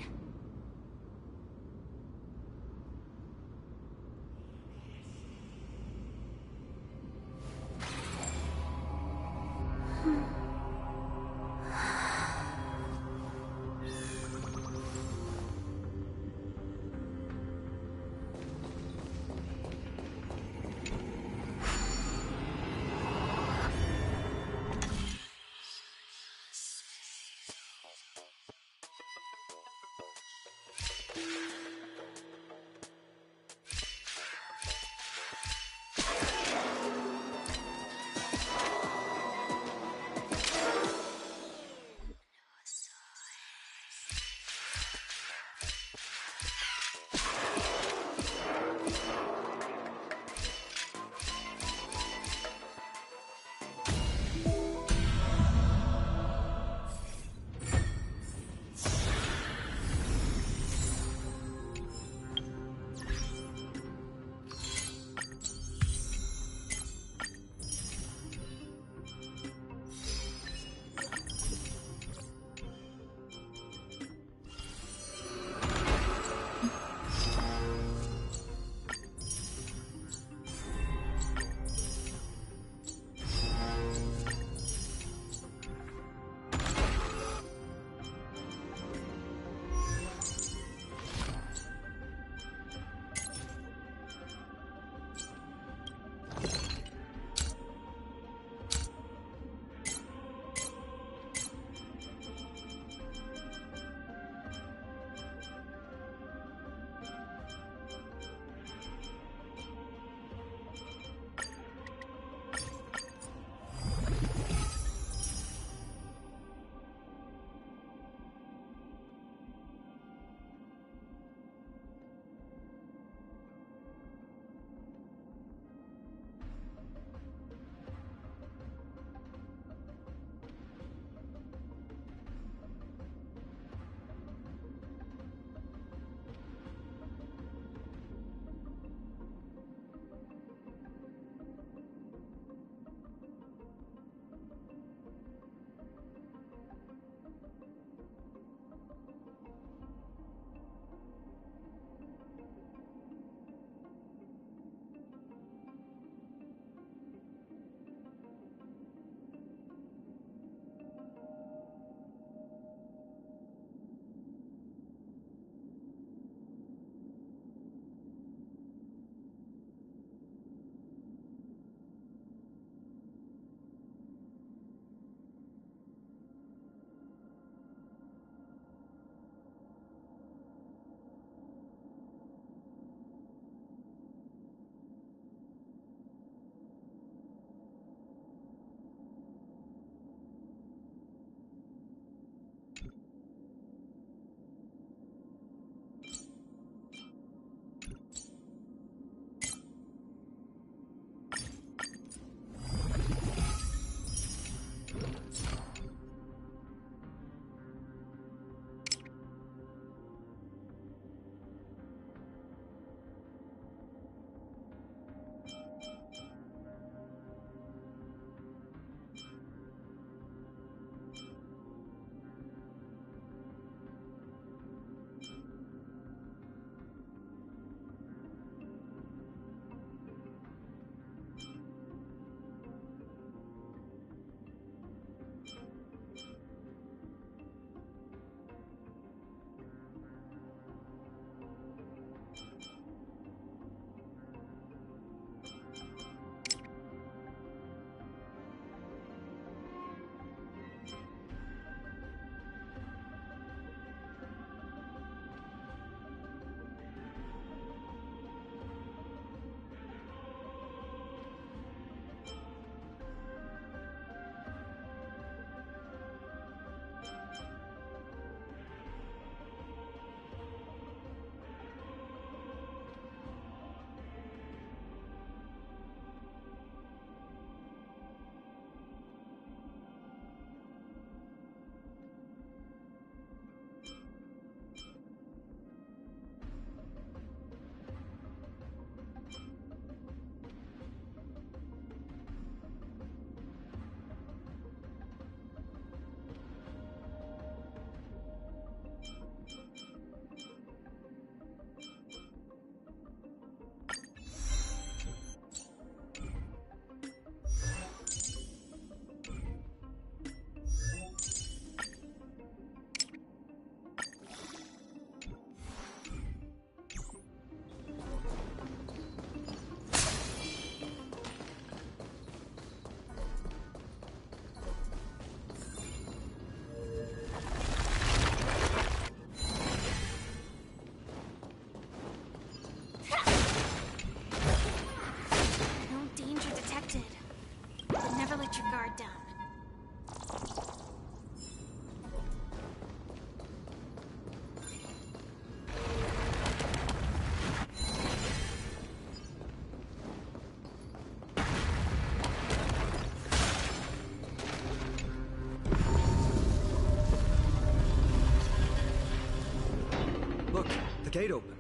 [SPEAKER 4] gate opened.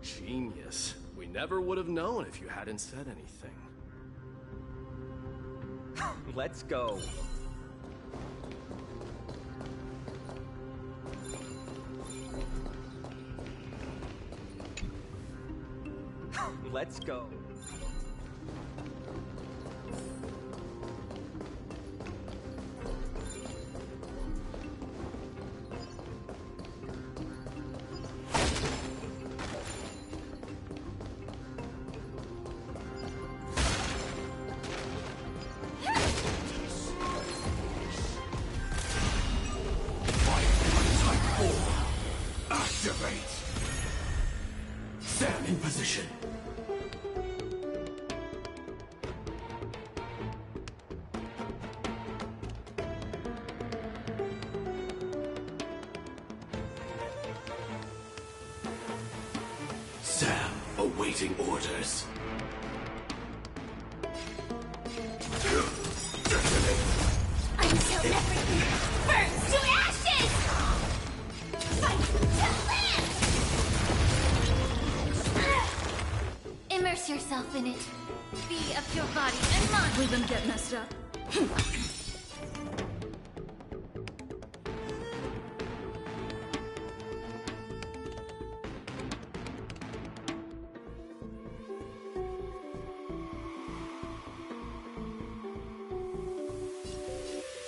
[SPEAKER 13] Genius. We never would have known if you hadn't said anything.
[SPEAKER 4] Let's go. Let's go.
[SPEAKER 3] Activate! Stand in position. Sam, awaiting orders.
[SPEAKER 18] I'm so everything burns to ashes! Fight to live! Immerse yourself in it. Be of your body and mind.
[SPEAKER 16] Leave them get messed up.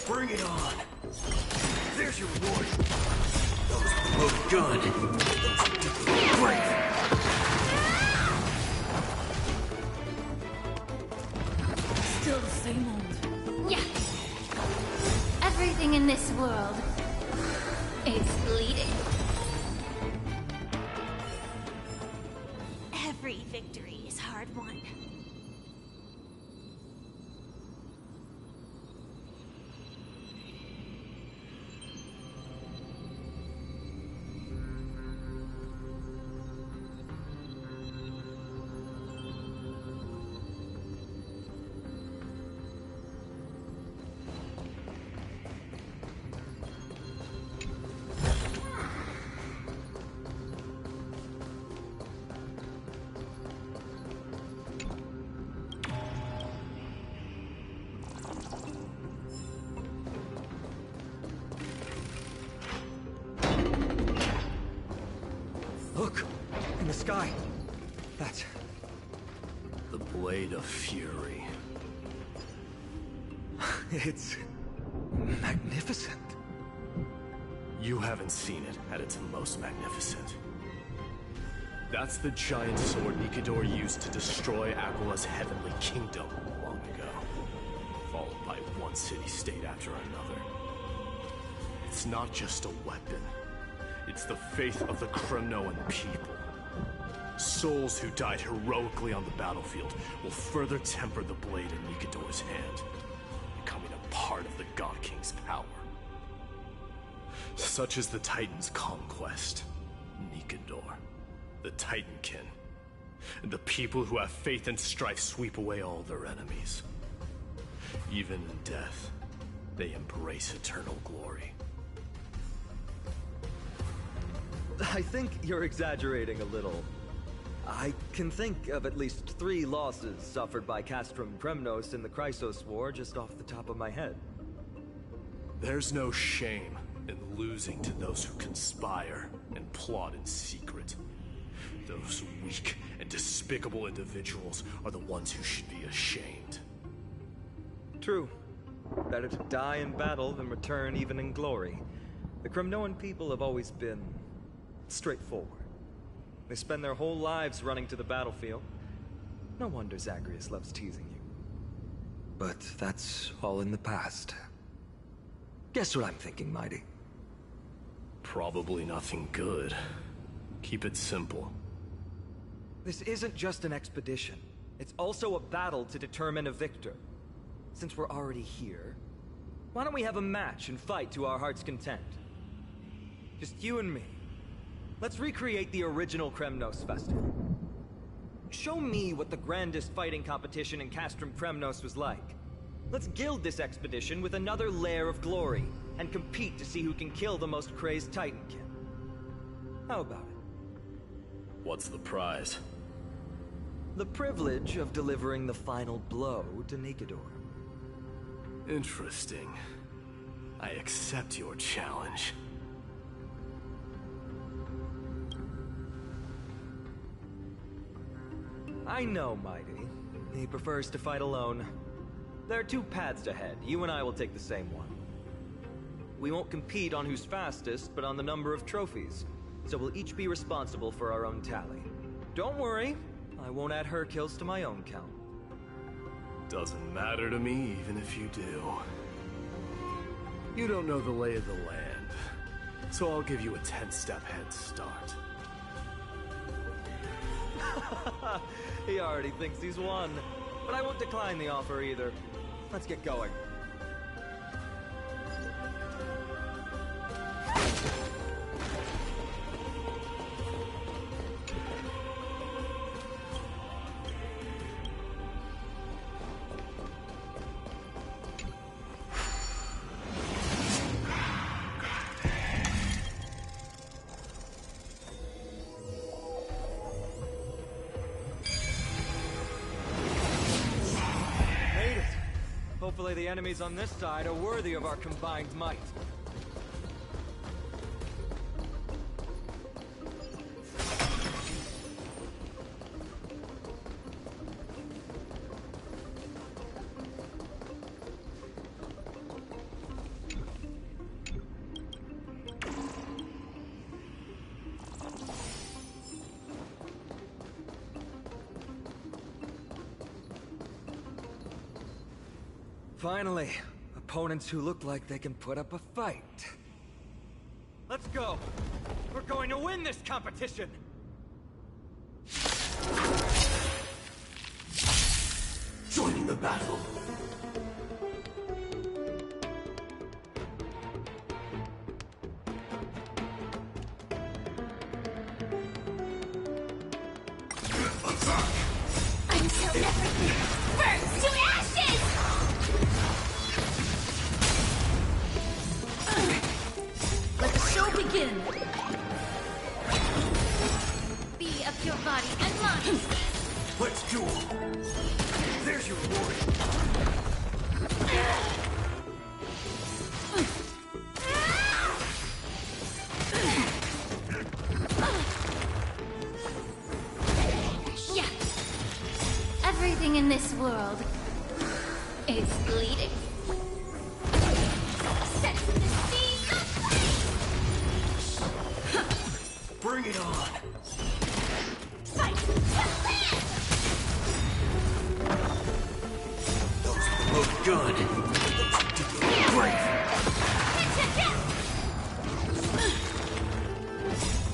[SPEAKER 13] Bring it on. There's your reward. Those who look good. Brave.
[SPEAKER 16] Still the same old.
[SPEAKER 1] Yeah. Everything in this world is bleeding.
[SPEAKER 18] Every victory is hard won.
[SPEAKER 4] Look! In the sky! That's...
[SPEAKER 13] The Blade of Fury.
[SPEAKER 4] It's... magnificent.
[SPEAKER 13] You haven't seen it at its most magnificent. That's the giant sword Nikador used to destroy Aquila's heavenly kingdom long ago, followed by one city-state after another. It's not just a weapon. It's the faith of the Kremnoan people. Souls who died heroically on the battlefield will further temper the blade in Nikador's hand, becoming a part of the God King's power. Such is the Titan's conquest. Nikador, the Titankin, and the people who have faith and strife sweep away all their enemies. Even in death, they embrace eternal glory.
[SPEAKER 4] I think you're exaggerating a little. I can think of at least 3 losses suffered by Castrum Kremnos in the Chrysos War just off the top of my head.
[SPEAKER 13] There's no shame in losing to those who conspire and plot in secret. Those weak and despicable individuals are the ones who should be ashamed.
[SPEAKER 4] True. Better to die in battle than return even in glory. The Kremnoan people have always been straightforward. They spend their whole lives running to the battlefield. No wonder Zagreus loves teasing you. But that's all in the past. Guess what I'm thinking, Mighty?
[SPEAKER 13] Probably nothing good. Keep it simple.
[SPEAKER 4] This isn't just an expedition. It's also a battle to determine a victor. Since we're already here, why don't we have a match and fight to our heart's content? Just you and me. Let's recreate the original Kremnos festival. Show me what the grandest fighting competition in Castrum Kremnos was like. Let's gild this expedition with another layer of glory, and compete to see who can kill the most crazed Titankin. How about it?
[SPEAKER 13] What's the prize?
[SPEAKER 4] The privilege of delivering the final blow to Nikador.
[SPEAKER 13] Interesting. I accept your challenge.
[SPEAKER 4] I know, Mighty. He prefers to fight alone. There are two paths ahead. You and I will take the same one. We won't compete on who's fastest, but on the number of trophies. So we'll each be responsible for our own tally. Don't worry, I won't add her kills to my own count.
[SPEAKER 13] Doesn't matter to me, even if you do. You don't know the lay of the land, so I'll give you a 10-step head start.
[SPEAKER 4] He already thinks he's won. But I won't decline the offer either. Let's get going. Hopefully the enemies on this side are worthy of our combined might. Finally, opponents who look like they can put up a fight. Let's go! We're going to win this competition!
[SPEAKER 13] Joining the battle!
[SPEAKER 18] Until everything burns to ashes!
[SPEAKER 5] Let the show begin!
[SPEAKER 18] Be of your body and mind!
[SPEAKER 13] Let's duel! There's your reward!
[SPEAKER 18] Yeah. Everything in this world is bleeding. Set the seas aflame!
[SPEAKER 13] Bring it on!
[SPEAKER 18] Fight to live!
[SPEAKER 13] Those look good! Great!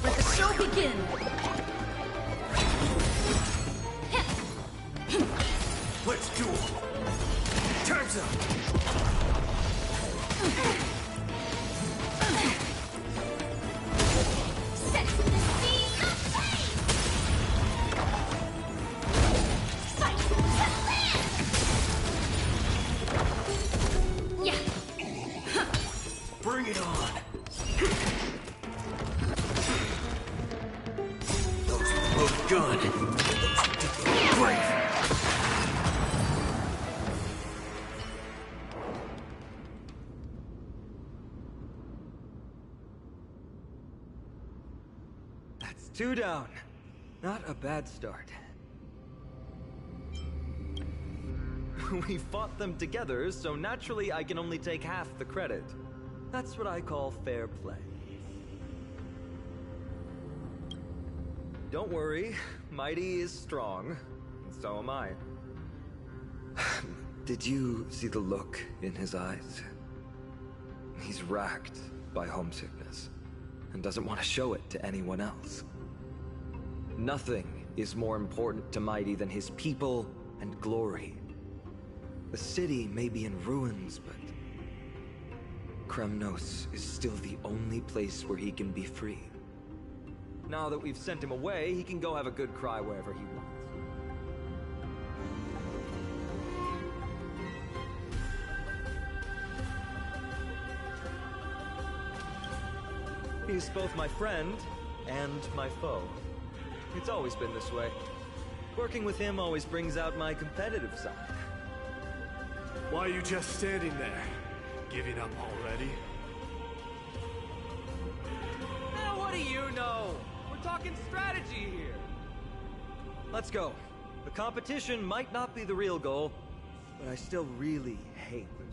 [SPEAKER 5] Let the show begin!
[SPEAKER 13] Let's duel! Time's up!
[SPEAKER 18] Set the seas aflame! Fight to live! Yeah.
[SPEAKER 13] Bring it on! Those look good! Great!
[SPEAKER 4] That's 2 down. Not a bad start. We fought them together, so naturally I can only take half the credit. That's what I call fair play. Don't worry, Mighty is strong, and so am I. Did you see the look in his eyes? He's racked by homesickness, and doesn't want to show it to anyone else. Nothing is more important to Mighty than his people and glory. The city may be in ruins, but Kremnos is still the only place where he can be free. Now that we've sent him away, he can go have a good cry wherever he wants. He's both my friend and my foe. It's always been this way. Working with him always brings out my competitive side.
[SPEAKER 13] Why are you just standing there? Giving up already?
[SPEAKER 4] Now what do you know? We're talking strategy here. Let's go. The competition might not be the real goal, but I still really hate losing.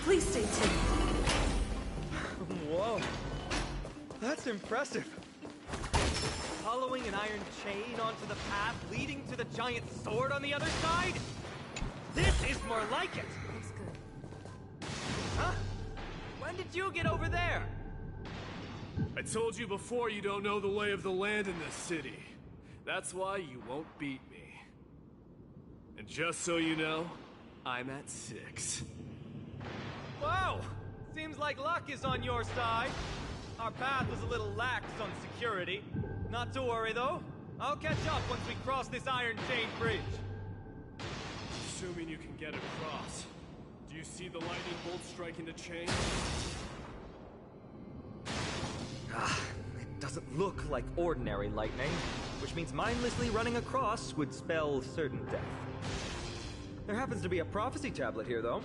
[SPEAKER 5] Please stay tuned.
[SPEAKER 4] Whoa. That's impressive. Following an iron chain onto the path leading to the giant sword on the other side? This is more like it!
[SPEAKER 17] Looks good.
[SPEAKER 4] Huh? When did you get over there?
[SPEAKER 13] I told you before you don't know the lay of the land in this city. That's why you won't beat me. And just so you know, I'm at 6.
[SPEAKER 4] Whoa! Seems like luck is on your side. Our path was a little lax on security. Not to worry, though. I'll catch up once we cross this iron chain bridge.
[SPEAKER 13] Assuming you can get across. Do you see the lightning bolt striking the chain?
[SPEAKER 4] It doesn't look like ordinary lightning, which means mindlessly running across would spell certain death. There happens to be a prophecy tablet here, though.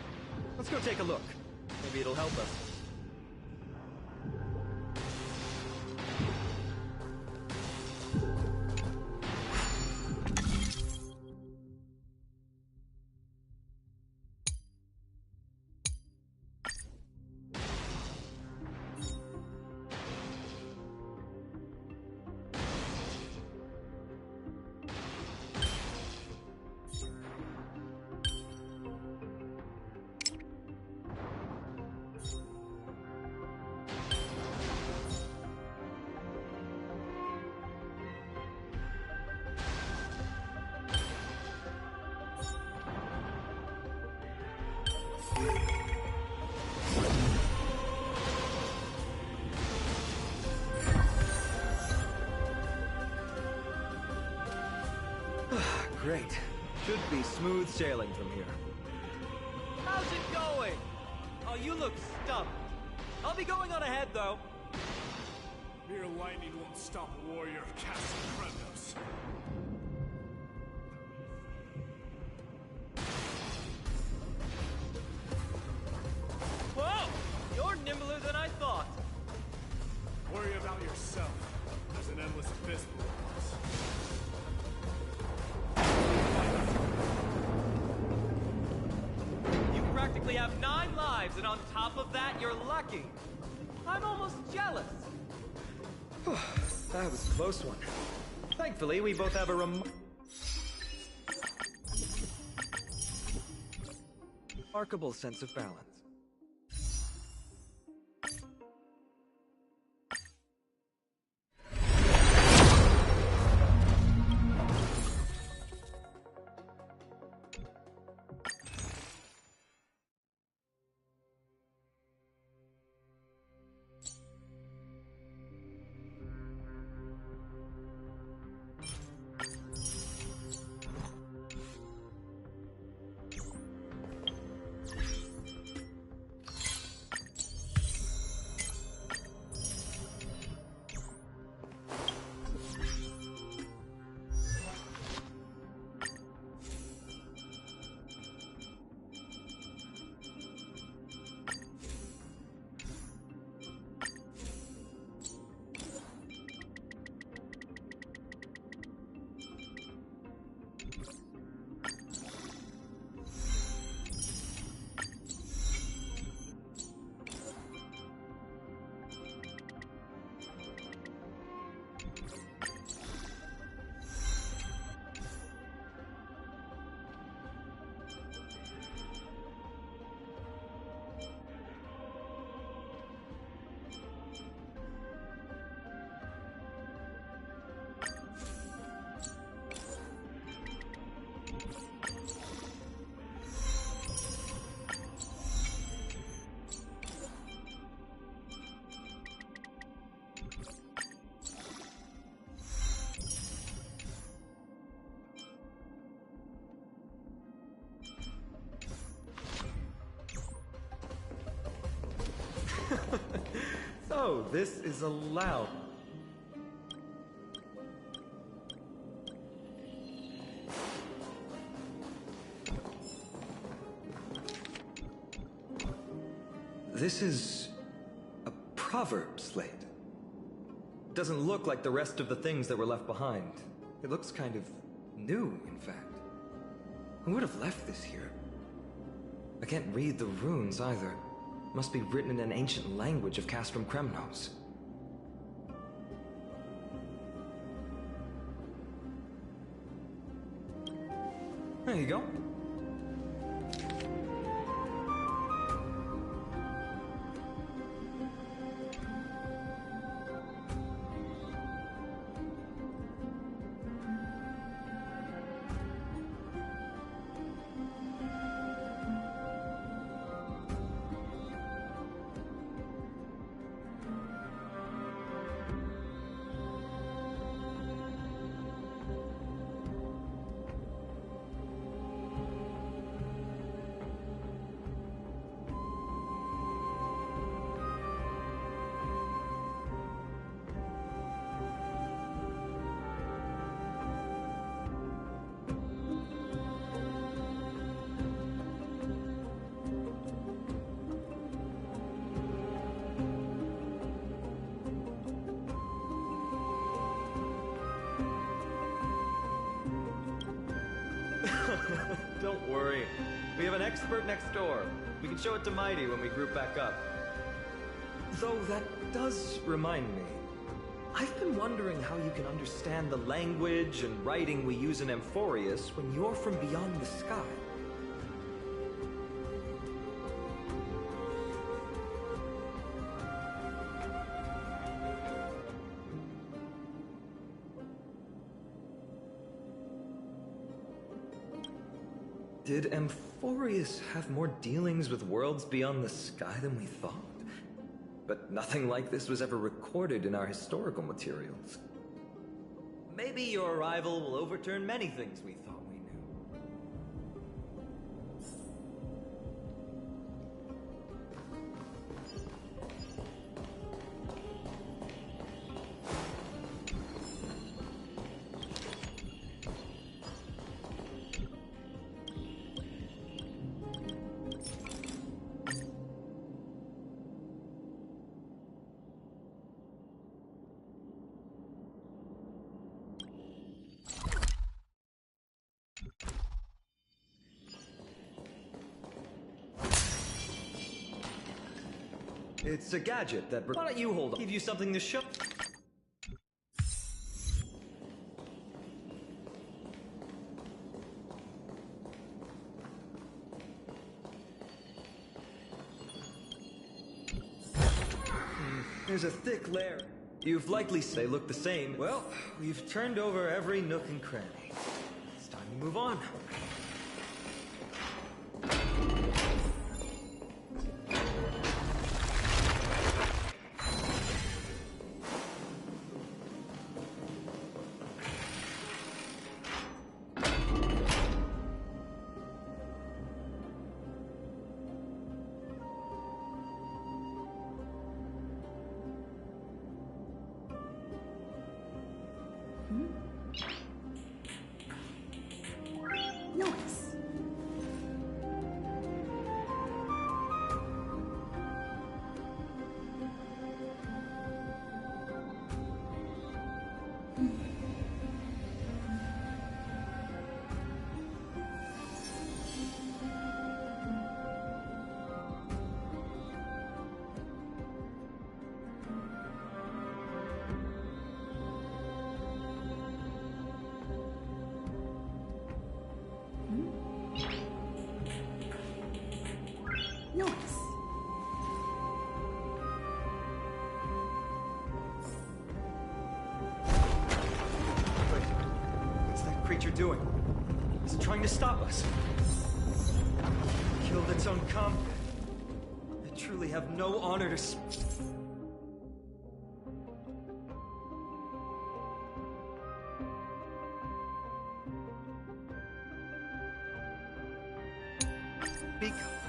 [SPEAKER 4] Let's go take a look. Maybe it'll help us. Great. Should be smooth sailing from here. How's it going? Oh, you look stumped. I'll be going on ahead, though.
[SPEAKER 13] Mere lightning won't stop a warrior of Castle Kremnos.
[SPEAKER 4] Whoa! You're nimbler than I thought.
[SPEAKER 13] Worry about yourself. There's an endless abyss below us.
[SPEAKER 4] You practically have 9 lives, and on top of that, you're lucky. I'm almost jealous. That was a close one. Thankfully, we both have a remarkable sense of balance. So, this is allowed. This is a proverb slate. Doesn't look like the rest of the things that were left behind. It looks kind of new, in fact. Who would have left this here? I can't read the runes either. Must be written in an ancient language of Castrum Kremnos. There you go. Don't worry. We have an expert next door. We can show it to Mighty when we group back up. Though that does remind me. I've been wondering how you can understand the language and writing we use in Amphorius when you're from beyond the sky. Did Amphorius have more dealings with worlds beyond the sky than we thought? But nothing like this was ever recorded in our historical materials. Maybe your arrival will overturn many things we thought we knew. It's a gadget that... Why don't you hold on? Give you something to show... There's a thick layer. You've likely they look the same. Well, we've turned over every nook and cranny. It's time to move on. Doing? Is it trying to stop us? Killed its own comp. They truly have no honor to speak of.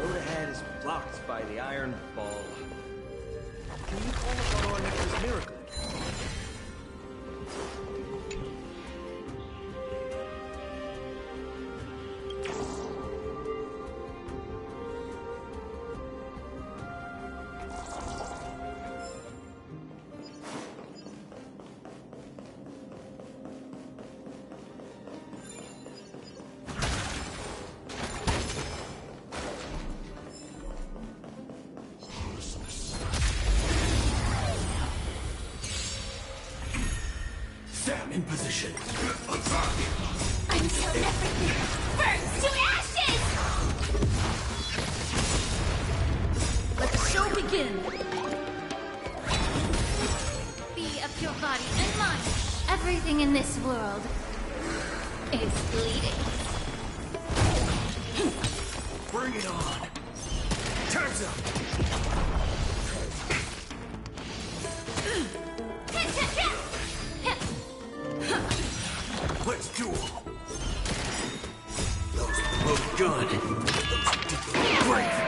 [SPEAKER 4] Road ahead is blocked. shocked by the Iron Ball. Can you call upon our nephew's miracle?
[SPEAKER 13] In position.
[SPEAKER 18] Until everything burns to ashes!
[SPEAKER 5] Let the show begin!
[SPEAKER 1] Be of your body and mind. Everything in this world is bleeding.
[SPEAKER 13] Bring it on! Time's up! Let's duel! Those who load gun! Those who did the brave!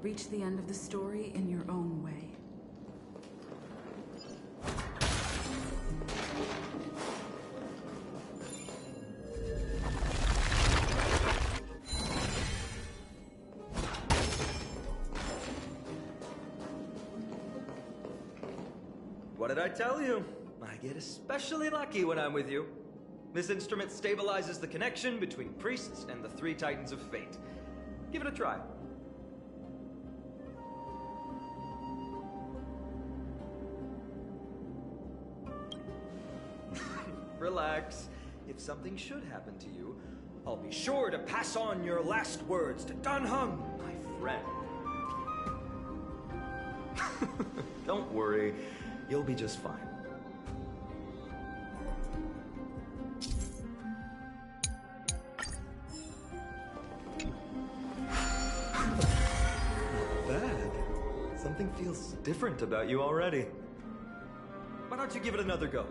[SPEAKER 16] Reach the end of the story in your own way.
[SPEAKER 4] What did I tell you? I get especially lucky when I'm with you. This instrument stabilizes the connection between priests and the three titans of fate. Give it a try. Relax. If something should happen to you, I'll be sure to pass on your last words to Dan Heng, my friend. Don't worry. You'll be just fine. Not bad. Something feels different about you already. Why don't you give it another go?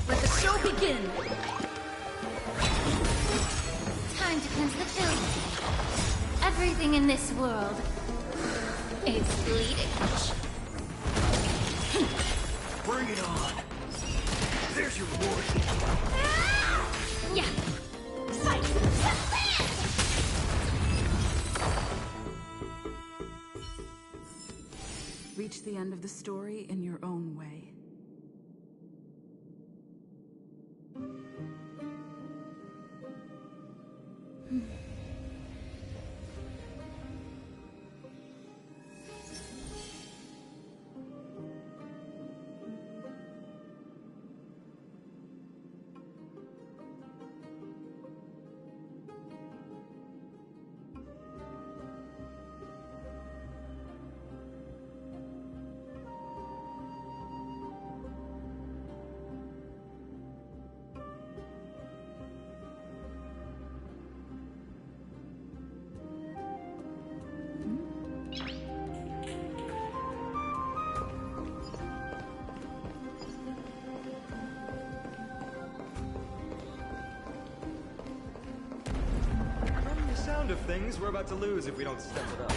[SPEAKER 5] Let the show begin!
[SPEAKER 1] Time to cleanse the field. Everything in this world is bleeding.
[SPEAKER 13] Bring it on! There's your reward!
[SPEAKER 1] Yeah!
[SPEAKER 18] Fight!
[SPEAKER 16] Reach the end of the story in your own way.
[SPEAKER 4] Of things we're about to lose if we don't step it up.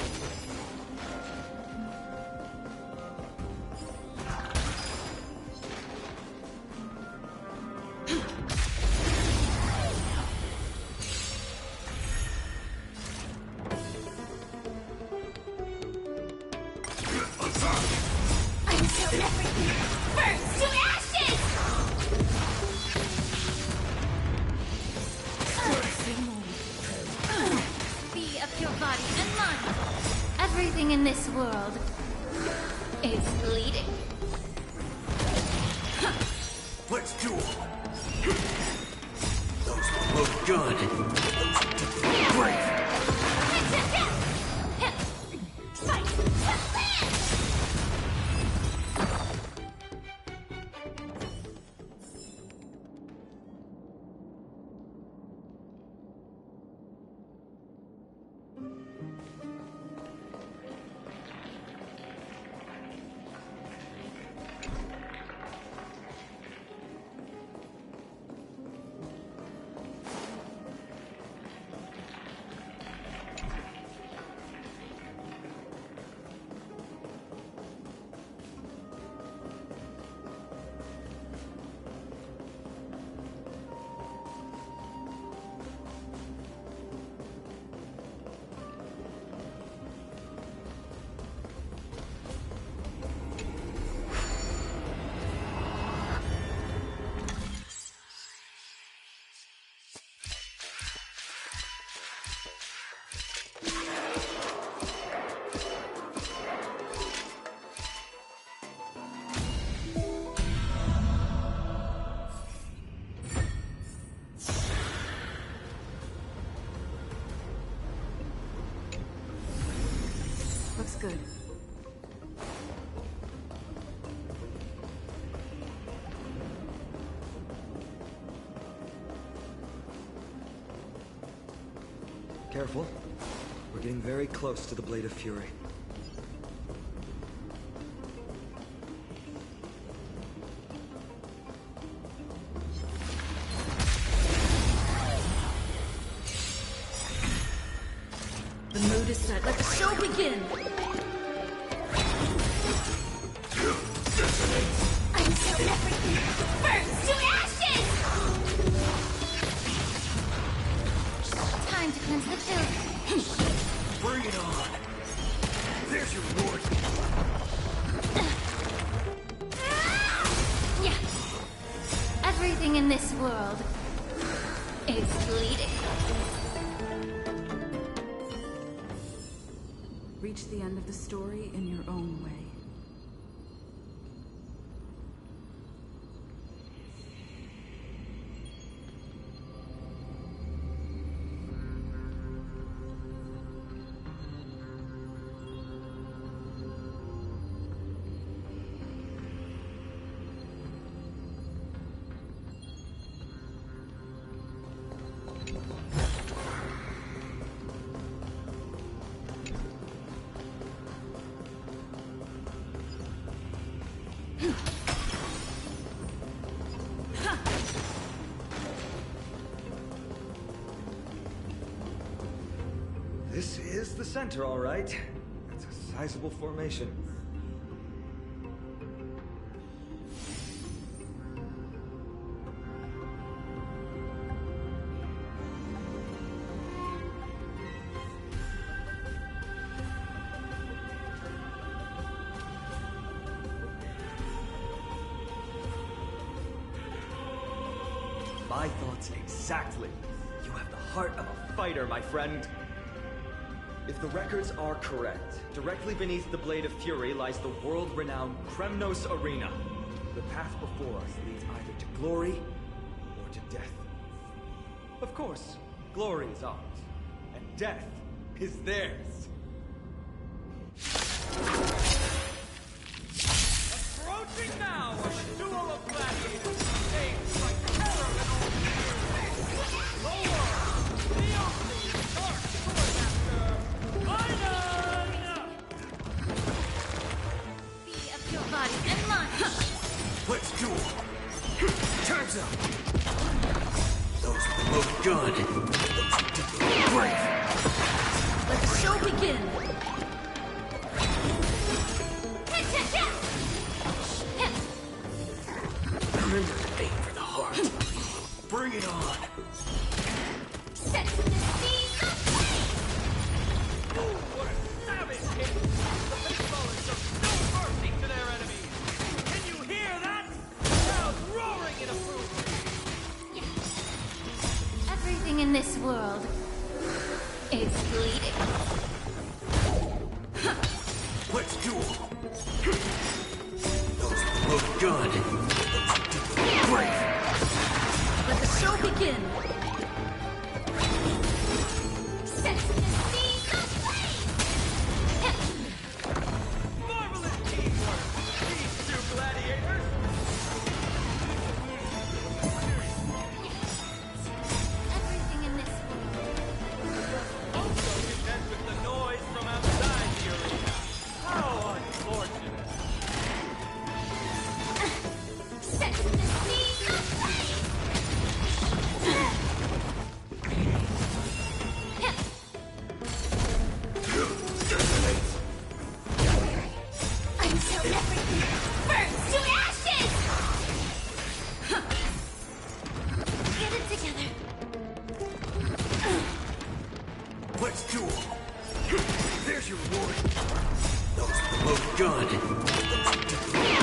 [SPEAKER 18] Until everything burns to ashes! world is bleeding.
[SPEAKER 11] Let's duel. Those who look good. Brave.
[SPEAKER 17] Looks good.
[SPEAKER 4] Careful. We're getting very close to the Blade of Fury.
[SPEAKER 5] The mood is set. Let the show begin!
[SPEAKER 18] Until everything burns to ashes! Time to cleanse the building.
[SPEAKER 11] Bring it on. There's your reward.
[SPEAKER 18] Yeah. Everything in this world is bleeding.
[SPEAKER 17] Reach the end of the story in your own way.
[SPEAKER 4] This is the center, all right. It's a sizable formation. My thoughts exactly. You have the heart of a fighter, my friend. If the records are correct, directly beneath the Blade of Fury lies the world-renowned Kremnos Arena. The path before us leads either to glory or to death. Of course, glory is ours, and death is theirs.
[SPEAKER 10] Approaching now a duel of gladiators, staged by terror and all the world, the only dark swordmaster, Iron!
[SPEAKER 18] Be of your body and mind.
[SPEAKER 11] Let's duel. Time's up. Those who look good. Brave.
[SPEAKER 5] Let the show begin!
[SPEAKER 11] Remember to aim for the heart. Bring it on.
[SPEAKER 18] Set to the speed of light.
[SPEAKER 10] Ooh, what a savage hit! The baseballers show no mercy to their enemies! Can you hear that? Crowd roaring in approval!
[SPEAKER 18] Everything in this world is bleeding.
[SPEAKER 10] good. Brave.
[SPEAKER 8] Let the show begin!
[SPEAKER 10] Marvelous teamwork, these two gladiators!
[SPEAKER 18] Everything in this
[SPEAKER 10] Also content with the noise from outside the arena. How unfortunate.
[SPEAKER 18] Set the scene until everything burns to ashes! Get it together.
[SPEAKER 10] Let's duel. There's your reward. Those look good.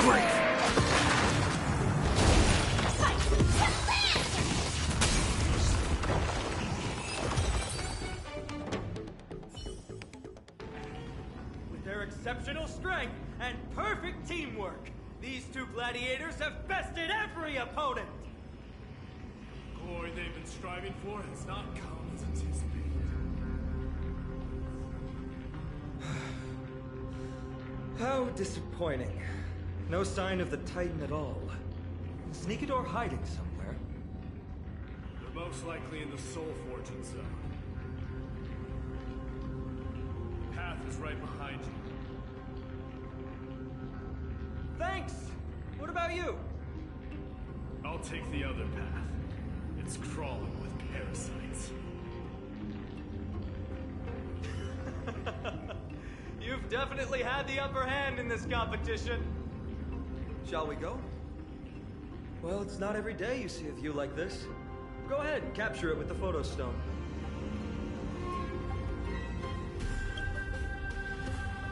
[SPEAKER 10] Brave.
[SPEAKER 18] Fight to live!
[SPEAKER 10] With their exceptional strength and perfect teamwork, these two gladiators have bested every opponent!
[SPEAKER 13] The glory they've been striving for has not come as anticipated.
[SPEAKER 4] How disappointing. No sign of the Titan at all. Is Sneakador hiding somewhere?
[SPEAKER 13] They're most likely in the Soul Fortune zone. The path is right behind you.
[SPEAKER 4] Thanks! What about you?
[SPEAKER 13] I'll take the other path. It's crawling with parasites.
[SPEAKER 4] You've definitely had the upper hand in this competition. Shall we go? Well, it's not every day you see a view like this. Go ahead and capture it with the photo stone.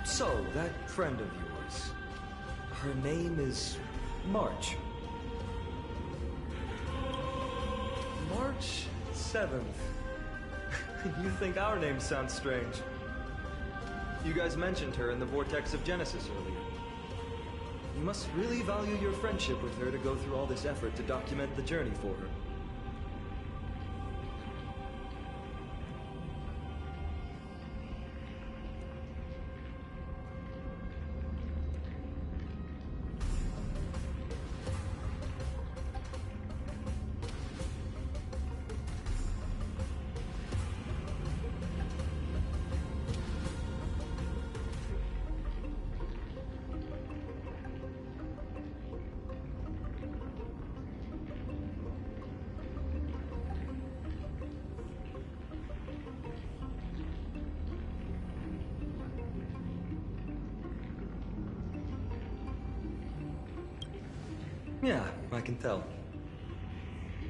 [SPEAKER 4] So, that friend of yours, her name is March. March 7th. You think our name sounds strange? You guys mentioned her in the Vortex of Genesis earlier. You must really value your friendship with her to go through all this effort to document the journey for her. Yeah, I can tell.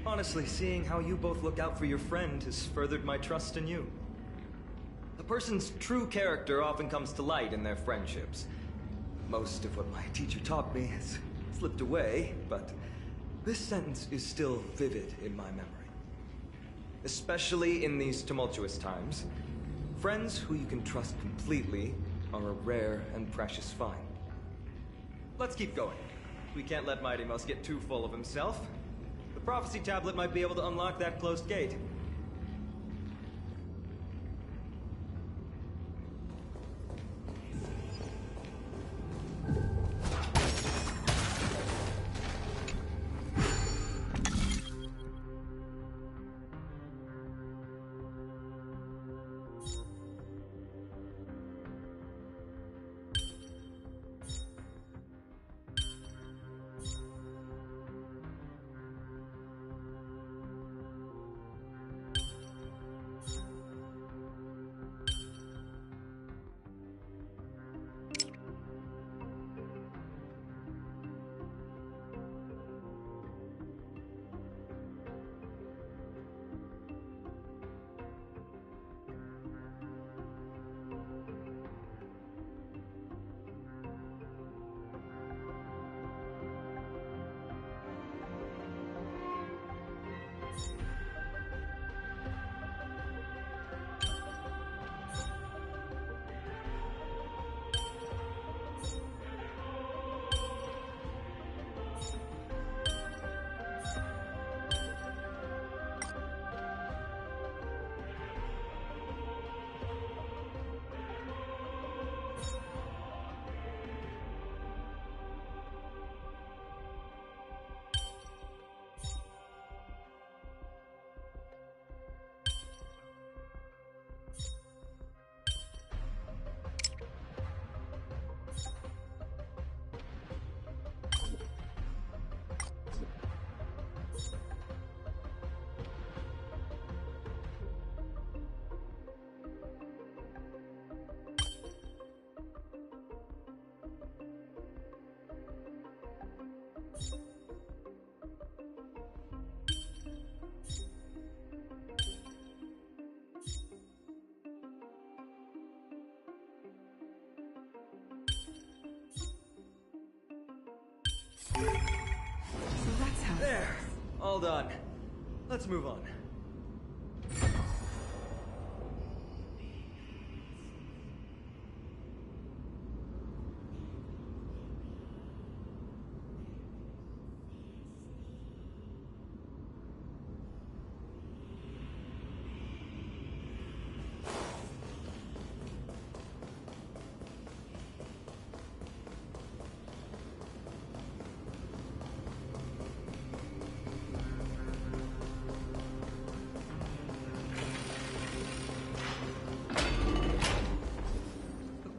[SPEAKER 4] Honestly, seeing how you both look out for your friend has furthered my trust in you. A person's true character often comes to light in their friendships. Most of what my teacher taught me has slipped away, but this sentence is still vivid in my memory. Especially in these tumultuous times, friends who you can trust completely are a rare and precious find. Let's keep going. We can't let Mighty Mouse get too full of himself. The prophecy tablet might be able to unlock that closed gate. all done. Let's move on.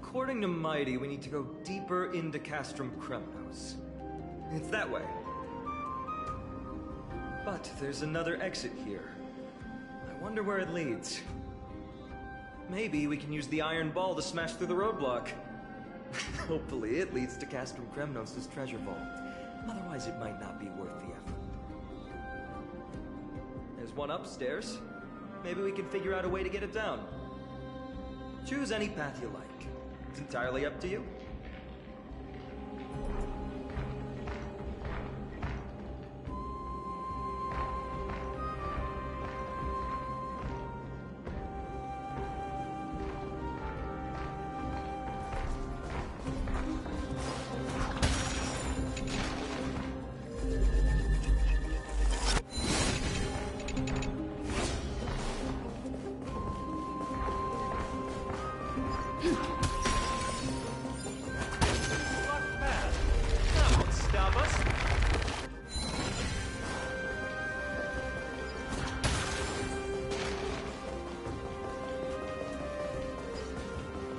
[SPEAKER 4] According to Mighty, we need to go deeper into Castrum Kremnos. It's that way. But there's another exit here. I wonder where it leads. Maybe we can use the iron ball to smash through the roadblock. Hopefully it leads to Castrum Kremnos' treasure vault. Otherwise it might not be worth the effort. There's one upstairs. Maybe we can figure out a way to get it down. Choose any path you like. It's entirely up to you.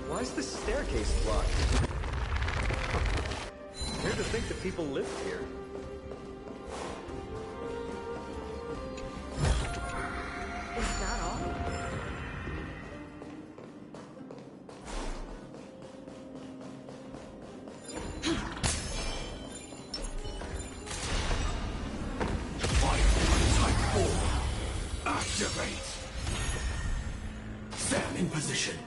[SPEAKER 4] Why is this staircase blocked? Weird to think that people lived here.
[SPEAKER 5] Is that all?
[SPEAKER 13] Type 4. Activate. Stand in position.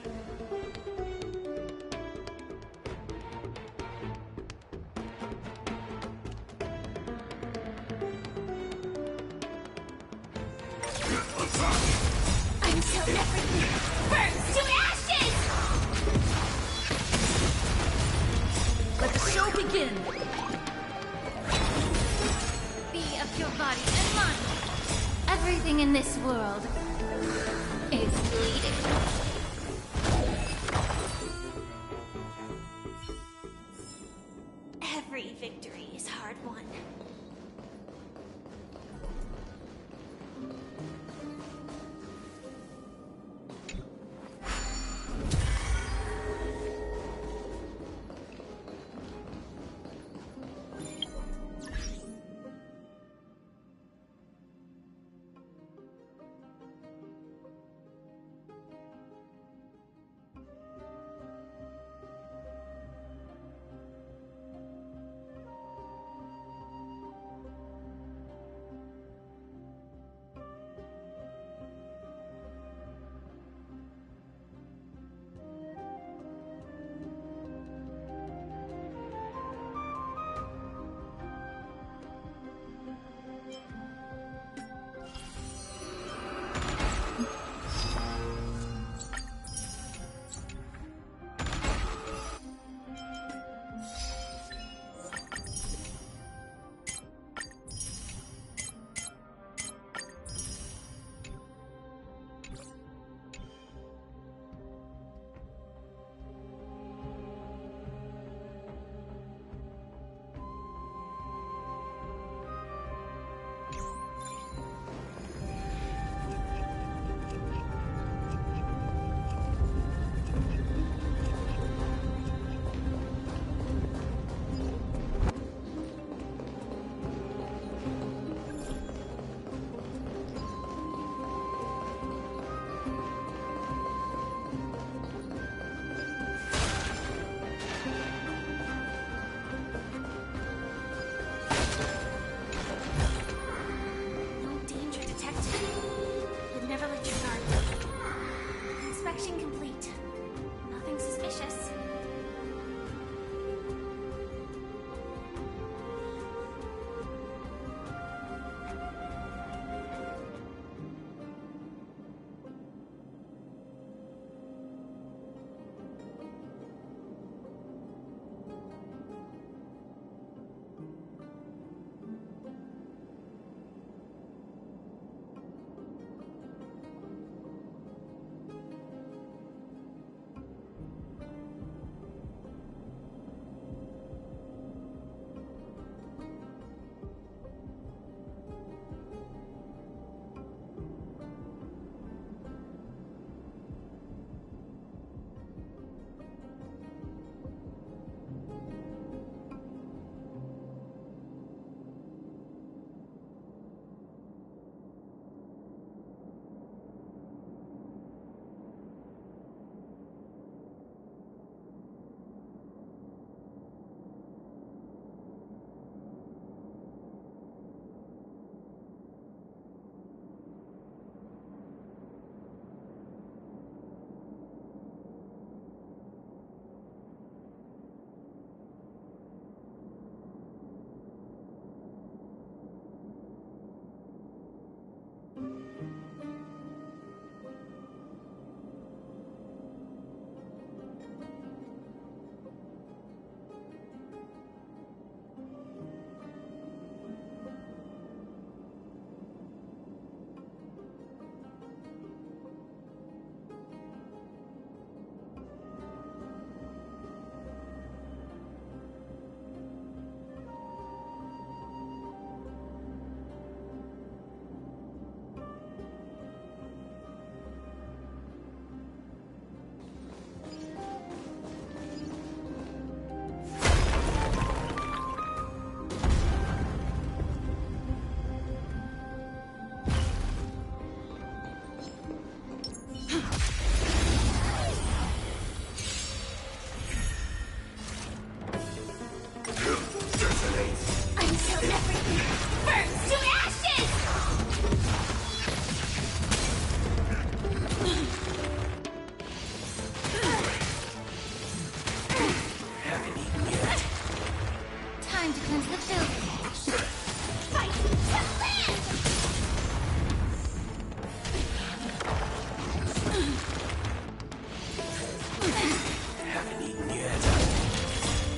[SPEAKER 18] Until everything burns to ashes!
[SPEAKER 8] Let the show begin!
[SPEAKER 18] Be of your body and mind. Everything in this world is bleeding. Every victory is hard won.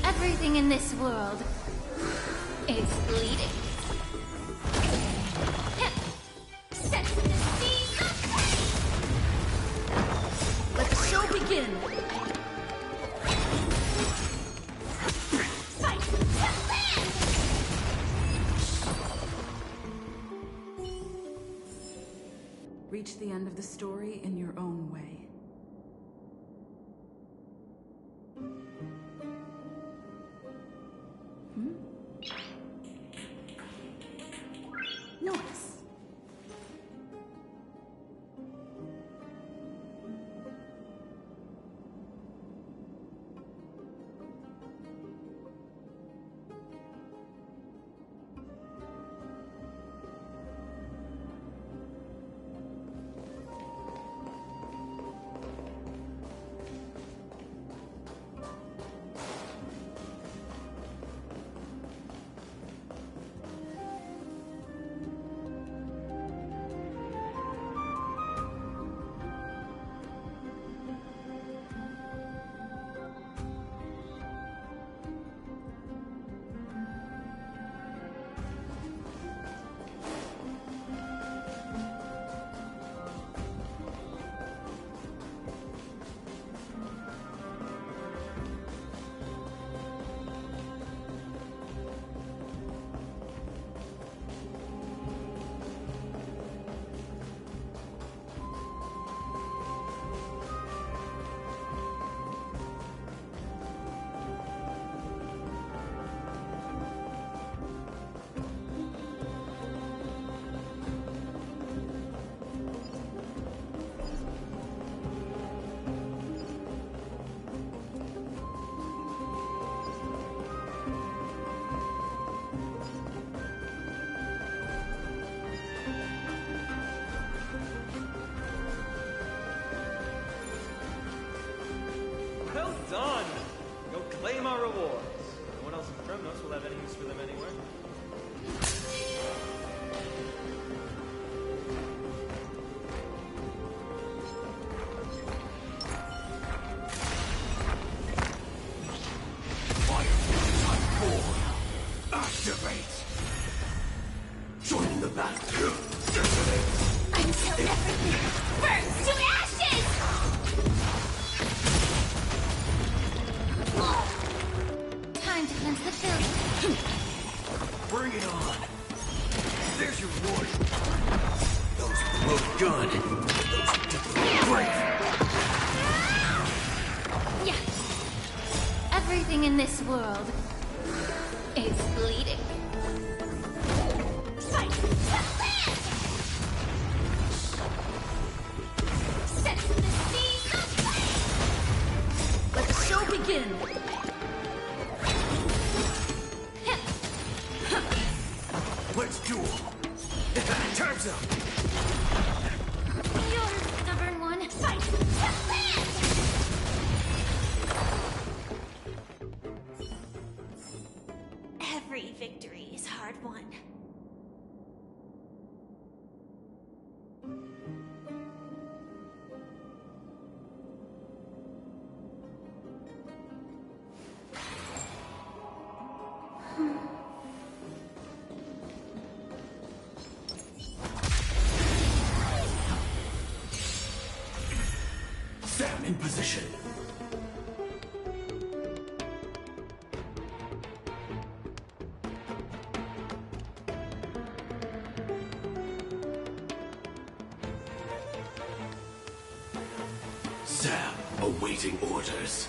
[SPEAKER 18] Everything in this world is bleeding.
[SPEAKER 8] Let the show begin!
[SPEAKER 16] Reach the end of the story in your own way.
[SPEAKER 8] Nice.
[SPEAKER 4] Well done! Go claim our rewards. No one else in Tremnos will have any use for them anyway.
[SPEAKER 11] Activate! Join the battle! Detonate!
[SPEAKER 18] Until everything burns to ashes! Time to cleanse the filth.
[SPEAKER 11] Bring it on! There's your reward! Those who look good! Those who did great!
[SPEAKER 18] Yeah. Everything in this world is bleeding. Fight the land! Set the scene aflame!
[SPEAKER 8] Let the show begin!
[SPEAKER 11] Let's duel! Time's up!
[SPEAKER 18] You're a stubborn one. Fight the land!
[SPEAKER 14] Every victory is hard won.
[SPEAKER 11] In position. Sam, awaiting orders.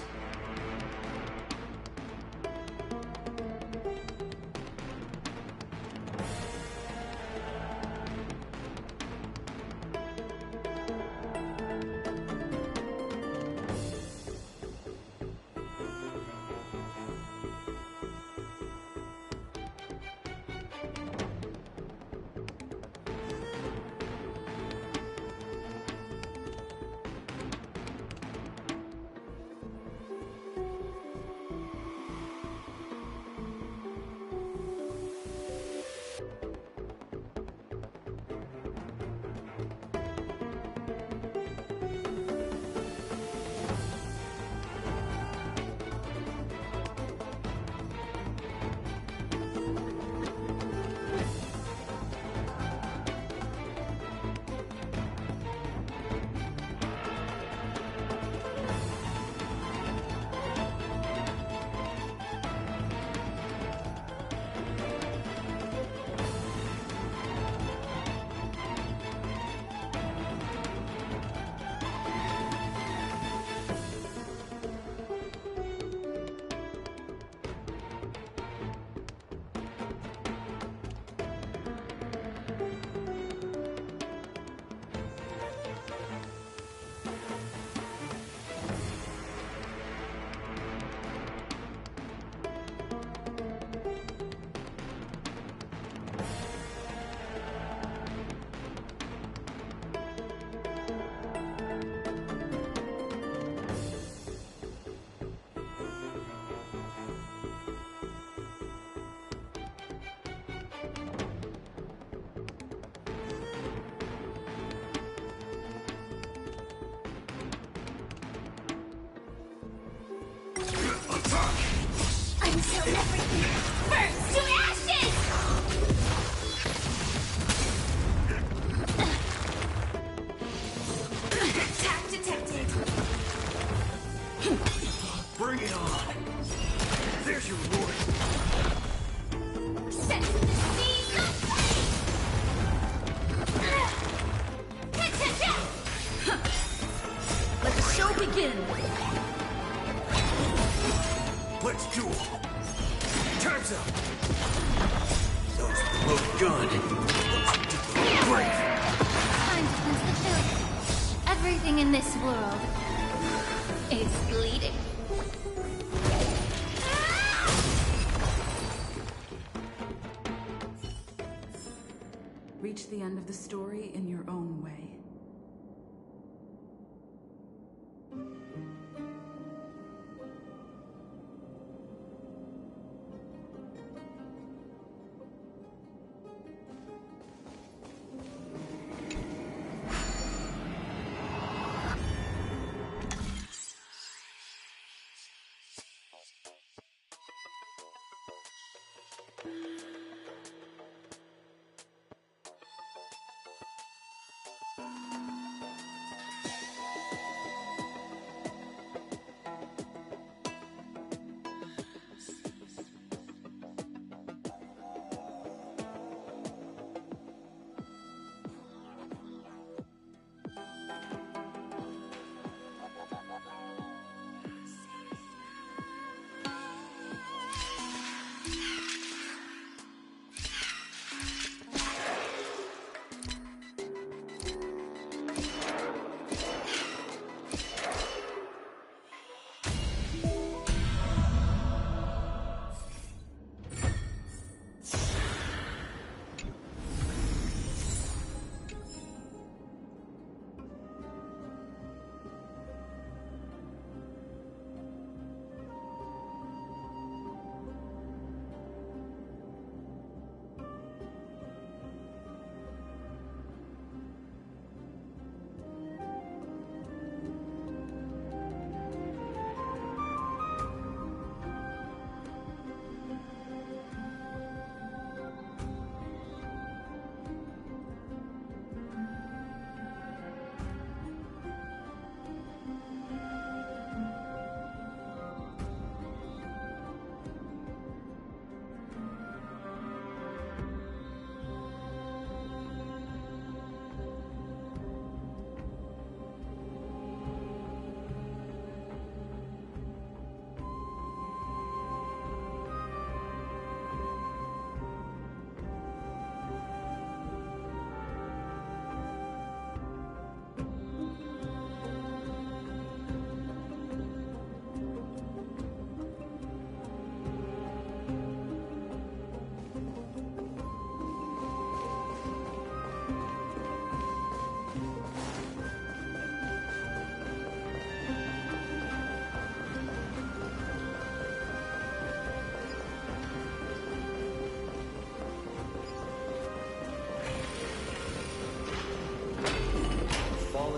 [SPEAKER 18] Until everything burns to ashes! Attack detected.
[SPEAKER 11] Bring it on. There's your reward.
[SPEAKER 18] Set the seas aflame!
[SPEAKER 8] Let the show begin.
[SPEAKER 11] Let's duel. Time's up. Those look good. Great.
[SPEAKER 18] Time to cleanse the village. Everything in this world is bleeding.
[SPEAKER 16] Reach the end of the story in your own way.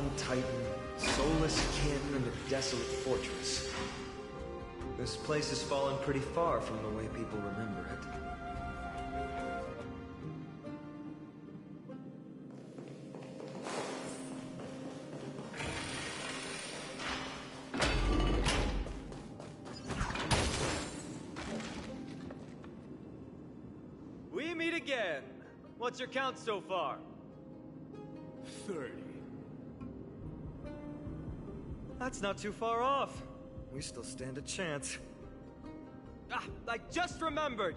[SPEAKER 4] fallen titan, soulless kin, and a desolate fortress. This place has fallen pretty far from the way people remember it.
[SPEAKER 10] We meet again. What's your count so far?
[SPEAKER 13] 30.
[SPEAKER 4] That's not too far off. We still stand a chance.
[SPEAKER 10] Ah, I just remembered!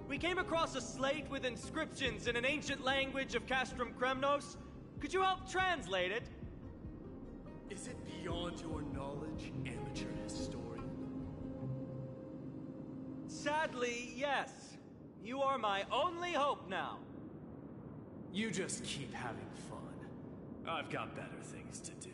[SPEAKER 10] We came across a slate with inscriptions in an ancient language of Castrum Kremnos. Could you help translate it?
[SPEAKER 13] Is it beyond your knowledge, amateur historian?
[SPEAKER 10] Sadly, yes. You are my only hope now.
[SPEAKER 13] You just keep having fun. I've got better things to do.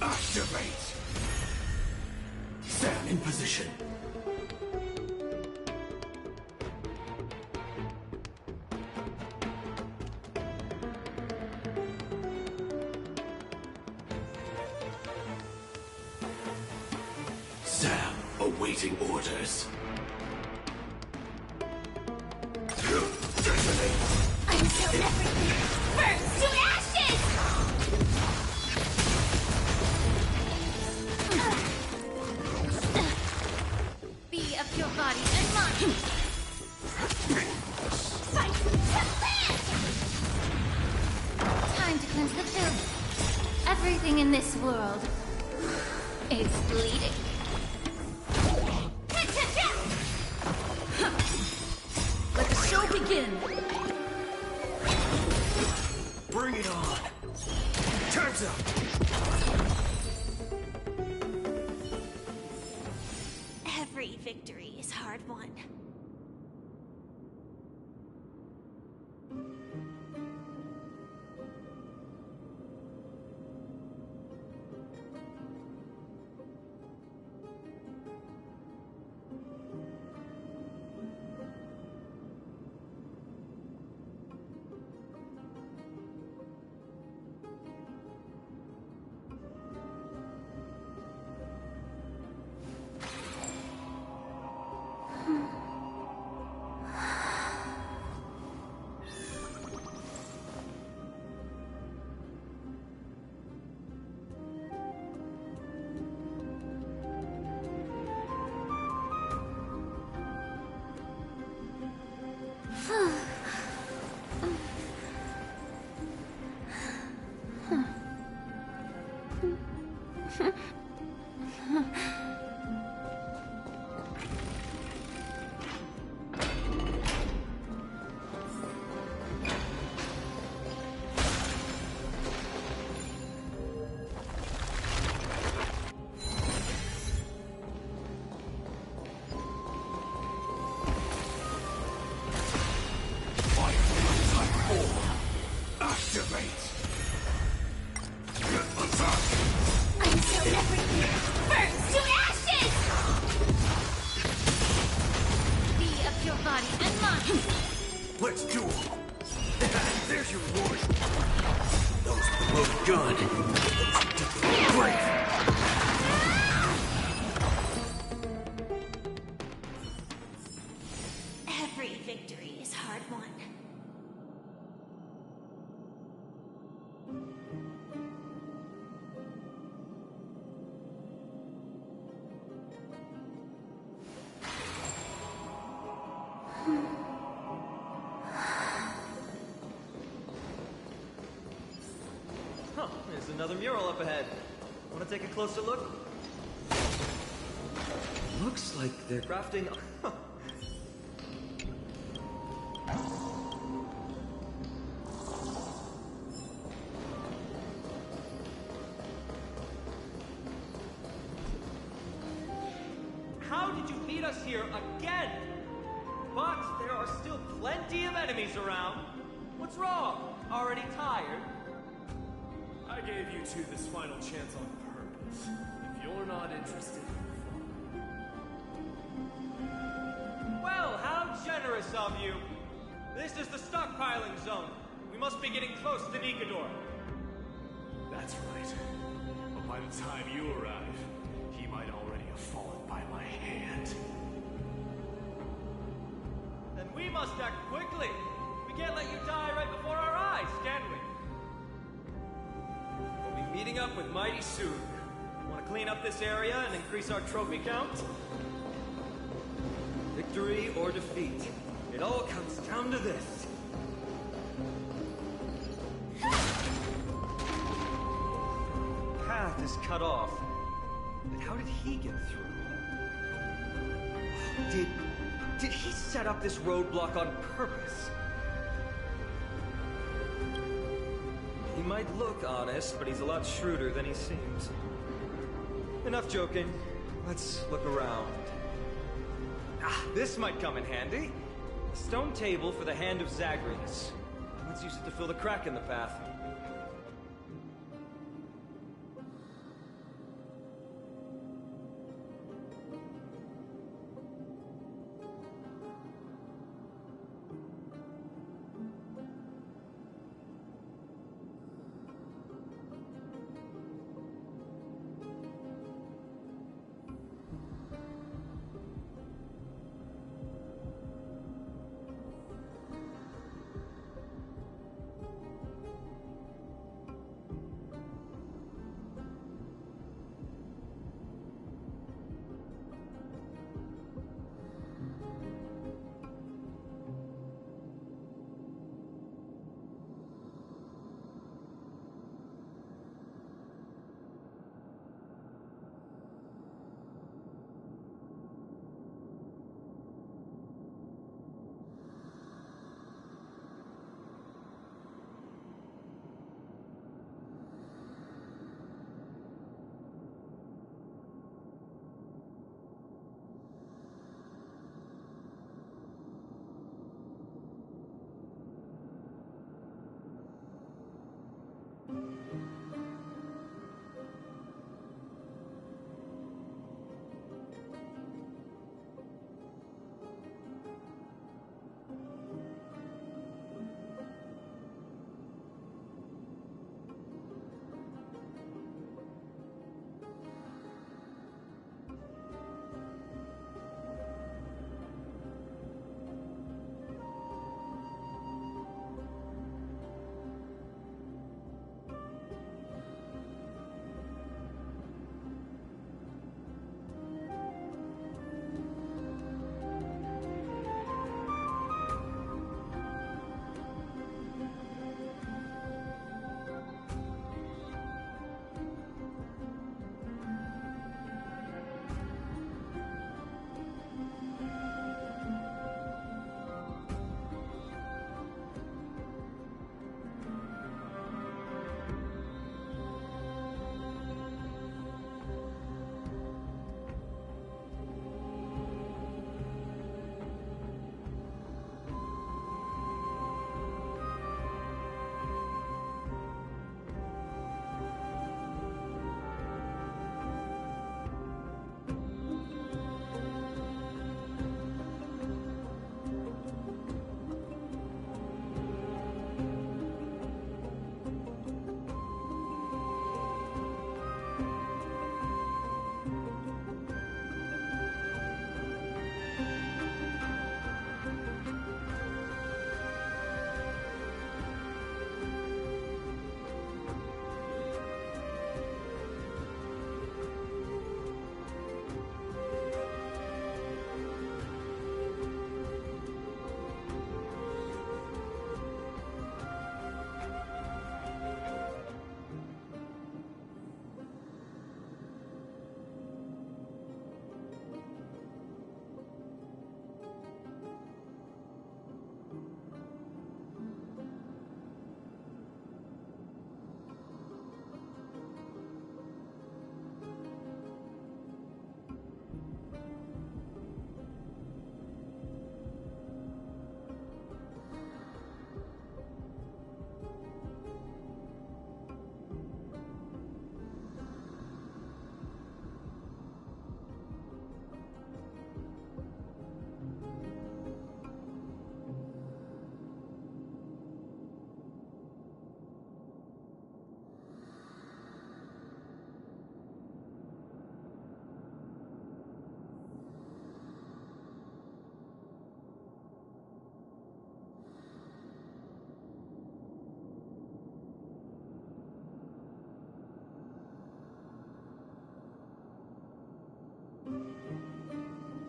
[SPEAKER 11] Activate! Stand in position. Sam, awaiting orders. Detonate!
[SPEAKER 18] Until everything burns to ashes! Be of your body and mind! Fight to live! Time to cleanse the filth. Everything in this world is bleeding.
[SPEAKER 8] Let the show begin!
[SPEAKER 11] Bring it on! Time's up!
[SPEAKER 14] Every victory is hard won.
[SPEAKER 11] Activate!
[SPEAKER 18] Until everything burns to ashes! Be of your body and mind!
[SPEAKER 11] Let's duel! There's your reward! Those who look good! Great!
[SPEAKER 14] Every victory is hard won.
[SPEAKER 4] Huh, there's another mural up ahead. Want to take a closer look? Looks like they're crafting.
[SPEAKER 10] How did you beat us here again? But there are still plenty of enemies around. What's wrong? Already tired?
[SPEAKER 13] I gave you two this final chance on purpose. If you're not interested,
[SPEAKER 10] Well, how generous of you. This is the stockpiling zone. We must be getting close to Nikador.
[SPEAKER 13] that's right. But by the time you arrive, he might already have fallen by my hand.
[SPEAKER 10] Then we must act quickly. We can't let you die right before our eyes, can we?
[SPEAKER 4] We'll be meeting up with Mighty soon.
[SPEAKER 10] Want to clean up this area and increase our trophy count?
[SPEAKER 4] Victory or defeat, it all comes down to this. Path is cut off. But how did he get through? Did he set up this roadblock on purpose? He might look honest, but he's a lot shrewder than he seems. Enough joking. Let's look around. Ah, this might come in handy. A stone table for the hand of Zagreus. Let's use it to fill the crack in the path.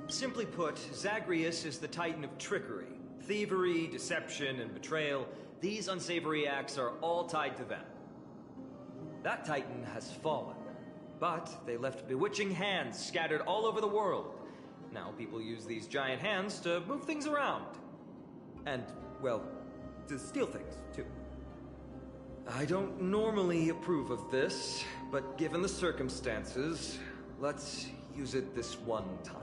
[SPEAKER 4] Simply put, Zagreus is the titan of trickery. Thievery, deception, and betrayal, these unsavory acts are all tied to them. That titan has fallen, but they left bewitching hands scattered all over the world. Now people use these giant hands to move things around. And, well, to steal things, too. I don't normally approve of this, but given the circumstances, let's use it this one time.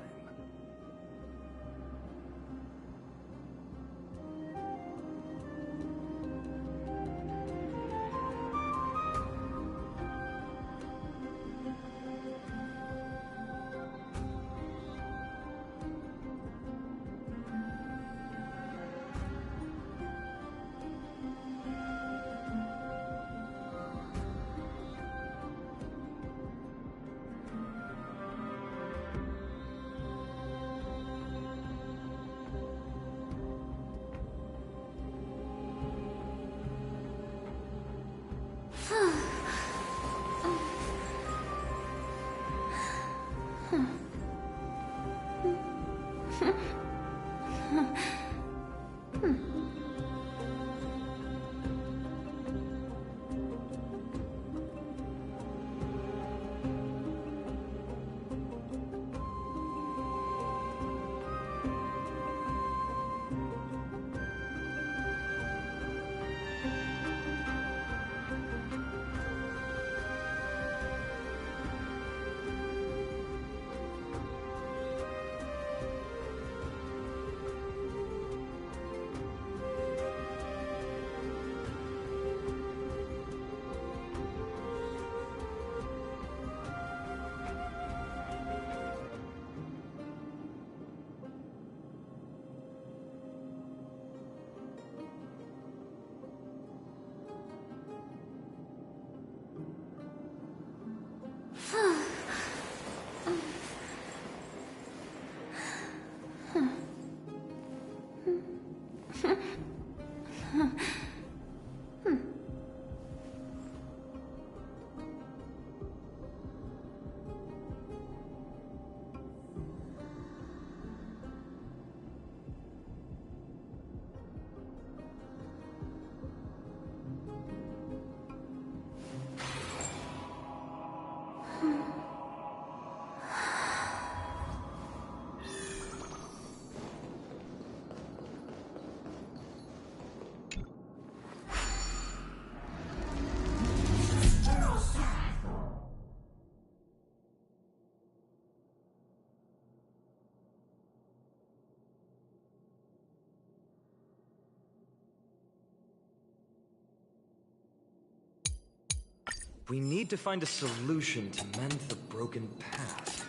[SPEAKER 4] We need to find a solution to mend the broken path.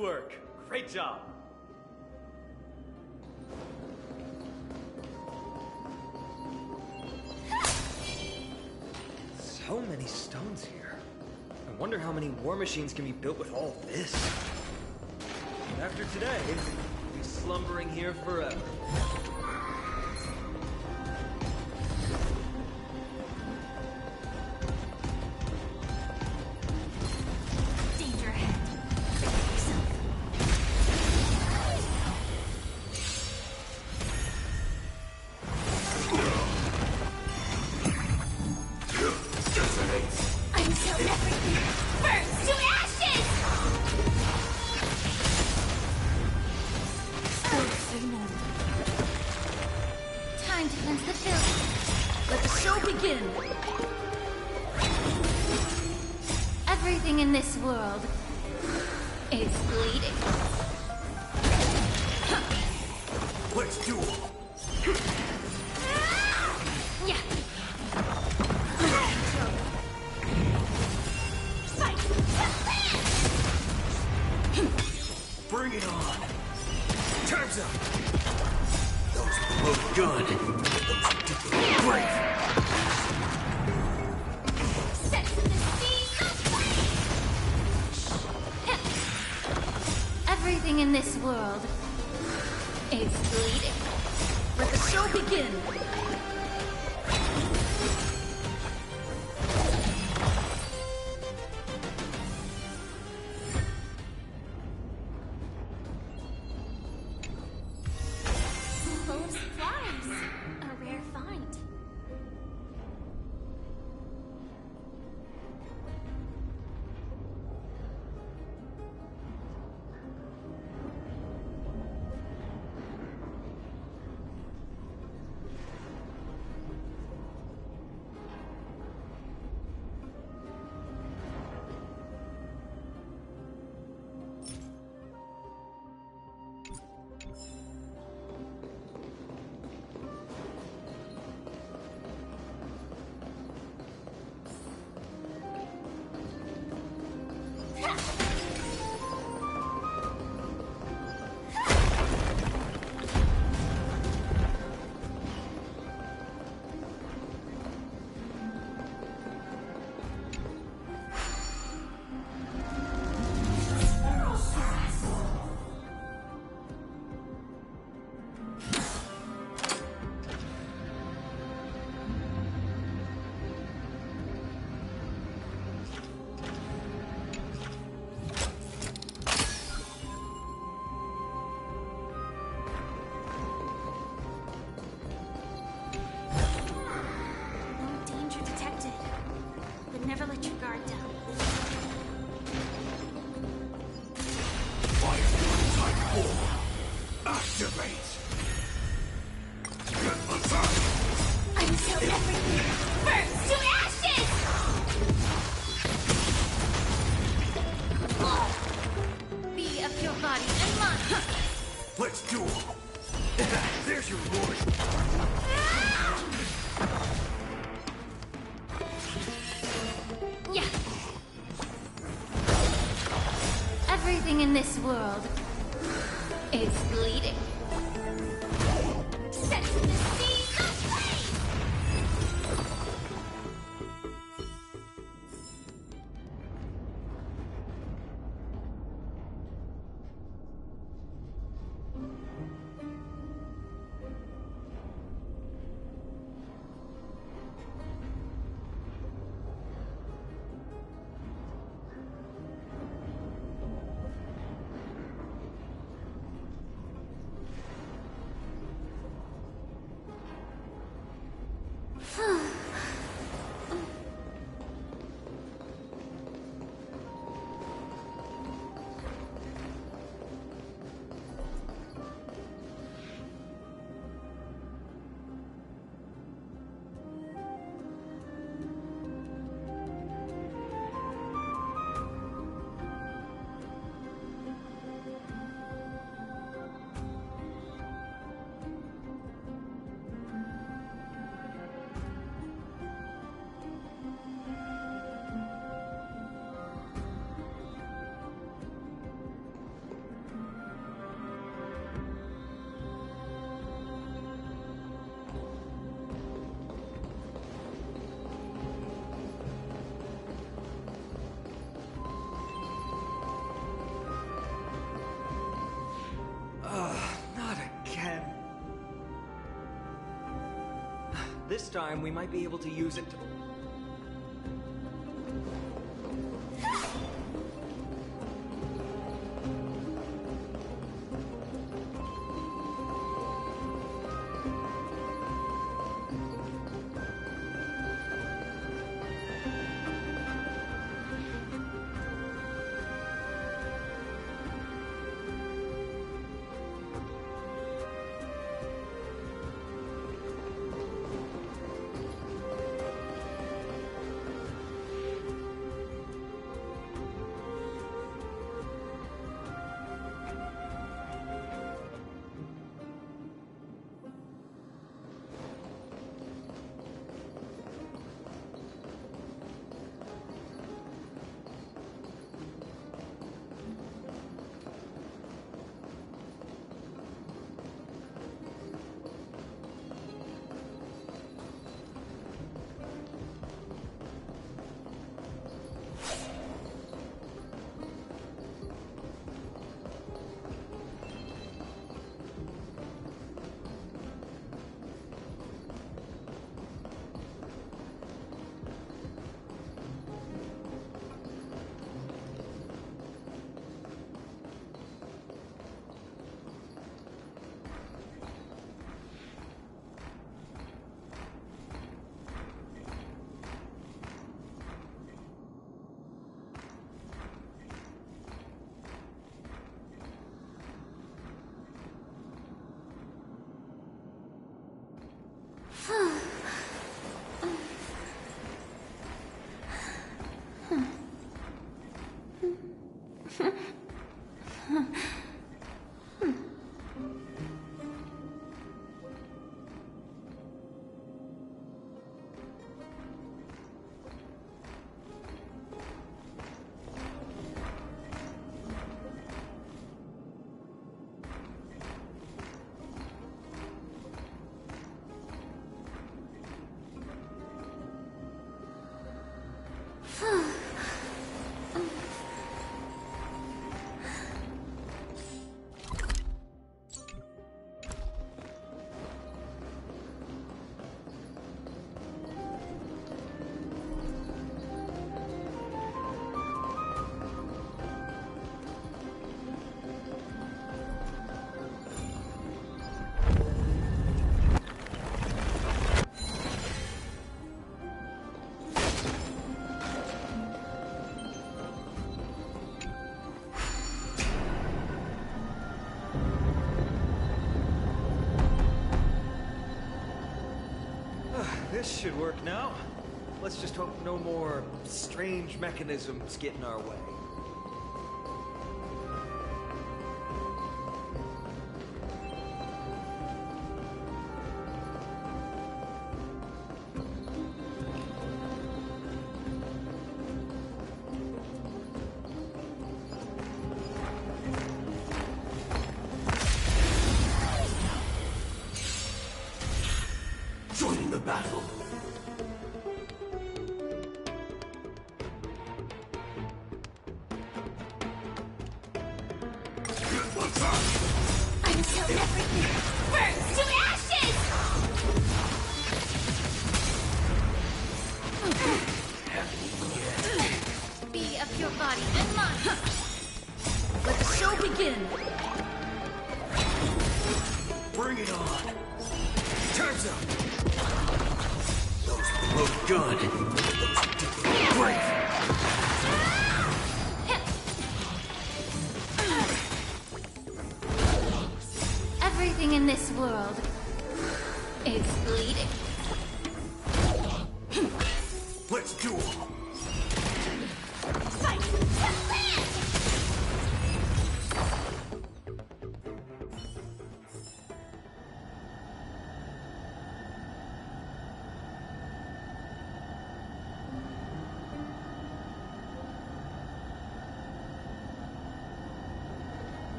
[SPEAKER 4] Work. Great job. So many stones here. I wonder how many war machines can be built with all this. And after today, we'll be slumbering here forever.
[SPEAKER 18] Everything in this world is bleeding.
[SPEAKER 11] Let's do it.
[SPEAKER 18] Yeah.
[SPEAKER 11] Bring Bring it on! Time's up! Those who load gun, those who do the brave.
[SPEAKER 18] Set the sea aflame! Everything in this world is bleeding.
[SPEAKER 8] Let the show begin!
[SPEAKER 1] Full of supplies. A rare find. Never let your guard down.
[SPEAKER 12] Type 4. Activate.
[SPEAKER 18] Until everything burns to ashes! Be of your body and mind.
[SPEAKER 11] Let's do it! There's your reward!
[SPEAKER 18] Yeah. Everything in this world is bleeding. Set the sea aflame!
[SPEAKER 4] Not again. This time we might be able to use it to... This should work now. Let's just hope no more strange mechanisms get in our way.
[SPEAKER 11] Join the battle.
[SPEAKER 18] Until everything burns to ashes! Be of your body and mind.
[SPEAKER 8] Let the show begin.
[SPEAKER 11] Bring it on. Time's up. Those who load good. Those who do brave.
[SPEAKER 18] Everything in this world is bleeding.
[SPEAKER 11] Let's do it.
[SPEAKER 18] Fight to live!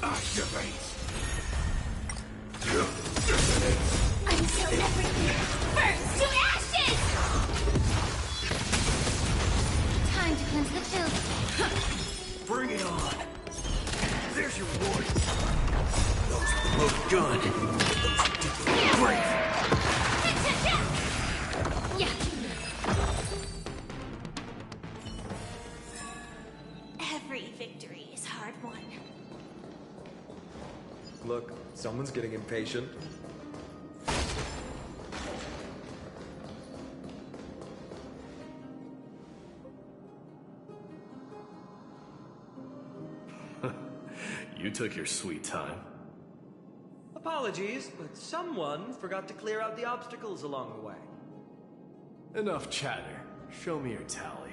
[SPEAKER 11] Activate.
[SPEAKER 18] Until everything burns to ashes! Time to cleanse the field.
[SPEAKER 11] Bring it on. There's your reward. Those who look good. Those who do brave.
[SPEAKER 18] Yeah. Every victory is hard won.
[SPEAKER 4] Look, someone's getting impatient.
[SPEAKER 13] You took your sweet time.
[SPEAKER 4] Apologies, but someone forgot to clear out the obstacles along the way.
[SPEAKER 13] Enough chatter. Show me your tally.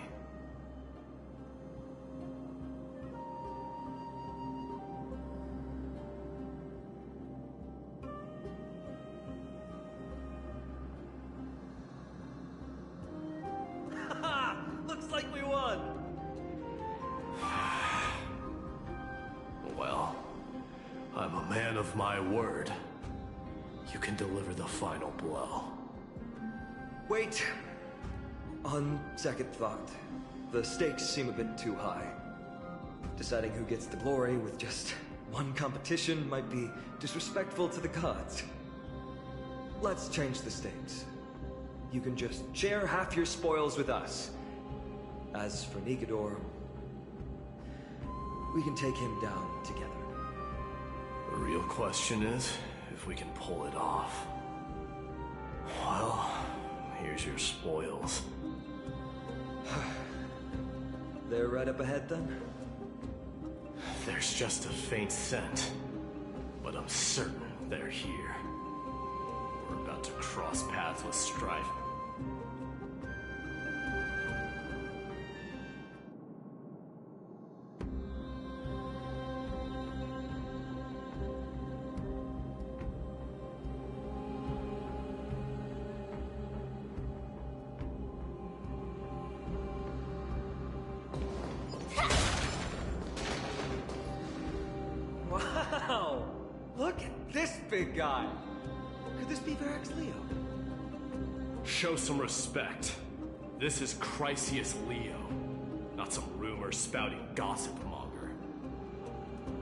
[SPEAKER 4] Looks like we won!
[SPEAKER 13] Well, I'm a man of my word. You can deliver the final blow.
[SPEAKER 4] Wait! On second thought, the stakes seem a bit too high. Deciding who gets the glory with just one competition might be disrespectful to the gods. Let's change the stakes. You can just share half your spoils with us. As for Nigador, we can take him down together.
[SPEAKER 13] The real question is if we can pull it off. Well, here's your spoils.
[SPEAKER 4] They're right up ahead then?
[SPEAKER 13] There's just a faint scent, but I'm certain they're here. We're about to cross paths with Strife.
[SPEAKER 4] Wow! Look at this big guy! Could this be Varric's Leo?
[SPEAKER 13] Show some respect. This is Chrysius Leo, not some rumor-spouting gossip monger.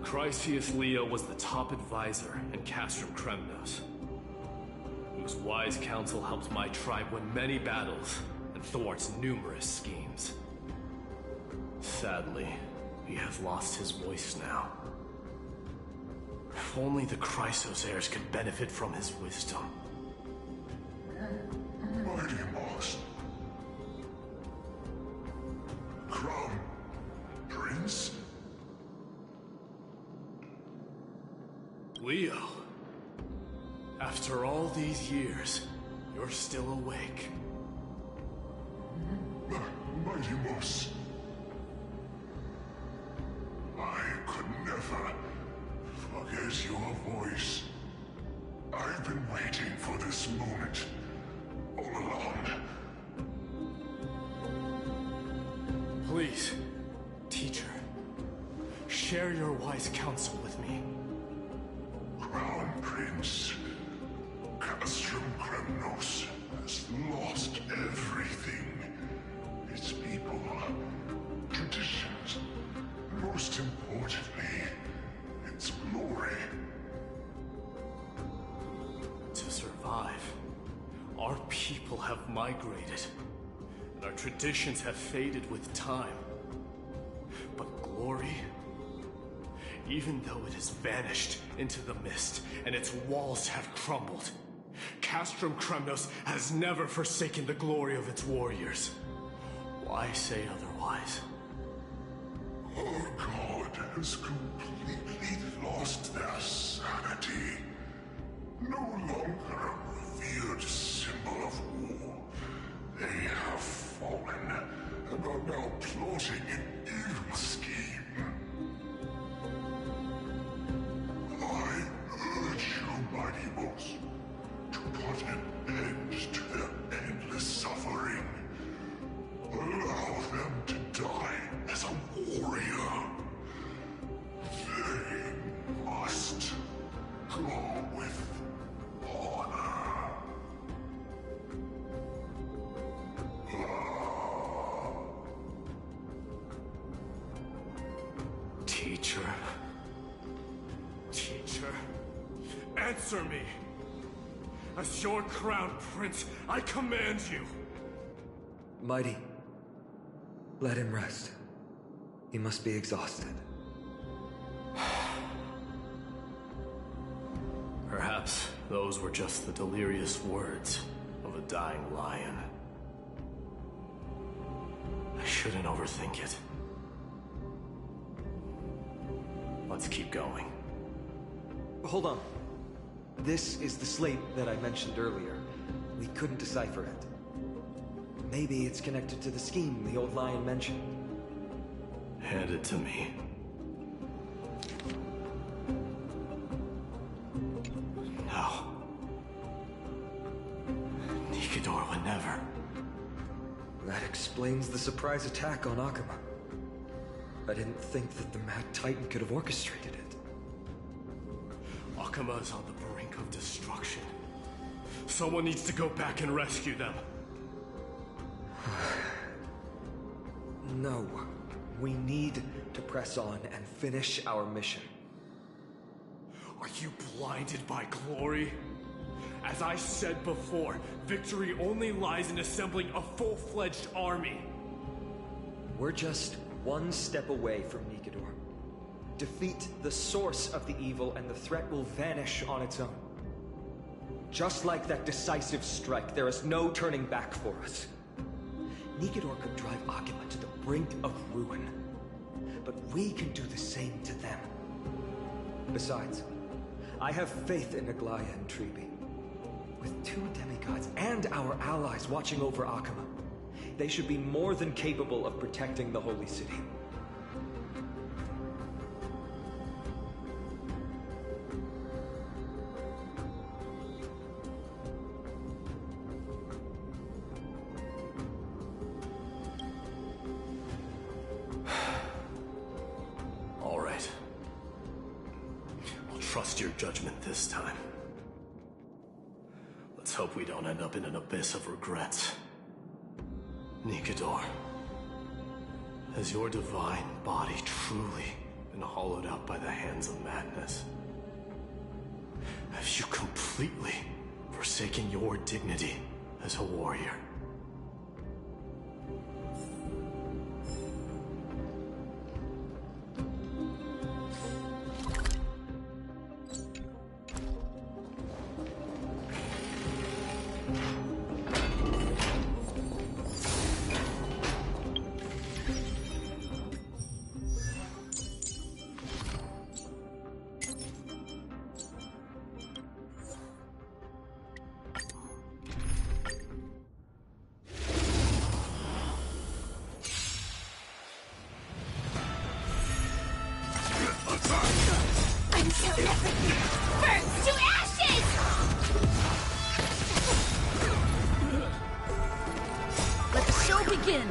[SPEAKER 13] Chrysius Leo was the top advisor in Castrum Kremnos, whose wise counsel helped my tribe win many battles and thwarts numerous schemes. Sadly, he has lost his voice now. If only the Chrysos heirs could benefit from his wisdom.
[SPEAKER 12] Mighty Moss. Crown Prince?
[SPEAKER 13] Leo, after all these years, you're still awake.
[SPEAKER 12] Mighty Moss. I could never forget your voice. I've been waiting for this moment all along.
[SPEAKER 13] Please, teacher, share your wise counsel with me.
[SPEAKER 12] Crown Prince, Castrum Kremnos has lost everything. Its people, traditions, most importantly, its glory.
[SPEAKER 13] To survive, our people have migrated, and our traditions have faded with time. But glory, even though it has vanished into the mist and its walls have crumbled, Castrum Kremnos has never forsaken the glory of its warriors. Why say otherwise?
[SPEAKER 12] Our god has completely lost their sanity. No longer a revered symbol of war. They have fallen and are now plotting an evil scheme. I urge you, Mighty Moss, to put an end to their endless suffering. Allow them to die as a warrior. They must go with honor.
[SPEAKER 13] Teacher. Teacher. Answer me! As your crown prince, I command you!
[SPEAKER 4] Mighty, let him rest. He must be exhausted.
[SPEAKER 13] Perhaps those were just the delirious words of a dying lion. I shouldn't overthink it. Let's keep going.
[SPEAKER 4] Hold on. This is the slate that I mentioned earlier. We couldn't decipher it. Maybe it's connected to the scheme the old lion mentioned.
[SPEAKER 13] Hand it to me. No. Nigador would never.
[SPEAKER 4] That explains the surprise attack on Akuma. I didn't think that the Mad Titan could have orchestrated it.
[SPEAKER 13] Akuma is on the brink of destruction. Someone needs to go back and rescue them.
[SPEAKER 4] No. We need to press on and finish our mission.
[SPEAKER 13] Are you blinded by glory? As I said before, victory only lies in assembling a full-fledged army.
[SPEAKER 4] We're just one step away from Nikador. Defeat the source of the evil and the threat will vanish on its own. Just like that decisive strike, there is no turning back for us. Nikador could drive Akuma to the brink of ruin, but we can do the same to them. Besides, I have faith in Aglaya and Tribi. With 2 demigods and our allies watching over Akuma, they should be more than capable of protecting the Holy City.
[SPEAKER 13] All right. I'll trust your judgment this time. Let's hope we don't end up in an abyss of regrets. Nikador, has your divine body truly been hollowed out by the hands of madness? Have you completely forsaken your dignity as a warrior?
[SPEAKER 8] Let the show begin!